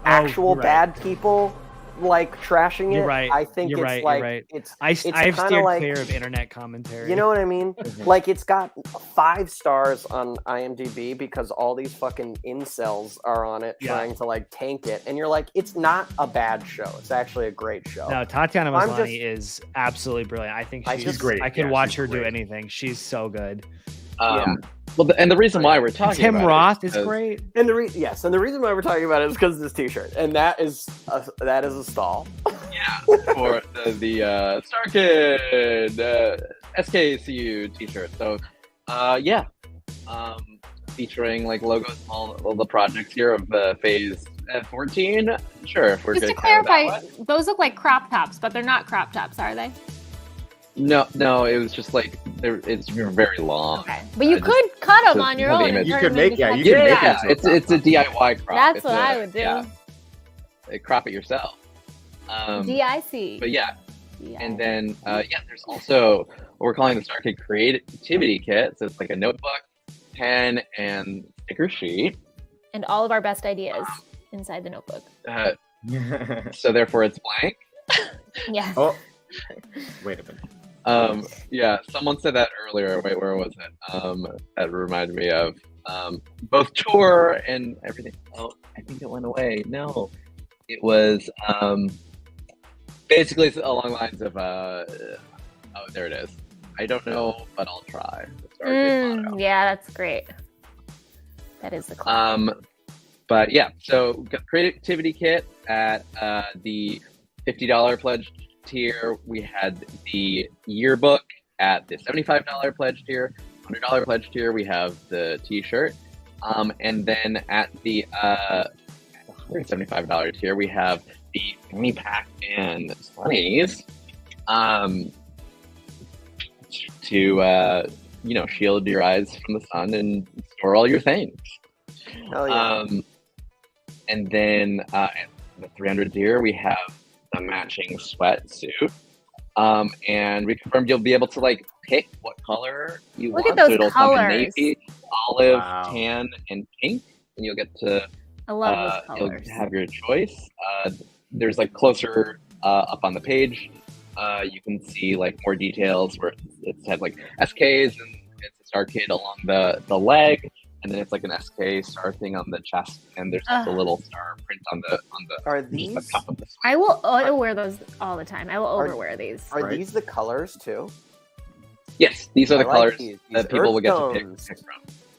actual you're right. bad people like trashing it. You're right. I think You're it's right. like You're right. it's I've kinda steered like, clear of internet commentary. you know what I mean? Like it's got 5 stars on IMDb because all these fucking incels are on it Yeah. trying to like tank it, and you're like, it's not a bad show. It's actually a great show. No, Tatiana I'm Maslany is absolutely brilliant. I think she's She's great. I could Yeah, watch she's her do great. anything. She's so good. Well, and the reason why we're talking Tim about Roth it is because- great. And the reason why we're talking about it is because of this T-shirt, and that is a stall. for the StarKid SKCU T-shirt. So, featuring like logos from all the projects here of phase 14. Sure, if we're Just to good. Kind of that clarify, way. those look like crop tops, but they're not crop tops, are they? No, it was just like it's very long. Okay, but you I could cut them to on your have the own. and image. You turn could them make- into yeah, you tattoos. could make Yeah, it's a DIY crop. That's It's what I would do. Yeah, crop it yourself. DIC. But yeah, and then there's also what we're calling the StarKid Creativity Kit. So it's like a notebook, pen, and sticker sheet. And all of our best ideas inside the notebook. So therefore, it's blank. Yeah. Oh, wait a minute. Someone said that earlier. Wait, where was it? That reminded me of both tour and everything. Oh, I think it went away. No, it was basically it's along the lines of there it is. I don't know, but I'll try. The StarKid motto. Yeah, that's great. That is the class. But yeah, so we've got Creativity Kit at the $50 pledge tier. We had the yearbook at the $75 pledge tier. $100 pledge tier, we have the t-shirt. And then at the $175 tier, we have the fanny pack and bunnies to shield your eyes from the sun and store all your things. Hell yeah. And then at the 300 tier, we have the matching sweatsuit. And we confirmed you'll be able to like pick what color you Look want. at those so it'll come in colors. navy, olive, Wow. tan, and pink, and you'll get to I love those you'll colors. have your choice. There's like closer up on the page. You can see like more details where it has like SKs and it's a StarKid along the leg, and then it's like an SK star thing on the chest, and there's just a little star print on the Are just the these top of the sleeve. I will wear those all the time. I will Are- overwear these. are Right. these the colors too? Yes, these are the I like colors these that people earth will get to pick tones. from.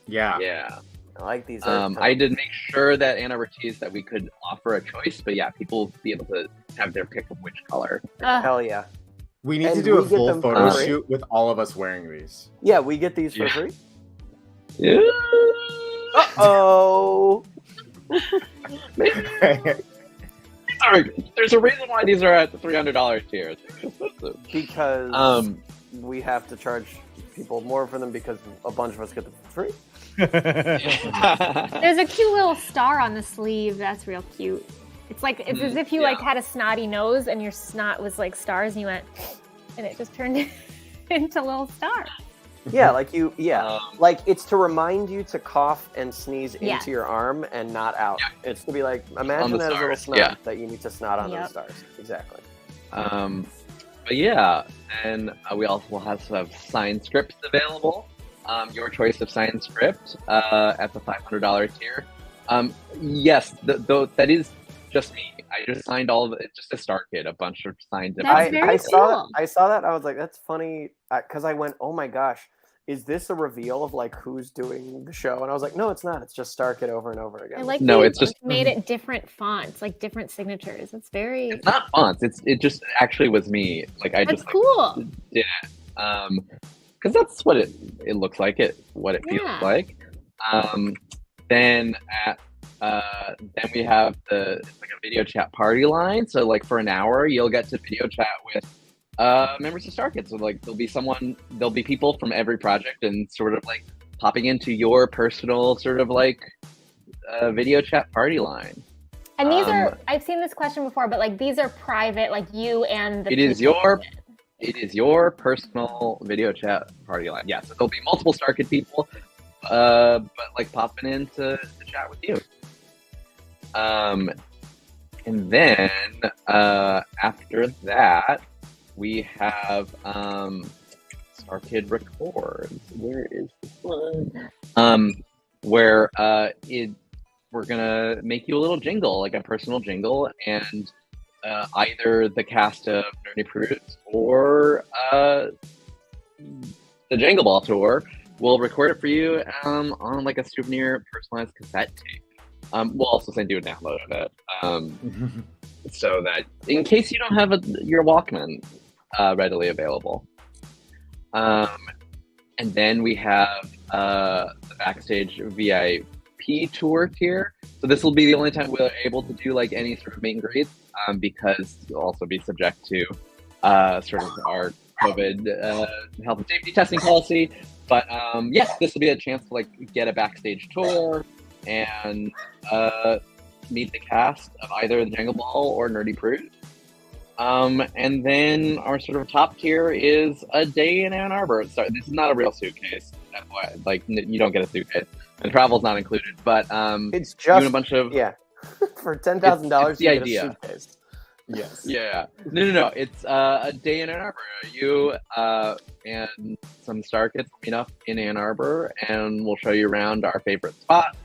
Yeah. Yeah. I like these. I did make sure that Anna Ortiz that we could offer a choice, but yeah, people will be able to have their pick of which color. Hell yeah. We need And to do a we get full them photo for free? shoot with all of us wearing these. Yeah, we get these for Yeah. free. Yeah. Oh. Sorry, there's a reason why these are at the $300 tier. Because we have to charge people more for them because a bunch of us get them for free. There's a cute little star on the sleeve. That's real cute. It's like it's as if you like had a snotty nose and your snot was like stars, and you went, and it just turned into little stars. Yeah, like you. Yeah, Um, like it's to remind you to cough and sneeze Yeah. into your arm and not out. It's to be like imagine the that as a little stars, snot yeah. that you need to snot on Yep. those stars. Exactly. But yeah, and we also will have signed scripts available. Your choice of signed script at the $500 tier. Yes, that is just me. I just signed all of it. It's just a StarKid, a bunch of signed. That's very I saw that. cool. I saw that. I was like, that's funny because I went, oh my gosh, is this a reveal of like who's doing the show? And I was like, no, it's not. It's just StarKid over and over again. I like No, that it's you just- made it different fonts, like different signatures. It's very It's not fonts. It just actually was me. Like I that's just cool. did it. Because that's what it looks like. What it feels Yeah. like. Then we have it's like a video chat party line. So like for an hour, you'll get to video chat with members of StarKid. So like there'll be people from every project and sort of like popping into your personal sort of like video chat party line. And these are, I've seen this question before, but like these are private, like you and the It is your personal video chat party line. Yeah, so there'll be multiple StarKid people, but like popping in to chat with you. And then after that, we have StarKid Records. Where is this one? Where we're gonna make you a little jingle, like a personal jingle, and either the cast of Nerdy Prudes or the Jangle Ball tour will record it for you on like a souvenir personalized cassette tape. We'll also send you a download of it, so that in case you don't have your Walkman readily available. And then we have the backstage VIP tour tier. So this will be the only time we're able to do like any sort of meet and greets, because you'll also be subject to sort of our COVID health and safety testing policy. But yes, this will be a chance to like get a backstage tour and meet the cast of either the Jangle Ball or Nerdy Prude. And then our sort of top tier is a day in Ann Arbor. Sorry, this is not a real suitcase. Like you don't get a suitcase, and travel's not included. But it's just doing a bunch of for $10,000. The idea. Get a suitcase. Yes. Yeah. No. It's a day in Ann Arbor. You and some StarKids will meet up in Ann Arbor, and we'll show you around our favorite spots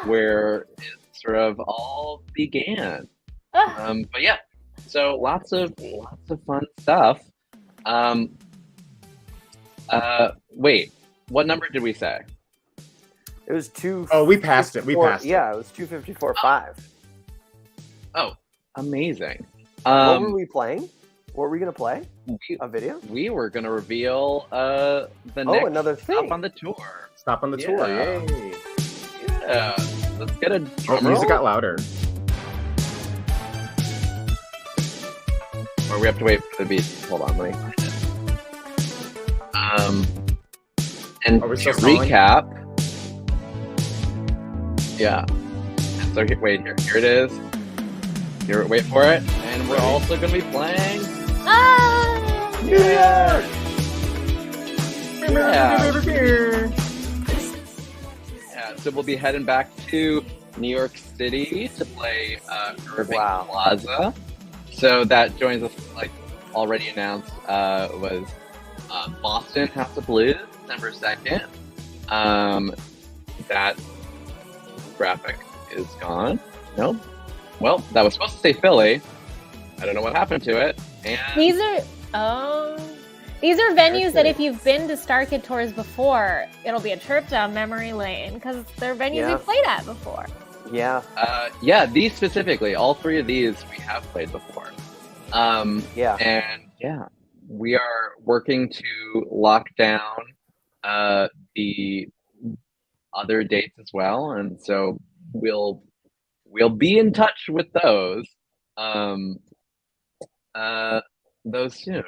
where it sort of all began. But yeah. So lots of fun stuff. Wait, what number did we say? It was 2. Oh, we passed it. We passed it. Yeah, it was 254.5. Oh, amazing. What were we playing? What were we gonna play? A video? We were gonna reveal the next another thing. stop on the tour. Stop on the tour. Yay! Yeah. Let's get a drum Music roll. got louder. Or we have to wait for the beat. Hold on, let me find it. And Are we to still stalling? recap, yeah. So wait, here it is. Here, wait for it. And we're also going to be playing New York. Yeah, so we'll be heading back to New York City to play Irving Plaza. So that joins us, like already announced, was Boston House of Blues, December 2nd. That graphic is gone. No? Well, that was supposed to say Philly. I don't know what happened to it. And These are venues that if you've been to StarKid tours before, it'll be a trip down memory lane because they're venues you played at before. Yeah. These specifically, all three of these we have played before. And we are working to lock down the other dates as well, and so we'll be in touch with those soon.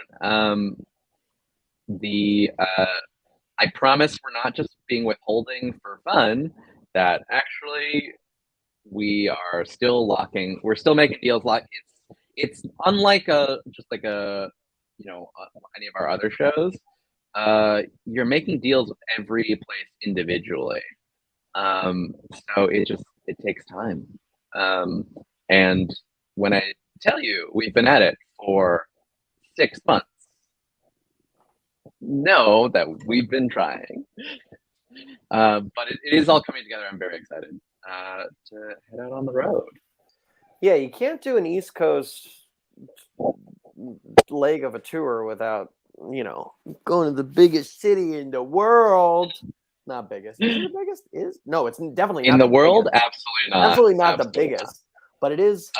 I promise we're not just being withholding for fun. That actually we are still locking. We're still making deals. Like it's unlike any of our other shows. You're making deals with every place individually. So it takes time. And when I tell you we've been at it for 6 months, know that we've been trying. But it is all coming together. I'm very excited to head out on the road. Yeah, you can't do an East Coast leg of a tour without, going to the biggest city in the world. Not biggest. Is it the biggest? No, it's definitely not in the world. Biggest. Absolutely not. Absolutely not the biggest, but it is.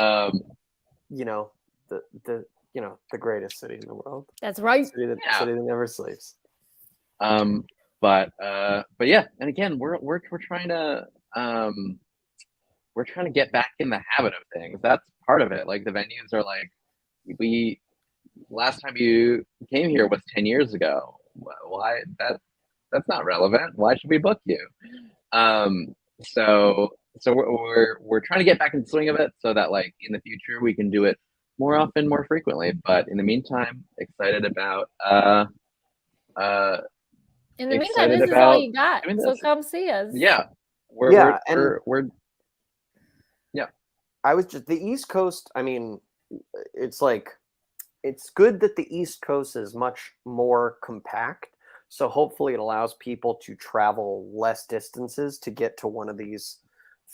The greatest city in the world. That's right. City that never sleeps. But yeah, and again, we're trying to get back in the habit of things. That's part of it. Like the venues are like, last time you came here was 10 years ago. Why that's not relevant. Why should we book you? So so we're trying to get back in the swing of it so that like in the future we can do it more often, more frequently. But in the meantime, excited about In the meantime, excited this is all about you got. doing So this. come see us. Yeah, we're I was just the East Coast. I mean, it's like it's good that the East Coast is much more compact. So hopefully it allows people to travel less distances to get to one of these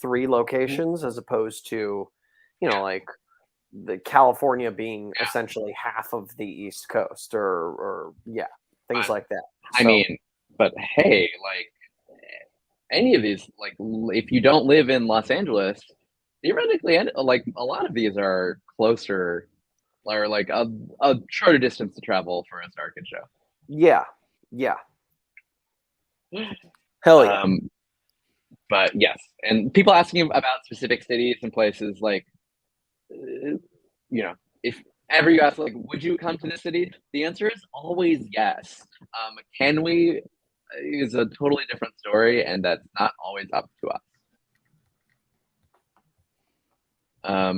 3 locations, as opposed to, you know, like the California being essentially half of the East Coast, or things like that. I mean, but hey, like any of these, like if you don't live in Los Angeles, theoretically, like a lot of these are closer, or like a shorter distance to travel for a StarKid show. Yeah. Hell yeah. But yes, and people asking about specific cities and places, like, you know, if ever you ask, like, would you come to this city? The answer is always yes. Can we? Is a totally different story, and that's not always up to us. I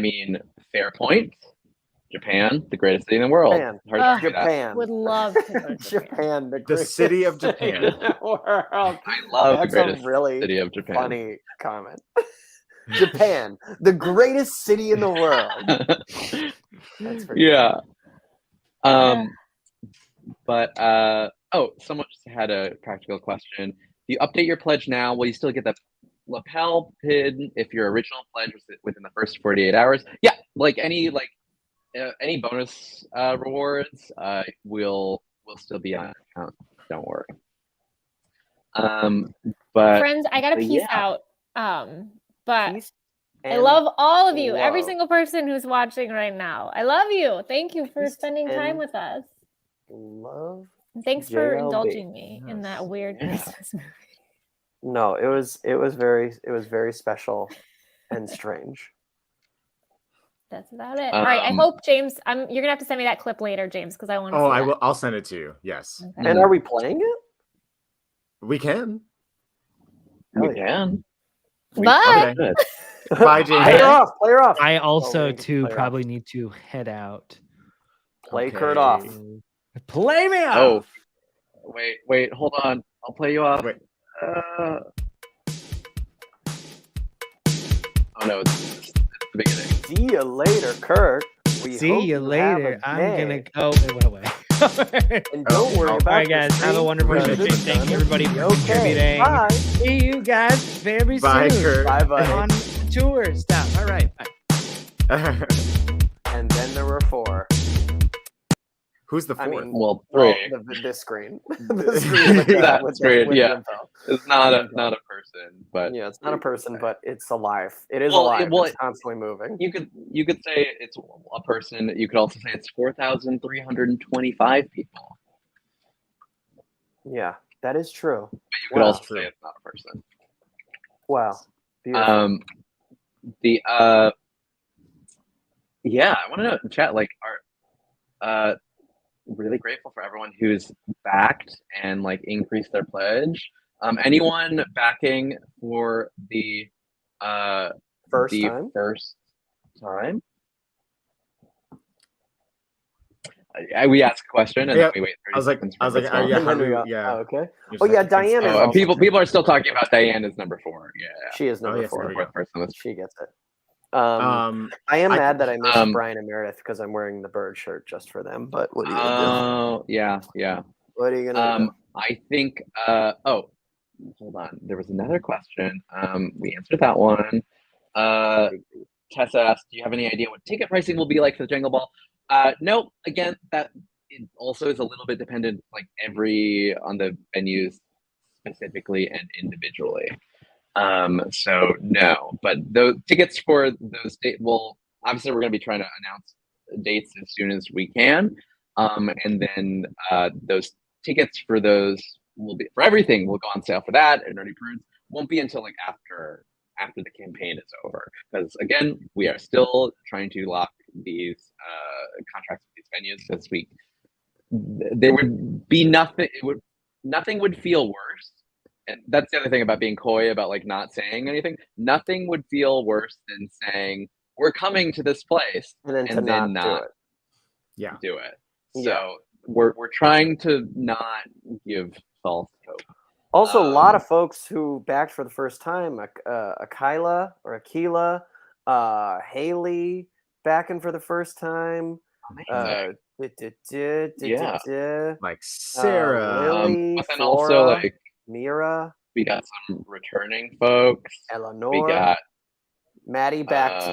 mean, fair point. Japan, the greatest city in the world. Japan. Would love to go to Japan, the city of Japan. In the world. I love That's the greatest a really city of Japan. Funny comment. Japan, the greatest city in the world. That's pretty yeah. But someone just had a practical question. If you update your pledge now, will you still get that lapel pin if your original pledge was within the first 48 hours? Yeah, like any bonus rewards will still be on account. Don't worry. But friends, I gotta peace out. But Peace I love all of you, love. every single person who's watching right now. I love you. Thank you for spending time with us. Love. And thanks for JLB. indulging me in that weird Christmas movie. No, it was very special and strange. That's about it. All right. I hope James. You're gonna have to send me that clip later, James, because I want to. Oh, I will. I'll send it to you. Yes. Okay. And are we playing it? We can. We can. Bye. Okay. Bye, James. Play her off. I also too play her probably need to head out. Play Kurt off. Play me off. Oh, wait, hold on. I'll play you off. Wait. Oh no, it's the beginning. See you later, Kurt. See you later. I'm gonna go. It went away. And don't worry about All right, guys. Have a wonderful evening. Thank you, everybody, for contributing. Bye. See you guys very Bye, soon. Kurt. Bye, buddy. On tour stuff. All right. Bye. And then there were 4. Who's the 4th? I mean, Well, 3. this screen. The screen with the yeah. info. It's not a person, but Yeah, it's not a person, but it's alive. It is Well, alive. well, It's constantly moving. you could say it's a person. You could also say it's 4,325 people. Yeah, that is true. But you could also say it's not a person. Wow. Beautiful. Yeah, I want to know in the chat, like, are really grateful for everyone who's backed and like increased their pledge. Anyone backing for the First time? We ask a question and then we wait 30 seconds. I was like, yeah. Oh, okay. Oh yeah, Diane. Oh, people are still talking about Diane as number 4. Yeah, she is number 4. Person. She gets it. I am mad that I missed Brian and Meredith because I'm wearing the bird shirt just for them. But what are you gonna do? Yeah. What are you gonna do? I think. Hold on. There was another question. We answered that one. Tessa asked, "Do you have any idea what ticket pricing will be like for the Jangle Ball?" No. Again, that it also is a little bit dependent, like on the venues specifically and individually. So no, but the tickets for those dates, well, obviously we're going to be trying to announce dates as soon as we can. And then those tickets for those will be, for everything will go on sale for that, and Nerdy Prudes won't be until like after the campaign is over. Because again, we are still trying to lock these contracts with these venues this week. There would be nothing would feel worse and that's the other thing about being coy about like not saying anything. Nothing would feel worse than saying we're coming to this place and then not do it. Yeah. Do it. So Yeah. we're trying to not give false hope. Also, a lot of folks who backed for the first time, 𝗁𝗂𝗏 or 𝗁𝗂𝗏, Haley backing for the first time. Yeah. Like Sarah. Lily, but then Flora, also like Mira, we got some returning folks. Eleanor. We got Maddie backed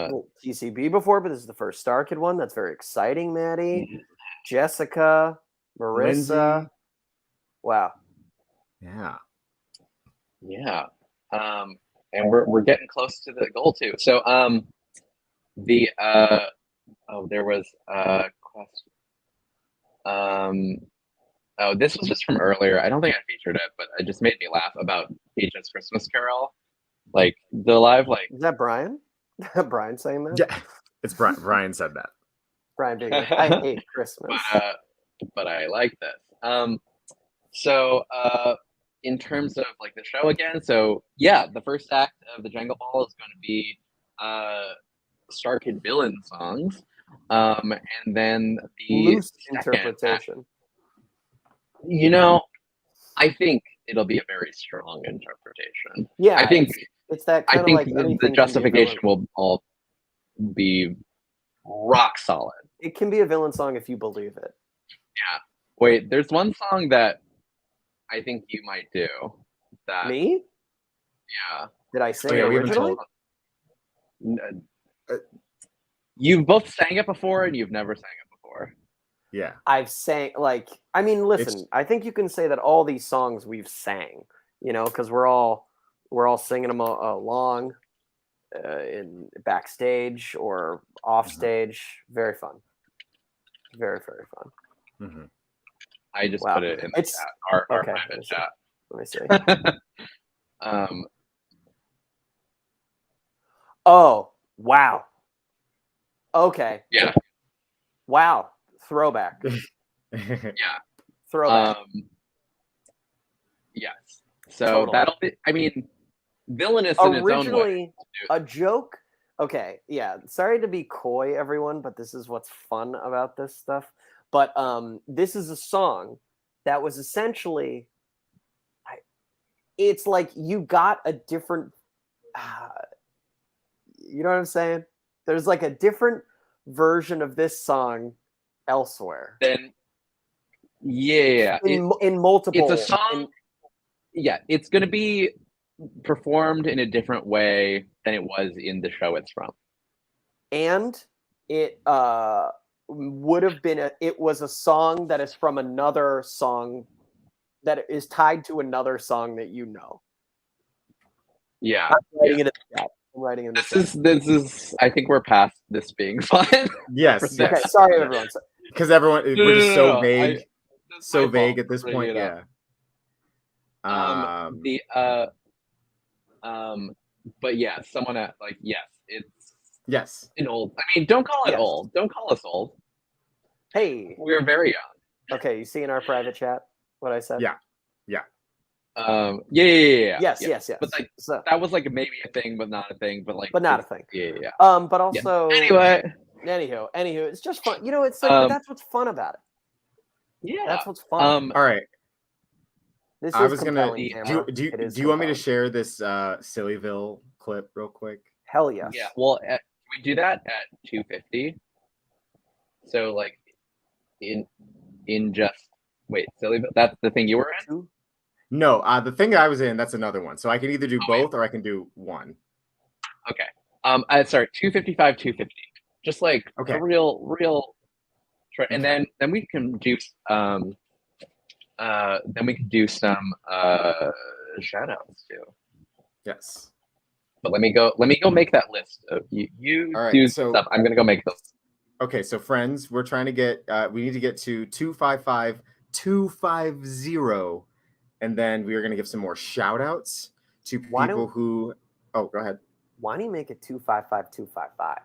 TCB before, but this is the first StarKid one. That's very exciting, Maddie. Jessica, Marissa. Lindsay. Wow. Yeah. Yeah. And we're getting close to the goal too. So there was a question. This was just from earlier. I don't think I featured it, but it just made me laugh about 𝗃's Christmas Carol. Like the live, like is that Brian? Brian saying that? Yeah, it's Brian. Brian said that. Brian being like, I hate Christmas. But I like this. So in terms of like the show again, so yeah, the first act of the Jangle Ball is going to be StarKid villain songs, and then the loose second interpretation. Act, you know, I think it'll be a very strong interpretation. Yeah, I think it's that I kind think of like the anything can be a justification villain. will all be rock solid. It can be a villain song if you believe it. Yeah. Wait, there's one song that I think you might do. That Me? Yeah. Did I sing Oh, yeah, it we haven't originally? You've both sang it before, and you've never sang it before. Yeah. I've sang I mean, listen, I think you can say that all these songs we've sang, you know, because we're all singing them along in backstage or off stage. Very fun. Very, very fun. Mm-hmm. I just put it in the chat, our private chat. Let me see. Oh, wow. Okay. Yeah. Wow. Throwback. Yeah. Throwback. Yes. So Totally. that'll be. I mean, Villainous in its own way. Originally, a joke. Okay, yeah. Sorry to be coy, everyone, but this is what's fun about this stuff. But this is a song that was essentially. It's like you got a different. You know what I'm saying? There's like a different version of this song elsewhere. Then, yeah, in multiple. It's a song. Yeah, it's going to be performed in a different way than it was in the show it's from. And it would have been it was a song that is from another song that is tied to another song that you know. Yeah. I'm writing it in the chat. I'm writing it in the chat. This is I think we're past this being fun. Yes. Okay, sorry everyone. Because everyone we're just so vague. So my vague fault at this for point, bringing it yeah. But yeah, someone it's an old. I mean, don't call it old. Don't call us old. Hey, we're very young. Okay, you see in our private chat what I said? Yeah. Yeah. Yeah. Yes. But like that was like maybe a thing, but not a thing. But like, but not a thing. Yeah. But also anyway. Anywho, it's just fun. You know, it's like that's what's fun about it. Yeah, that's what's fun. All right. This I is was gonna. compelling, Do you want me to share this 𝗁𝗍𝗆 clip real quick? Hell yes. Yeah. Well, we do that at 2:50. So like, in just wait, 𝗁𝗍𝗆. That's the thing you were in. No, the thing I was in. That's another one. So I can either do both or I can do one. Okay. Sorry, 2:55, 2:50. Just like a real. And then we can do some shout outs too. Yes. But let me go make that list of you All right, do so, stuff. I'm gonna go make those. Okay, so friends, we're trying to get we need to get to 255-250, and then we are gonna give some more shout outs to people who go ahead. Why don't you make it 255-255?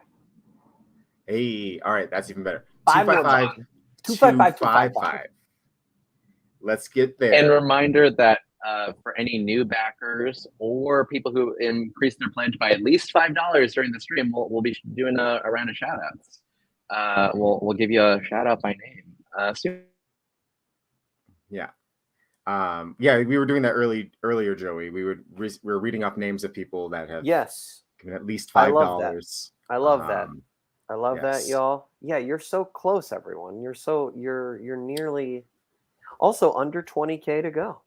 Hey, all right, that's even better. 255-255. Let's get there. And reminder that for any new backers or people who increase their pledge by at least $5 during the stream, we'll be doing a round of shout outs. We'll give you a shout out by name soon. Yeah. Yeah, we were doing that earlier, Joey. We were reading off names of people that have given at least $5. I love that. I love that, yes. y'all. Yeah, you're so close, everyone. You're nearly also under 20K to go.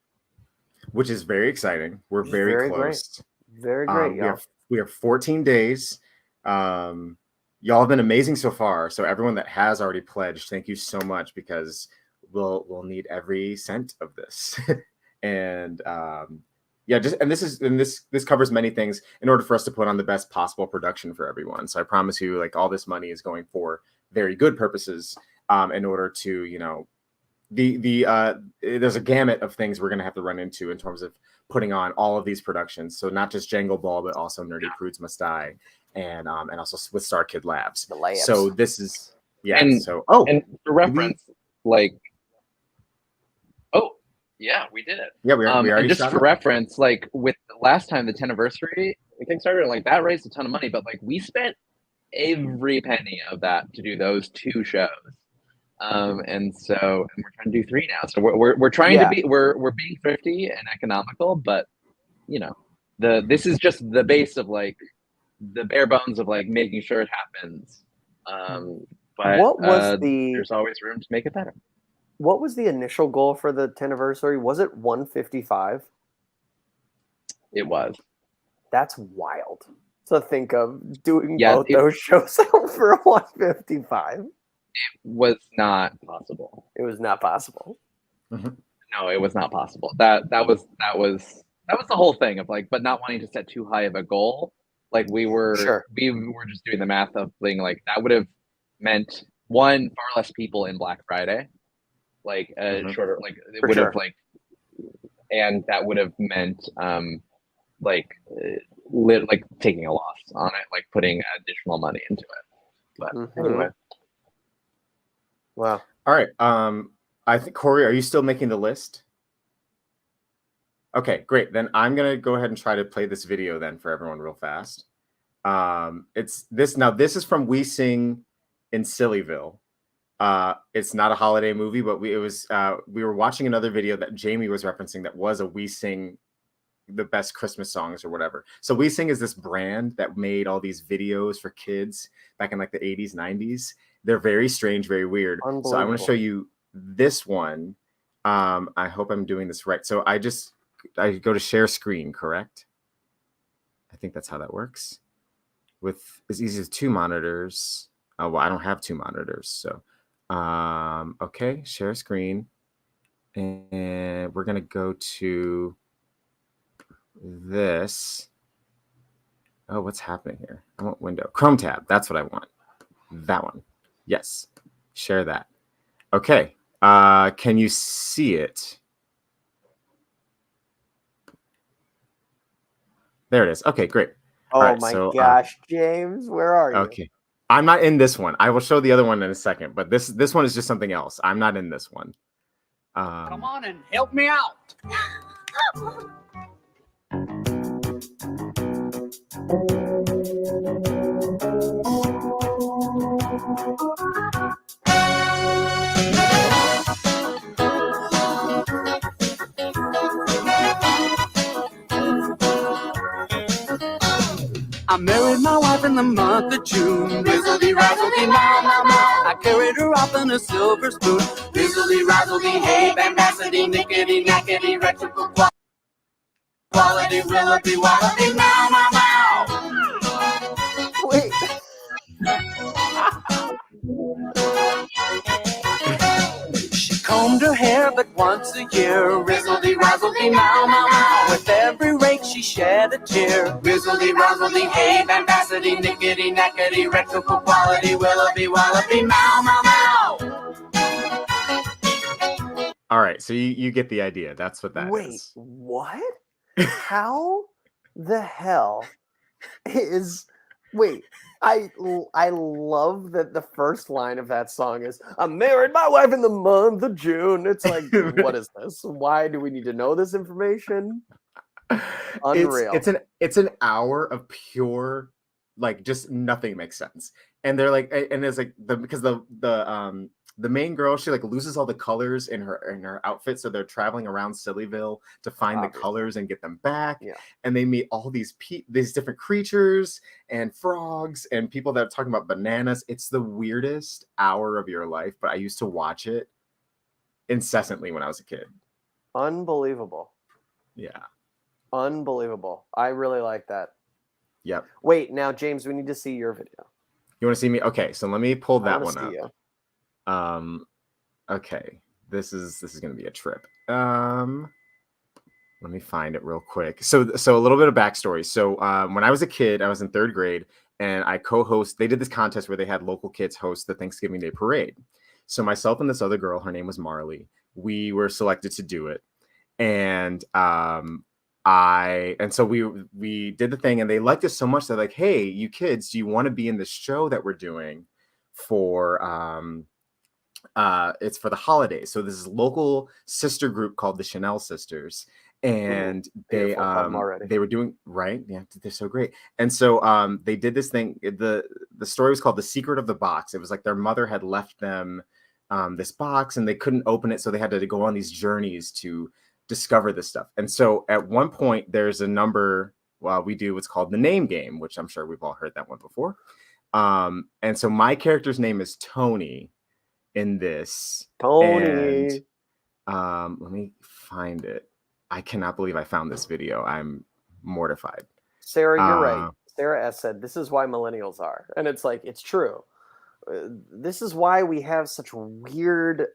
Which is very exciting. We're very close. Great. Very great, y'all. We have 14 days. Y'all have been amazing so far. So everyone that has already pledged, thank you so much, because we'll need every cent of this. And this covers many things in order for us to put on the best possible production for everyone. So I promise you, like, all this money is going for very good purposes, in order to, you know, there's a gamut of things we're going to have to run into in terms of putting on all of these productions. So not just Jangle Ball, but also 𝗺𝗲𝗃𝗄𝐻 must die, and also with StarKid Labs. The layups. So this is and for reference, we did it. Yeah, we already and just shot for it. reference, like with the last time, the 10th anniversary Kickstarter, like that raised a ton of money, but like we spent every penny of that to do those 2 shows. And we're trying to do 3 now. So we're trying to be we're being thrifty and economical, but you know, this is just the base of like the bare bones of like making sure it happens. But what was there's always room to make it better. What was the initial goal for the 10th anniversary? Was it 155? It was. That's wild to think of doing both those shows out for 155. It was not possible. It was not possible. Mm-hmm. No, it was not possible. That was the whole thing of like, but not wanting to set too high of a goal. Like we were just doing the math of being like that would have meant far less people in Black Friday, like shorter, like it would have like, and that would have meant like taking a loss on it, like putting additional money into it. But anyway. Wow. All right. I think, Corey, are you still making the list? Okay, great. Then I'm gonna go ahead and try to play this video then for everyone real fast. It's this now. This is from 𝗃 in Sillyville. It's not a holiday movie, but we were watching another video that Jamie was referencing that was a 𝗃 the best Christmas songs or whatever. So 𝗃 is this brand that made all these videos for kids back in like the 80s, 90s. They're very strange, very weird. So I want to show you this one. I hope I'm doing this right. So I go to share screen, correct? I think that's how that works. With as easy as 2 monitors. Oh, well, I don't have 2 monitors. So, okay, share screen. And we're going to go to this. Oh, what's happening here? I want window. Chrome tab. That's what I want. That one. Yes. Share that. Okay. Can you see it? There it is. Okay, great. Oh my gosh, James, where are you? Okay. I'm not in this one. I will show the other one in a second, but this one is just something else. I'm not in this one. Come on and help me out. I married my wife in the month of June. Rizzle-dee, razzle-dee, now, now, now. I carried her off in a silver spoon. Rizzle-dee, razzle-dee, hey, bambacity, nickety, nackety, rectical quality, willoughby, wallaby, now, now, now. Wait. She combed her hair but once a year. Rizzle-dee, razzle-dee, now, now, now. With every rake she shed a tear. Rizzle-dee, razzle-dee, hey, bambacity, nickety, nackety, rectical quality, willoughby, wallaby, now, now, now. All right, so you get the idea. That's what that is. Wait, what? How the hell is... Wait, I love that the first line of that song is "I married my wife in the month of June." It's like, what is this? Why do we need to know this information? Unreal. It's an hour of pure, like, just nothing makes sense. And they're like, and it's like because the main girl, she like loses all the colors in her outfit, so they're traveling around Sillyville to find the colors and get them back. Yeah. And they meet all these different creatures and frogs and people that are talking about bananas. It's the weirdest hour of your life, but I used to watch it incessantly when I was a kid. Unbelievable. Yeah. Unbelievable. I really like that. Yep. Wait, now James, we need to see your video. You want to see me? Okay, so let me pull that one up. You. Okay, this is gonna be a trip. Let me find it real quick. So a little bit of backstory. So when I was a kid, I was in 3rd grade, and I they did this contest where they had local kids host the Thanksgiving Day parade. So myself and this other girl, her name was Marley, we were selected to do it. And so we did the thing, and they liked us so much. They're like, "Hey, you kids, do you want to be in this show that we're doing for it's for the holidays?" So this is a local sister group called the Chanel Sisters, and they were doing right. Yeah, they're so great. And so they did this thing. The story was called The Secret of the Box. It was like their mother had left them this box, and they couldn't open it, so they had to go on these journeys to discover this stuff. And so at one point there's a number we do what's called the name game, which I'm sure we've all heard that one before. And so my character's name is Tony in this. Tony. And, let me find it. I cannot believe I found this video. I'm mortified. Sarah, you're right. Sarah S said, "This is why millennials are." And it's like, it's true. This is why we have such weird,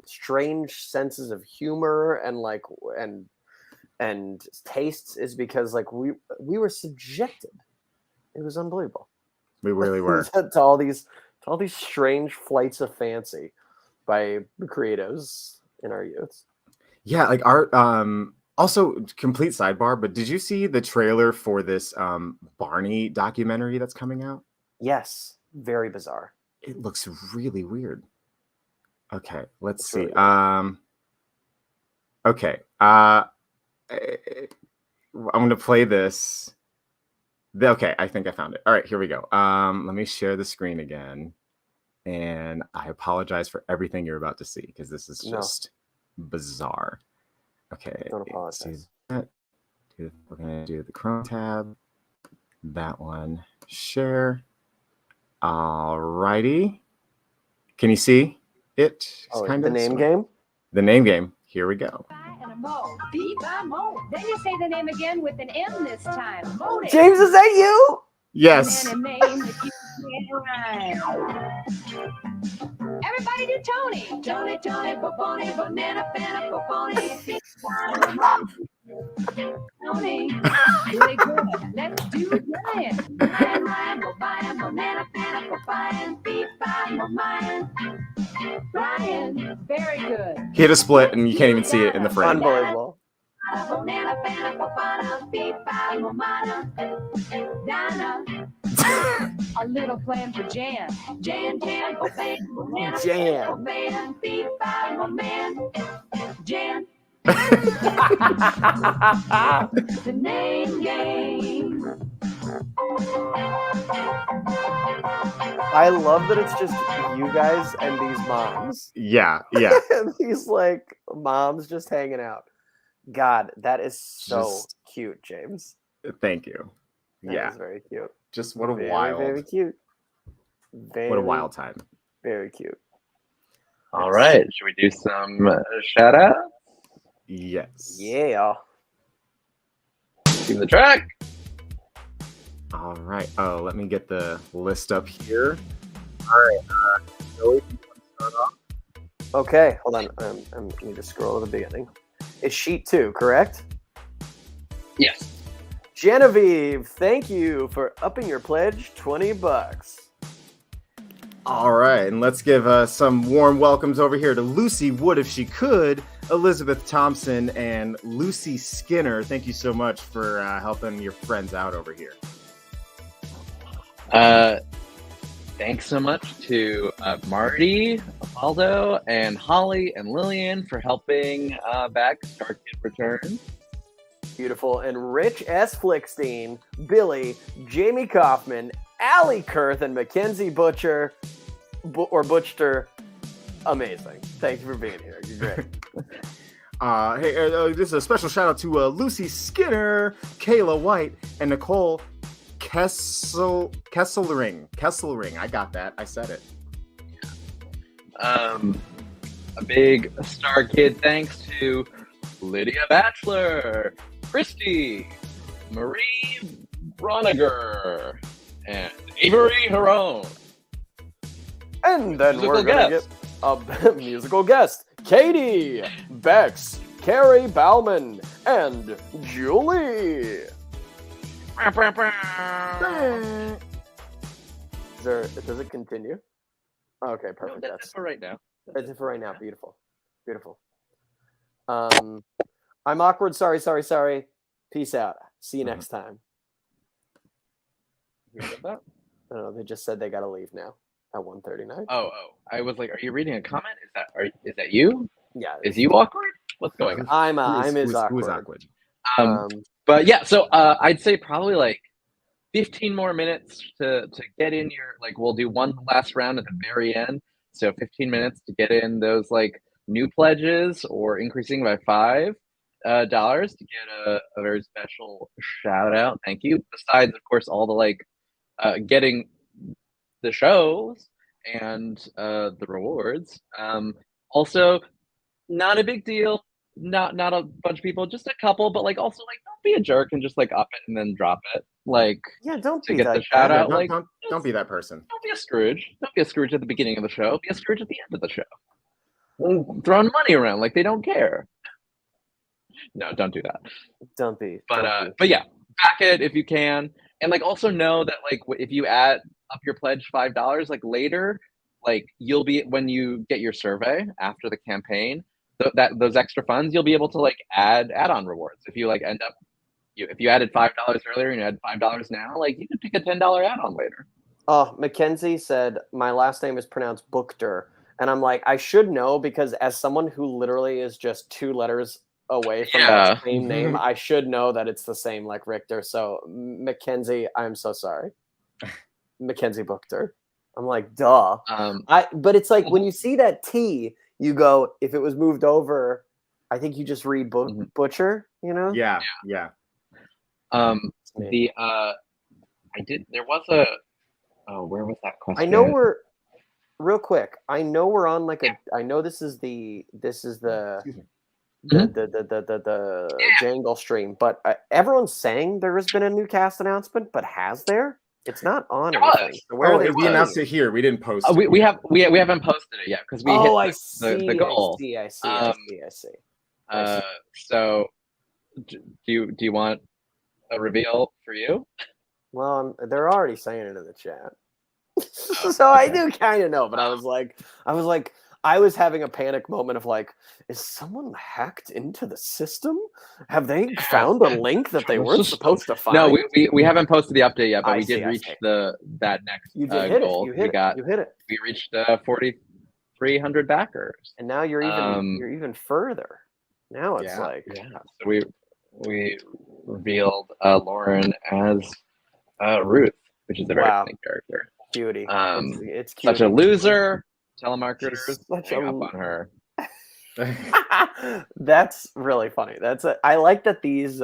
strange senses of humor and tastes, is because like we were subjected. It was unbelievable. We really were to all these strange flights of fancy by the creatives in our youth. Yeah, like our also complete sidebar, but did you see the trailer for this Barney documentary that's coming out? Yes. Very bizarre. It looks really weird. Okay, let's see. Really Okay. I'm gonna play this. Okay, I think I found it. All right, here we go. Let me share the screen again. And I apologize for everything you're about to see, because this is just bizarre. Okay. Don't apologize. We're gonna do the Chrome tab. That one. Share. Alrighty. Can you see it? The name game? The name game. Here we go. Then you say the name again with an M this time. James, is that you? Yes. Everybody do Tony. Tony, Poponi, banana, Poponi. Tony, really good. Let's do Ryan. Ryan, banana, Ryan, very good. He hit a split, and you can't even see it in the frame. Unbelievable. A little plan for Jan. Jan. Jan. The name game. I love that it's just you guys and these moms. Yeah. These like moms just hanging out. God, that is so cute, James. Thank you. That is very cute. Just what a very cute. What a wild time. Very cute. All right. Should we do some shout outs? Yes. Yeah. Give the track. All right. Oh, let me get the list up here. All right. Joey, you want to start off? Okay, hold on. I need to scroll to the beginning. It's sheet 2, correct? Yes. Genevieve, thank you for upping your pledge $20. All right, and let's give some warm welcomes over here to Lucy Would If She Could, Elizabeth Thompson, and Lucy Skinner. Thank you so much for helping your friends out over here. Thanks so much to Marty, Aldo, and Holly and Lillian for helping back StarKid Returns. Beautiful. And Rich S. Flickstein, Billy, Jamie Kaufman, Allie Kurth, and Mackenzie Butcher, Butcher. Amazing. Thank you for being here. You're great. This is a special shout out to Lucy Skinner, Kayla White, and Nicole Kesselring. I got that. I said it. A big StarKid thanks to Lydia Batchelor, Christy, Marie Broniger, and Avery Harone. And then we're going to get a musical guest, Katie, Bex, Carrie Bauman, and Julie. Does it continue? Okay, perfect. No, that's for right now. That's it for right now. Beautiful. Beautiful. I'm awkward. Sorry. Peace out. See you next time. You heard that? I don't know. They just said they got to leave now at 1:39. Oh. I was like, are you reading a comment? Is that you? Yeah. Is you awkward? What's going on? I'm awkward. Who's awkward? But yeah, so I'd say probably like 15 more minutes to get in your, like, we'll do one last round at the very end. So 15 minutes to get in those like new pledges or increasing by $5 to get a very special shout out. Thank you. Besides, of course, all the like getting the shows and the rewards. Also, not a big deal. Not a bunch of people, just a couple, but like also like don't be a jerk and just like up it and then drop it. Like, yeah, don't to be get that the shout guy. out. Like, don't be that person. Don't be a Scrooge. Don't be a Scrooge at the beginning of the show. Be a Scrooge at the end of the show. Throwing money around like they don't care. No, don't do that. Don't be. But yeah, back it if you can, and like also know that like if you add up your pledge $5, like later, like you'll be, when you get your survey after the campaign, those extra funds, you'll be able to like add-on rewards. If you like end up, if you added $5 earlier and you add $5 now, like you can pick a $10 add-on later. Oh, Mackenzie said my last name is pronounced Bukter, and I'm like, I should know because as someone who literally is just 2 letters away from that same name, I should know that it's the same like Richter. So Mackenzie, I'm so sorry. Mackenzie Bukter. I'm like, duh. But it's like when you see that T, you go, if it was moved over, I think you just read Butcher, you know? Yeah. There was a, where was that question? I know we're real quick. I know we're on like I know this is the Jangle stream, but everyone's saying there has been a new cast announcement, but has there? It's not on anything. So where we announced it here. We didn't post it. We haven't posted it yet because we hit the goal. I see. So do you want a reveal for you? Well, they're already saying it in the chat. So I do kind of know, but I was having a panic moment of like, is someone hacked into the system? Have they found a link that they weren't supposed to find? No, we haven't posted the update yet, but we did reach that next goal. You hit it. We reached 4,300 backers, and now you're even further. Now it's So we revealed Lauren as Ruth, which is a very funny character. Cutie. It's cute. Such a loser. Telemarketers hang up on her. That's really funny. I like that these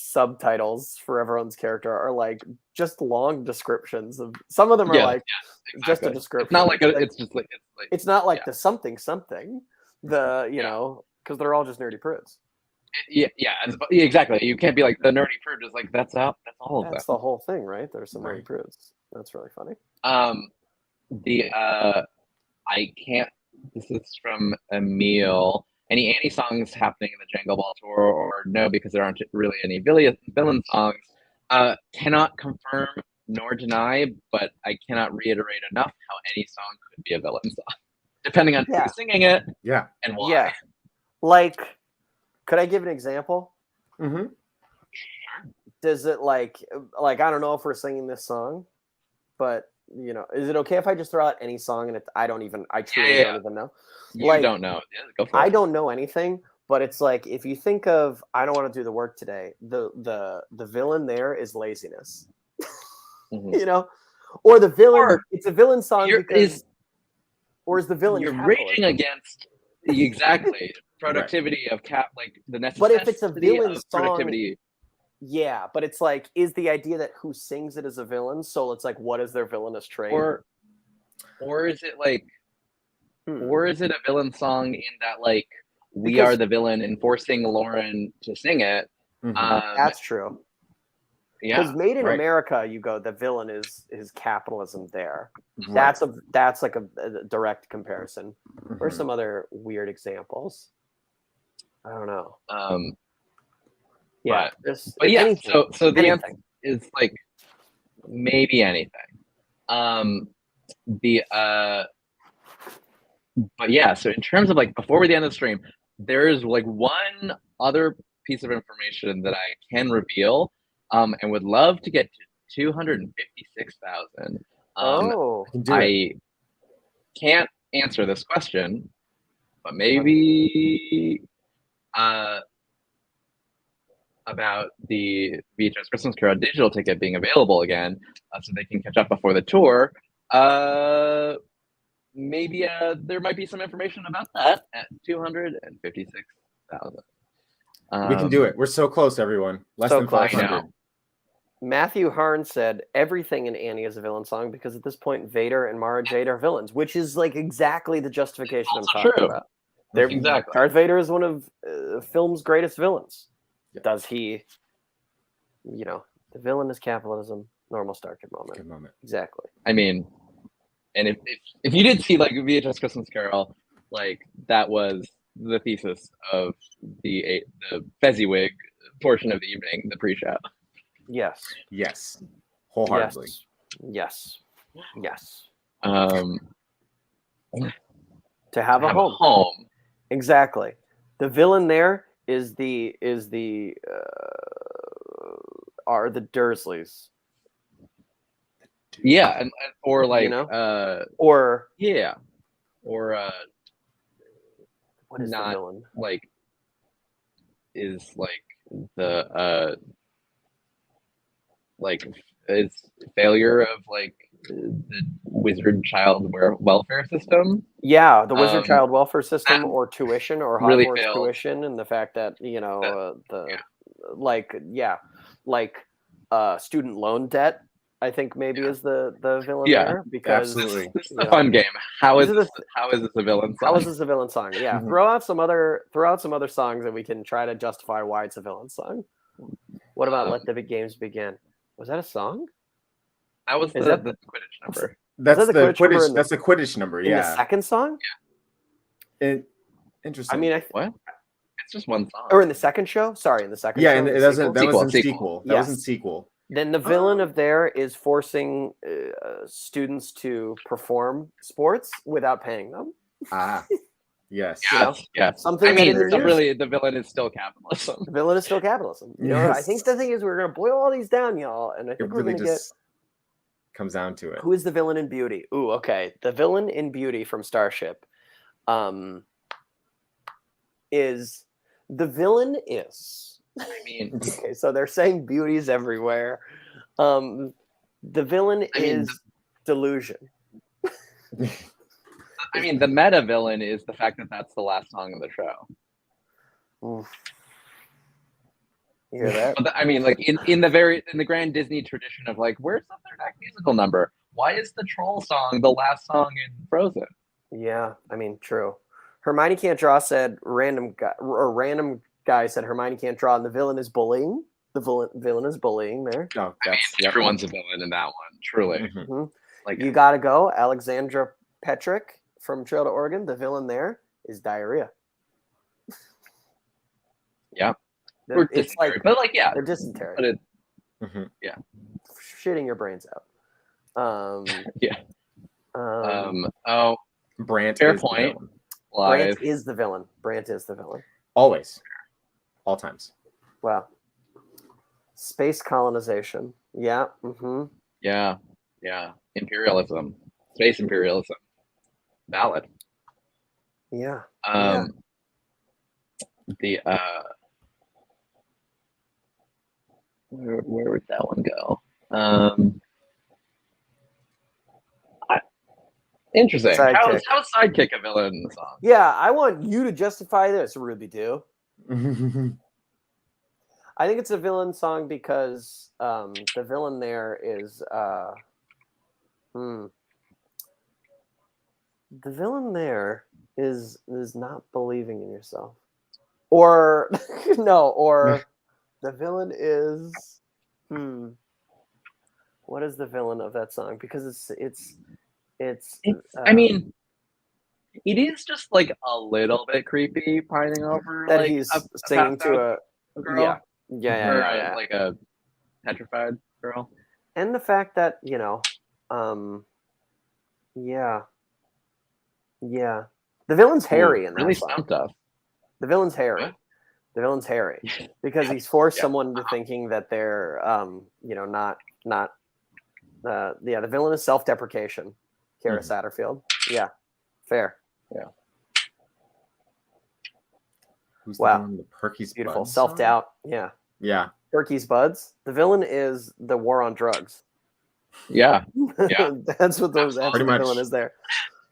subtitles for everyone's character are like just long descriptions of. Some of them are just a description. It's not like it's not like the something the know, because they're all just nerdy prudes. Yeah, exactly. You can't be like the nerdy prude is like that's all of that. That's the whole thing, right? There's some nerdy prudes. That's really funny. I can't. This is from Emil. Any Annie songs happening in the Jangle Ball tour, or no? Because there aren't really any villain songs. Cannot confirm nor deny, but I cannot reiterate enough how any song could be a villain song, depending on who's singing it. Yeah, and why. Yeah, like, could I give an example? Mm-hmm. does it like I don't know if we're singing this song, but you know, is it okay if I just throw out any song and I truly don't even know? You don't know. Yeah, go for I it. don't know anything, but it's like if you think of I don't want to do the work today, the villain there is laziness. You know? Or the villain it's a villain song because or is the villain you're capitalism? raging against exactly productivity of like the necessity But if it's a villain of song, productivity. yeah, but it's like, is the idea that who sings it is a villain? So it's like, what is their villainous trait? Or is it like, or is it a villain song in that like we are the villain and forcing Lauren to sing it? That's true. Yeah, because Made in right. America, you go, the villain is capitalism. There, Right. that's like a direct comparison. Or some other weird examples. I don't know. Yeah, but yeah. anything, So the answer anything. is like maybe anything. But yeah. So in terms of like before we end the stream, there is like one other piece of information that I can reveal, and would love to get to 256,000. I can't answer this question, but maybe about the VHS Christmas Carol digital ticket being available again, so they can catch up before the tour. Maybe there might be some information about that at 256,000. We can do it. We're so close, everyone. Less than 500. Matthew Harn said everything in Annie is a villain song because at this point Vader and Mara Jade are villains, which is like exactly the justification I'm talking about. Exactly. Darth Vader is one of film's greatest villains. Yeah. Does he? You know, the villain is capitalism. Normal StarKid moment. Good moment. Exactly. I mean, and if you did see like VHS Christmas Carol, like that was the thesis of the 𝗬𝗍𝗰𝗀𝗍 portion of the evening, the pre-show. Yes. Yes. Wholeheartedly. Yes. Yes. To have a home. Exactly. The villain there is the are the Dursleys. Yeah, and or like you know? Or yeah. Or what is not the villain? Like is like the like is failure of like the wizard child welfare system. Yeah, the wizard child welfare system, or tuition, or really Hogwarts failed. tuition, and the fact that you know student loan debt. I think maybe is the villain there because absolutely. This is a fun game. How is this a villain song? How is this a villain song? Yeah, throw out some other songs that we can try to justify why it's a villain song. What about Let the Big Games Begin? Was that a song? That was the Quidditch number. That's the Quidditch. The, that's the Quidditch number. In Yeah. the second song. Yeah. Interesting. I mean, what? It's just one song. Or in the second show? Sorry, in the second. Yeah, show, and it doesn't. That was in sequel. That Yes. was in sequel. Then the villain of there is forcing students to perform sports without paying them. Yes. Yes. Something I mean, that is really, the villain is still capitalism. The villain is still capitalism. You know, I think the thing is we're going to boil all these down, y'all, and I think we're going to get. Comes down to it. Who is the villain in Beauty? Ooh, okay. The villain in Beauty from Starship, is the villain is. I mean, okay, so they're saying beauty's everywhere. The villain is delusion. I mean, the meta villain is the fact that that's the last song of the show. Oof. You hear that? But I mean, like in the grand Disney tradition of like, where's the third act musical number? Why is the troll song the last song in Frozen? Yeah, I mean, true. Hermione Can't Draw said random guy said Hermione can't draw, and the villain is bullying. The villain is bullying there. Oh, I mean, everyone's a villain in that one, truly. Like You Gotta Go, Alexandra Petrick from Trail to Oregon. The villain there is diarrhea. Yeah, it's like, but like, yeah, they're dysentery. But it, yeah, shitting your brains out. Yeah. Brant. Fair is point. Brant is the villain. Brant is the villain. Always. All times. Wow. Space colonization. Yeah. Mm-hmm. Yeah. Imperialism. Space imperialism. Valid. Yeah. The where would that one go? Interesting. Sidekick. How's Sidekick a villain in the song? Yeah, I want you to justify this, Ruby Doo. I think it's a villain song because the villain there is the villain there is not believing in yourself. Or no, or the villain is what is the villain of that song? Because it's I mean, it is just like a little bit creepy pining over that like he's a singing passed to out a girl. Yeah. Like a petrified girl. And the fact that, the villain's Harry in that really song. stumped us. The villain's Harry. What? The villain's Harry. Because he's forced someone into thinking that they're not the villain is self-deprecation. Kara Satterfield. Yeah. Fair. Yeah. Who's wow. the villain? The 𝗚rki's Beautiful. Buds Self-doubt. song? Yeah. Yeah. 𝗚rki's Buds. The villain is the war on drugs. Yeah. That's what the villain is there.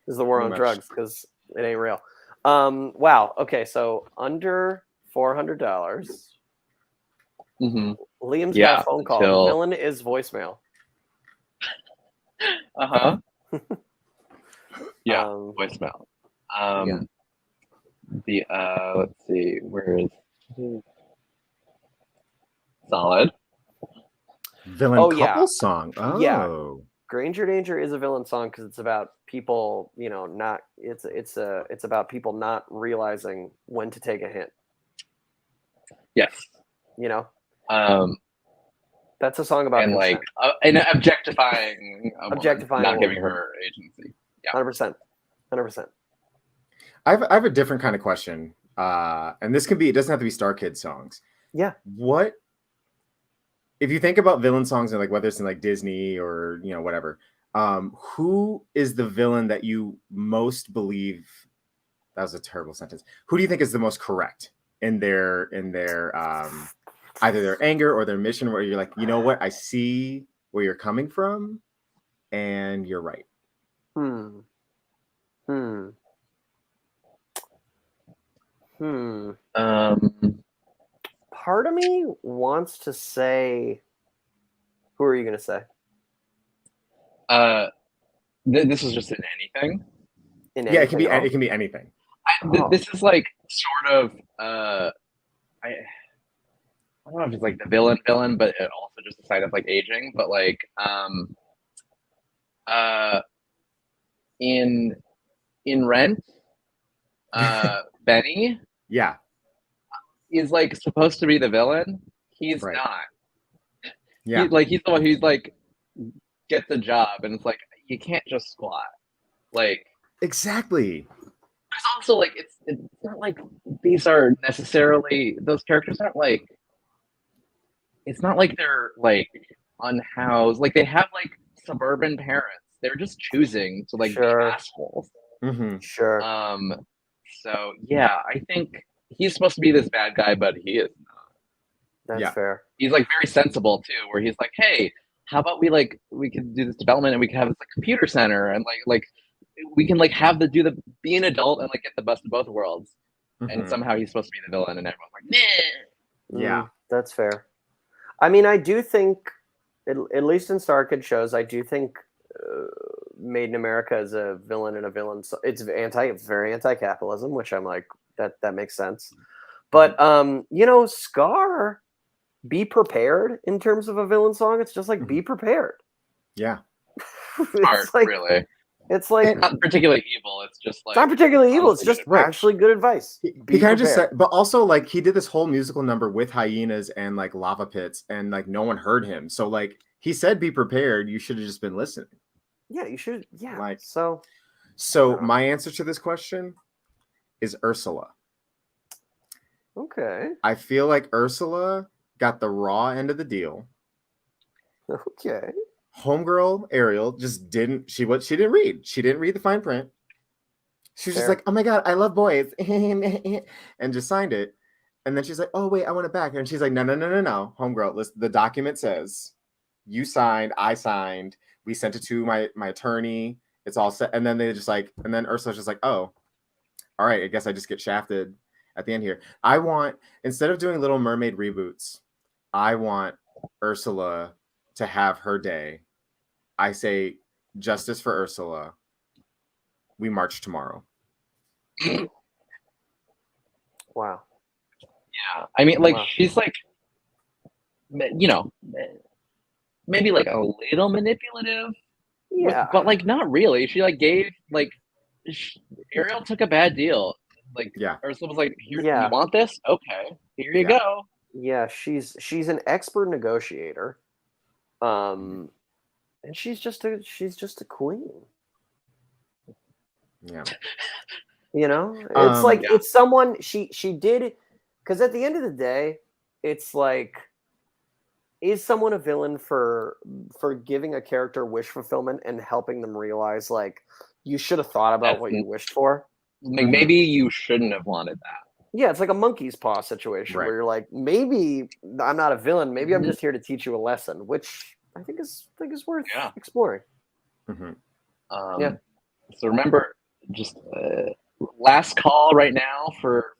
Is the war on drugs because it ain't real. Wow. Okay, so under $400. Liam's got a phone call. The villain is voicemail. Voicemail. The let's see, where is solid villain couple song? Oh yeah. Granger Danger is a villain song because it's about people, not it's about people not realizing when to take a hint. Yes. That's a song about and consent. and objectifying objectifying not giving her agency. Yeah. 100%. I have a different kind of question. And this can be, it doesn't have to be StarKid songs. Yeah. What if you think about villain songs and like whether it's in like Disney or whatever, who is the villain that you most believe? That was a terrible sentence. Who do you think is the most correct in their either their anger or their mission, where you're like, you know what, I see where you're coming from and you're right? Part of me wants to say, who are you going to say? This is just in anything. Yeah, it can be anything. This is like sort of I don't know if it's like the villain, but it also just a sign of like aging. But like in Rent, Benny, is like supposed to be the villain. He's not. Yeah, he's the one who's like gets a job, and it's like you can't just squat. Like exactly. Because also like it's not like these are necessarily, those characters aren't like, it's not like they're like unhoused. Like they have like suburban parents. They're just choosing to like be assholes. Sure. So yeah, I think he's supposed to be this bad guy, but he is not. That's fair. He's like very sensible too, where he's like, hey, how about we can do this development and we can have this like computer center and like we can like be an adult and like get the best of both worlds. And somehow he's supposed to be the villain and everyone's like, nah. Yeah, that's fair. I mean, I do think, at least in StarKid shows, I do think Made in America is a villain and a villain. So it's very anti-capitalism, which I'm like, that makes sense. But Scar, Be Prepared in terms of a villain song, it's just like Be Prepared. Yeah. Smart, like, really. It's like it's not particularly evil. It's just like it's not particularly evil. It's just actually good advice. He kind of just said, but also like he did this whole musical number with hyenas and like lava pits, and like no one heard him. So like he said, "Be prepared." You should have just been listening. Yeah, you should. Yeah. Like so. My answer to this question is Ursula. Okay. I feel like Ursula got the raw end of the deal. Okay. Homegirl Ariel just didn't. She didn't read. She didn't read the fine print. She was just Fair. like, "Oh my god, I love boys," and just signed it. And then she's like, "Oh wait, I want it back." And she's like, "No, homegirl. Listen, the document says you signed, I signed. We sent it to my attorney. It's all set." And then they just like, and then Ursula's just like, "Oh, all right. I guess I just get shafted at the end here." I want, instead of doing Little Mermaid reboots, I want Ursula to have her day. I say justice for Ursula. We march tomorrow. Wow. Yeah, I mean, like, Wow. she's like, you know, maybe like a little manipulative. Yeah. But like, not really. She like gave like Ariel took a bad deal. Like, yeah, Ursula was like, "Here, Yeah. you want this? Okay, here you Yeah. go." Yeah, she's an expert negotiator. And she's just a queen. Yeah. You know? It's like Yeah. it's someone she did, because at the end of the day, it's like, is someone a villain for giving a character wish fulfillment and helping them realize like you should have thought about That's what you wished for? Like, maybe you shouldn't have wanted that. Yeah, it's like a monkey's paw situation Right. where you're like, maybe I'm not a villain, maybe I'm just here to teach you a lesson, which I think is worth Yeah. exploring. Yeah. So remember, just last call right now for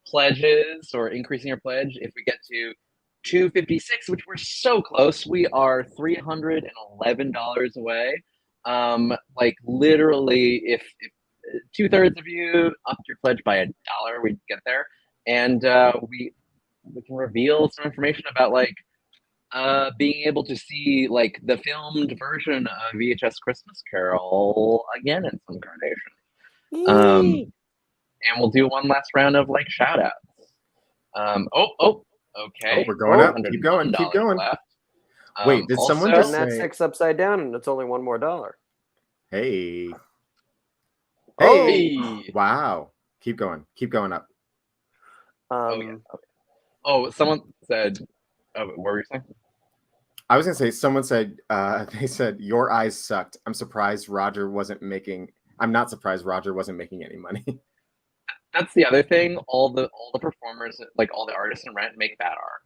pledges or increasing your pledge. If we get to 256, which we're so close, we are $311 away. Like literally, if 2/3 of you upped your pledge by $1, we'd get there, and we can reveal some information about like being able to see like the filmed version of VHS Christmas Carol again in some incarnation. And we'll do one last round of like shout outs. Okay. Oh, we're going up. Keep going. Keep going. Left. Wait, did someone Turn just that say? 6 upside down, and it's only $1 more. Hey. Oh. Hey. Wow. Keep going. Keep going up. Someone said. Oh, what were you saying? I was gonna say. Someone said. They said your eyes sucked. I'm surprised Roger wasn't making. I'm not surprised Roger wasn't making any money. That's the other thing. All the performers, like all the artists in Rent, make bad art.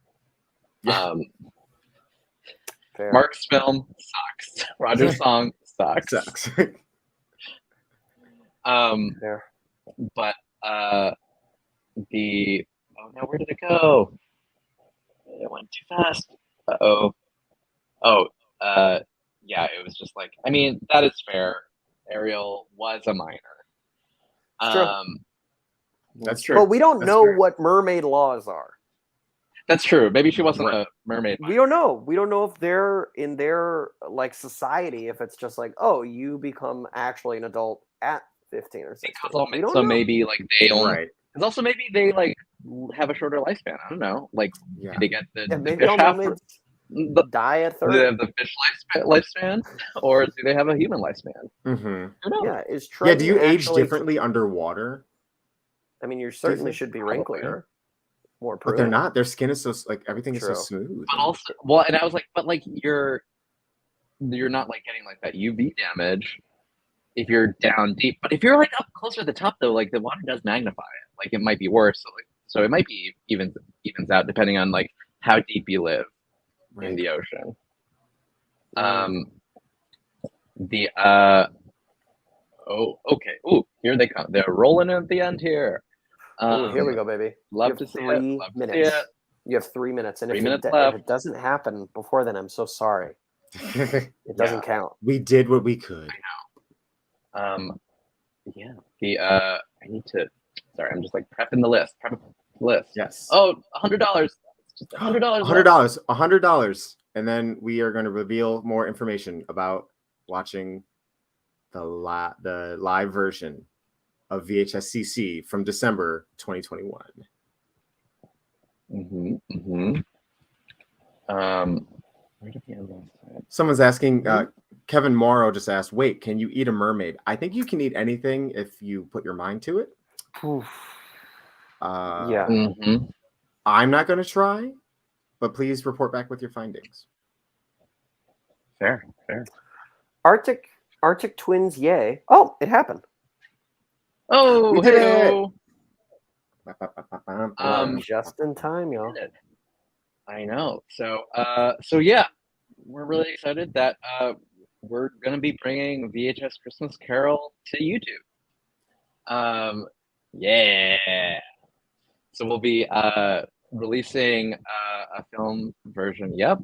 Yeah. Mark's film sucks. Roger's song sucks. But the where did it go? It went too fast. Yeah, it was just like, I mean, that is fair. Ariel was a minor. That's true. But we don't know what mermaid laws are. That's true. Maybe she wasn't a mermaid. We don't know. We don't know if they're in their like society, if it's just like, oh, you become actually an adult at 15 or 16. We don't know. Maybe like they only. Right. Because also maybe they like have a shorter lifespan. I don't know. Like they get the maybe fish all half mermaids die at 30. Do they have the fish lifespan, or do they have a human lifespan? Mm-hmm. Yeah, is Yeah. Do you age actually differently underwater? I mean, you certainly should be wrinklier, more But they're prudent. not. Their skin is so like everything is so True. smooth. But also, well, and I was like, but like you're not like getting like that UV damage if you're down deep. But if you're like up closer to the top, though, like the water does magnify it. Like it might be worse. So it might be evens out depending on like how deep you live in the ocean. Okay. Oh, here they come. They're rolling at the end here. Here we go, baby. Love to see it. 3 Love to minutes. see it. You have 3 minutes, and 3 if minutes if left. it doesn't happen before then, I'm so sorry. It doesn't count. We did what we could. Yeah. I need to. Sorry, I'm just like prepping the list. Yes. Oh, $100. It's just $100. $100, and then we are going to reveal more information about watching the live version of VHS-CC from December 2021. Where did the other one say? Someone's asking. Kevin Morrow just asked, "Wait, can you eat a mermaid?" I think you can eat anything if you put your mind to it. Yeah. I'm not going to try, but please report back with your findings. Fair. Arctic Twins, yay! Oh, it happened. Oh, We did hey-o. Just in time, y'all. I know. So yeah, we're really excited that we're gonna be bringing VHS Christmas Carol to YouTube. Yeah. So we'll be releasing a film version. Yep.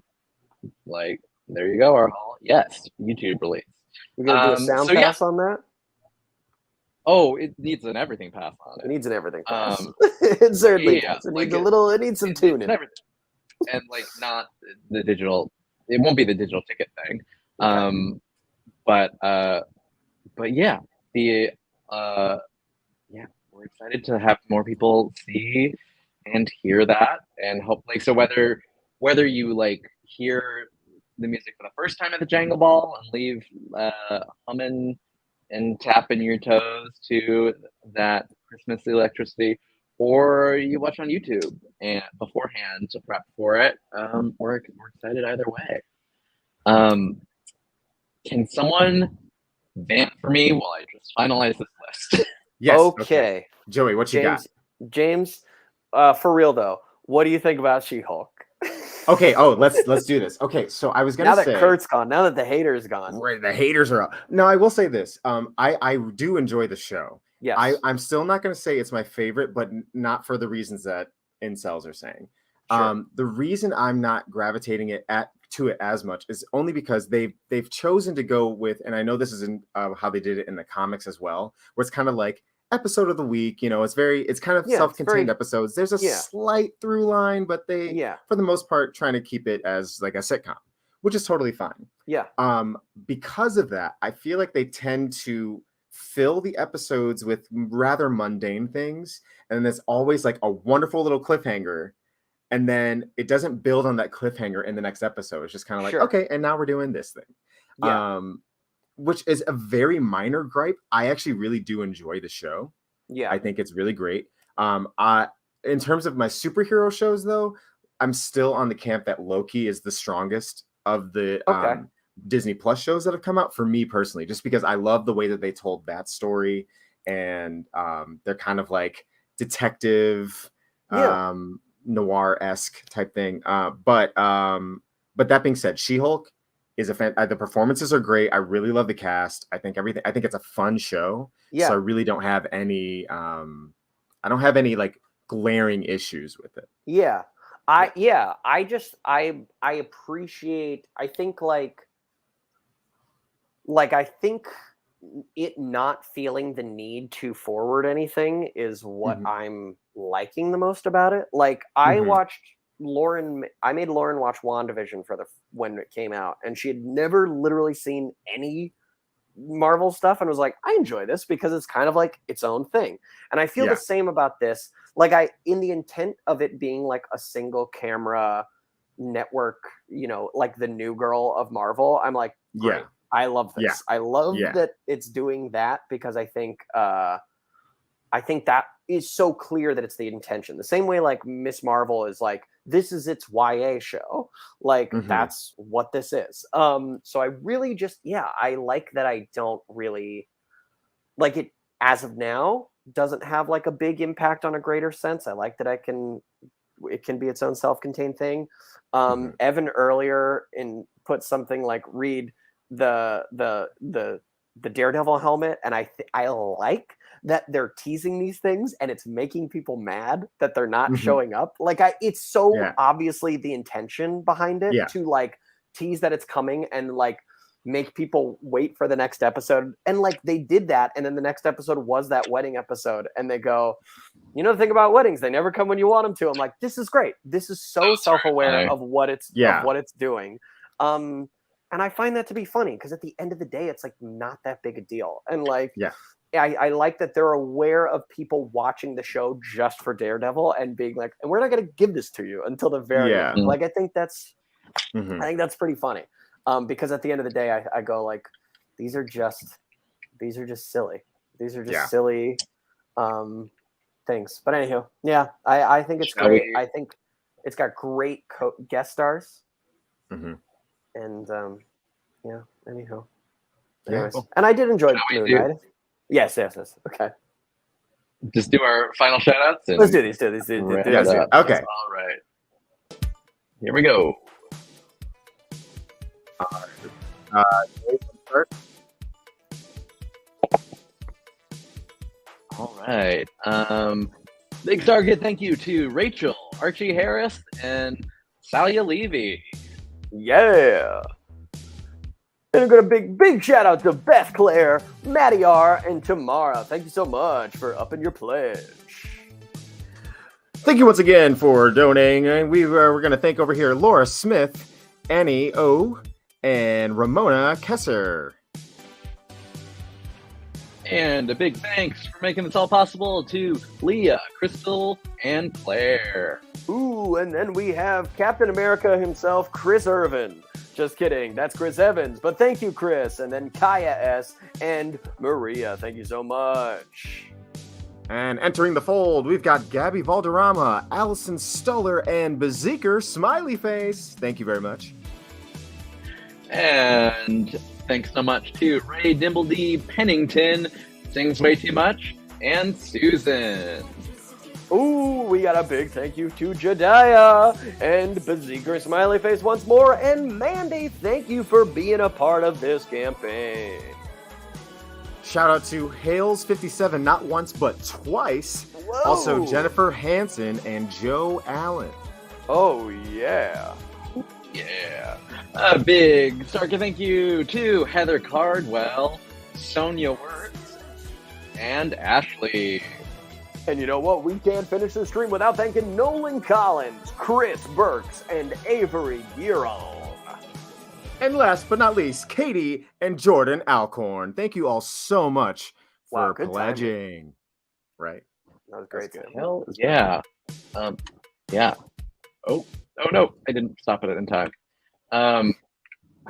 Like, there you go, our whole YouTube release. You're gonna do a sound pass on that? Oh, it needs an everything pass on it. It needs an everything pass. It certainly does. It needs it needs some tuning. And like not the digital, it won't be the digital ticket thing. But yeah, we're excited to have more people see and hear that, and hope so whether you like hear the music for the first time at the Jangle Ball and leave humming and tapping your toes to that Christmas electricity, or you watch on YouTube and beforehand to prep for it, we're excited either way. Can someone vamp for me while I just finalize this list? Yes. Okay. Joey, what you got? James, for real though, what do you think about She-Hulk? Okay. Oh, let's do this. Okay. So I was gonna say, now that Kurt's gone, now that the hater's gone, right? The haters are up. No, I will say this. I do enjoy the show. Yes. I'm still not gonna say it's my favorite, but not for the reasons that incels are saying. Sure. The reason I'm not gravitating to it as much is only because they've chosen to go with, and I know this is how they did it in the comics as well, where it's kind of like episode of the week. It's kind of self-contained episodes. There's a slight through line, but they for the most part trying to keep it as like a sitcom, which is totally fine. Yeah. Because of that, I feel like they tend to fill the episodes with rather mundane things, and there's always like a wonderful little cliffhanger, and then it doesn't build on that cliffhanger in the next episode. It's just kind of like, okay, and now we're doing this thing. Yeah. Which is a very minor gripe. I actually really do enjoy the show. Yeah. I think it's really great. In terms of my superhero shows, though, I'm still on the camp that Loki is the strongest of the Disney Plus shows that have come out for me personally, just because I love the way that they told that story, and they're kind of like detective, noir-esque type thing. But that being said, She-Hulk is the performances are great. I really love the cast. I think it's a fun show. Yeah. So I really don't have any like glaring issues with it. Yeah. I appreciate, I think I think it not feeling the need to forward anything is what I'm liking the most about it. Like I made Lauren watch WandaVision when it came out, and she had never literally seen any Marvel stuff, and was like, I enjoy this because it's kind of like its own thing. And I feel the same about this. Like in the intent of it being like a single camera network, like the new girl of Marvel, I'm like, great. I love this. Yeah. I love that it's doing that, because I think that is so clear that it's the intention. The same way like Miss Marvel is like, this is its YA show. Like that's what this is. So I really just, I like that I don't really like it as of now, doesn't have like a big impact on a greater sense. I like that it can be its own self-contained thing. Evan earlier put something like, read the Daredevil helmet, and I like that they're teasing these things and it's making people mad that they're not showing up. Like it's so obviously the intention behind it to like tease that it's coming and like make people wait for the next episode. And like they did that, and then the next episode was that wedding episode, and they go, the thing about weddings, they never come when you want them to. I'm like, this is great. This is so self-aware of what it's doing. And I find that to be funny, because at the end of the day, it's like not that big a deal. And like, I like that they're aware of people watching the show just for Daredevil and being like, and we're not going to give this to you until the very end. Like, I think that's pretty funny. Because at the end of the day, I go like, these are just silly. These are just silly things. But anywho, I think it's great. I think It's got great guest stars. Mm-hmm. And yeah, anyhow. Yeah. Anyways. And I did enjoy Shall we Moon do- Knight. Yes. Okay. Just do our final shout outs. Let's do these. Do Wrap these. it up. Okay. All right. Here we go. All right. Big StarKid thank you to Rachel, Archie Harris, and Salia Levy. Yeah. And I'm gonna big shout out to Beth Claire, Maddie R, and Tamara. Thank you so much for upping your pledge. Thank you once again for donating. And we're going to thank over here Laura Smith, Annie O, and Ramona Kesser. And a big thanks for making this all possible to Leah, Crystal, and Claire. Ooh, and then we have Captain America himself, Chris Irvin. Just kidding, that's Chris Evans. But thank you, Chris. And then Kaya S. and Maria. Thank you so much. And entering the fold, we've got Gabby Valderrama, Allison Stoller, and 𝗃𝗍𝗃. Thank you very much. And thanks so much to Ray Dimbledy Pennington, Sings Way Too Much, and Susan. Ooh, we got a big thank you to Jediah and 𝗃𝗍𝗃 once more. And Mandy, thank you for being a part of this campaign. Shout out to Hales57, not once but twice. Whoa. Also Jennifer Hansen and Joe Allen. Oh yeah. Yeah. A big StarKid thank you to Heather Cardwell, Sonia Wirtz, and Ashley. And you know what? We can't finish the stream without thanking Nolan Collins, Chris Burks, and Avery Giron. And last but not least, Katie and Jordan Alcorn. Thank you all so much for Wow, good pledging. Right. That was great. Hell yeah. Yeah. Oh no, I didn't stop it in time.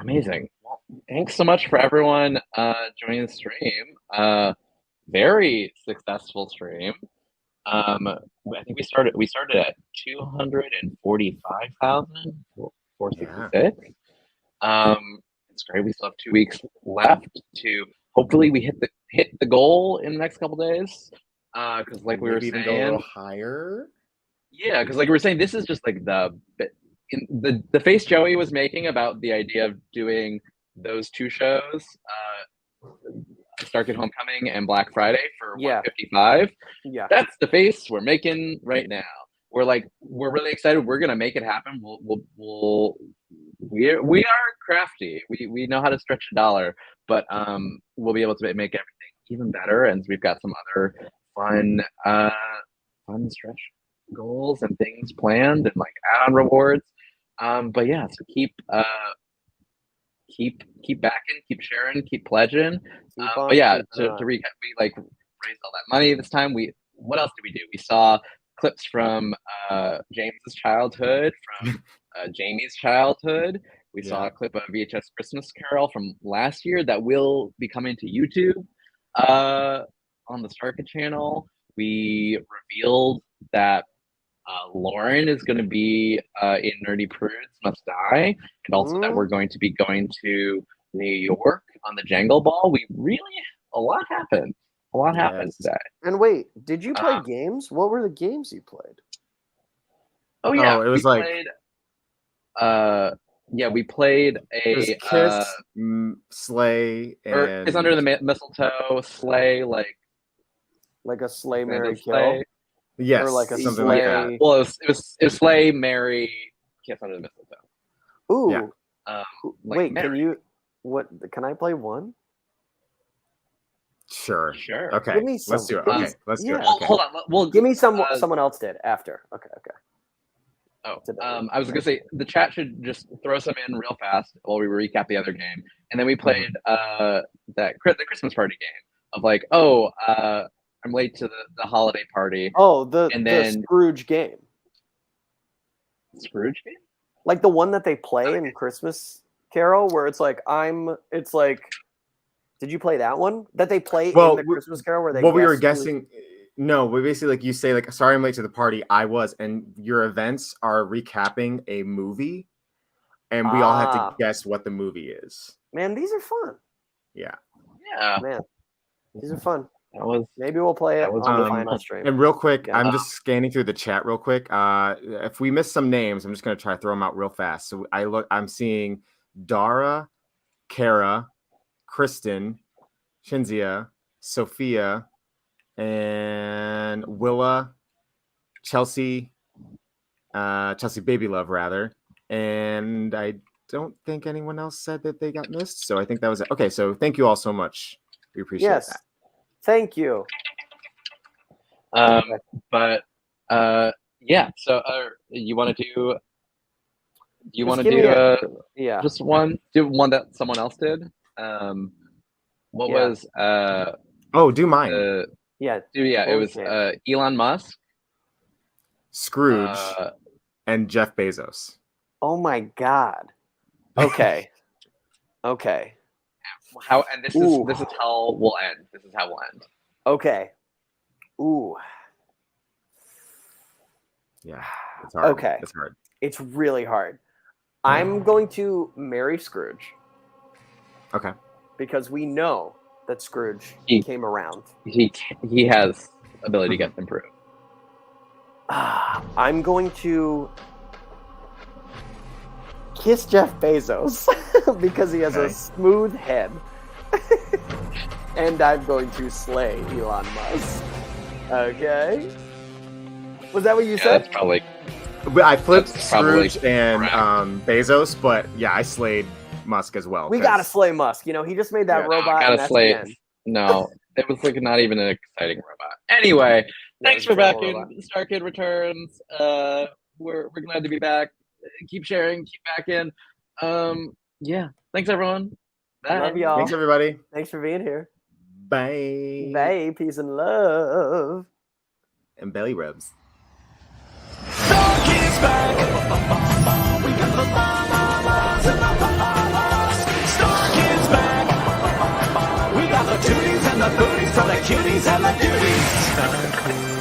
Amazing. Well, thanks so much for everyone joining the stream. Very successful stream. I think we started at 245,466. It's great. We still have 2 weeks left to hopefully we hit the goal in the next couple days. Because like we were Maybe saying, even go a little higher. yeah, because like we were saying, this is just like the face Joey was making about the idea of doing those two shows, StarKid Homecoming and Black Friday for 155. Yeah, that's the face we're making right now. We're really excited. We're gonna make it happen. We are crafty. We know how to stretch a dollar, but we'll be able to make everything even better. And we've got some other fun stretch goals and things planned and like add-on rewards. But yeah, so keep backing, keep sharing, keep pledging. But yeah, to recap, we like raised all that money this time. What else did we do? We saw clips from James's childhood, from Jamie's childhood. We saw a clip of VHS Christmas Carol from last year that will be coming to YouTube on the StarKid channel. We revealed that Lauren is going to be in Nerdy Prudes Must Die, and also that we're going to be going to New York on the Jangle Ball. A lot happened. A lot happened today. And wait, did you play games? What were the games you played? Oh yeah, it was we like played, we played it was a Kiss, Slay, and Kiss Under the Mistletoe, Slay, like a Slay, Marry, Kill. Slay. Yes, or like a something Slay. like that. Well, it was Slay, Marry, Kiss Under the Mistletoe. Ooh. Yeah. Wait, Mary. can I play one? Sure. Okay. Give me Let's do it. Okay. Let's do it. Well, Okay. hold on. Well, Give me someone else did after. Okay. Oh, I was gonna say the chat should just throw some in real fast while we recap the other game, and then we played the Christmas party game of like, I'm late to the holiday party. Oh, the Scrooge game. Scrooge game? Like the one that they play in Christmas Carol, where it's like did you play that one that they play in the Christmas Carol where they? What we were guessing, No, but basically, like you say, like, sorry I'm late to the party. I was, and your events are recapping a movie, and we all have to guess what the movie is. Man, these are fun. Yeah. Yeah. Man, these are fun. That was. Maybe we'll play it That was on the really final fun. stream. And real quick, Yeah. I'm just scanning through the chat real quick. If we miss some names, I'm just gonna try to throw them out real fast. So I'm seeing Dara, Kara, Kristen, Shinzia, Sophia, and Willa, Chelsea, Chelsea Baby Love rather, and I don't think anyone else said that they got missed. So I think that was it. Okay, so thank you all so much. We appreciate that. Thank you. But yeah. So you want to do? You want to give me do yeah. just one? Do one that someone else did. What Yeah. was? Do mine. Yeah. It was Elon Musk, Scrooge, and Jeff Bezos. Oh my God. Okay. Okay. How? And this is how we'll end. This is how we'll end. Okay. Ooh. Yeah. It's hard. Okay. It's hard. It's really hard. I'm going to marry Scrooge Okay. because we know that Scrooge came around. He has ability to get improved. I'm going to kiss Jeff Bezos because he has a smooth head. And I'm going to slay Elon Musk. Okay. Was that what you said? That's probably. I flipped That's probably Scrooge and Bezos, but yeah, I slayed Musk as well. We gotta slay Musk. You know, he just made that robot. Gotta And that's slay the it. end. No, it was like not even an exciting robot. Anyway, thanks for backing StarKid Returns. We're glad to be back. Keep sharing, keep backing. Yeah, thanks everyone. Bye. Love y'all. Thanks everybody. Thanks for being here. Bye. Bye. Peace and love. And belly rubs. StarKid's back. We got the ba-ba-bas and the ba-ba-bas. StarKid's back. We got the tooties and the booties for the cuties and the duties.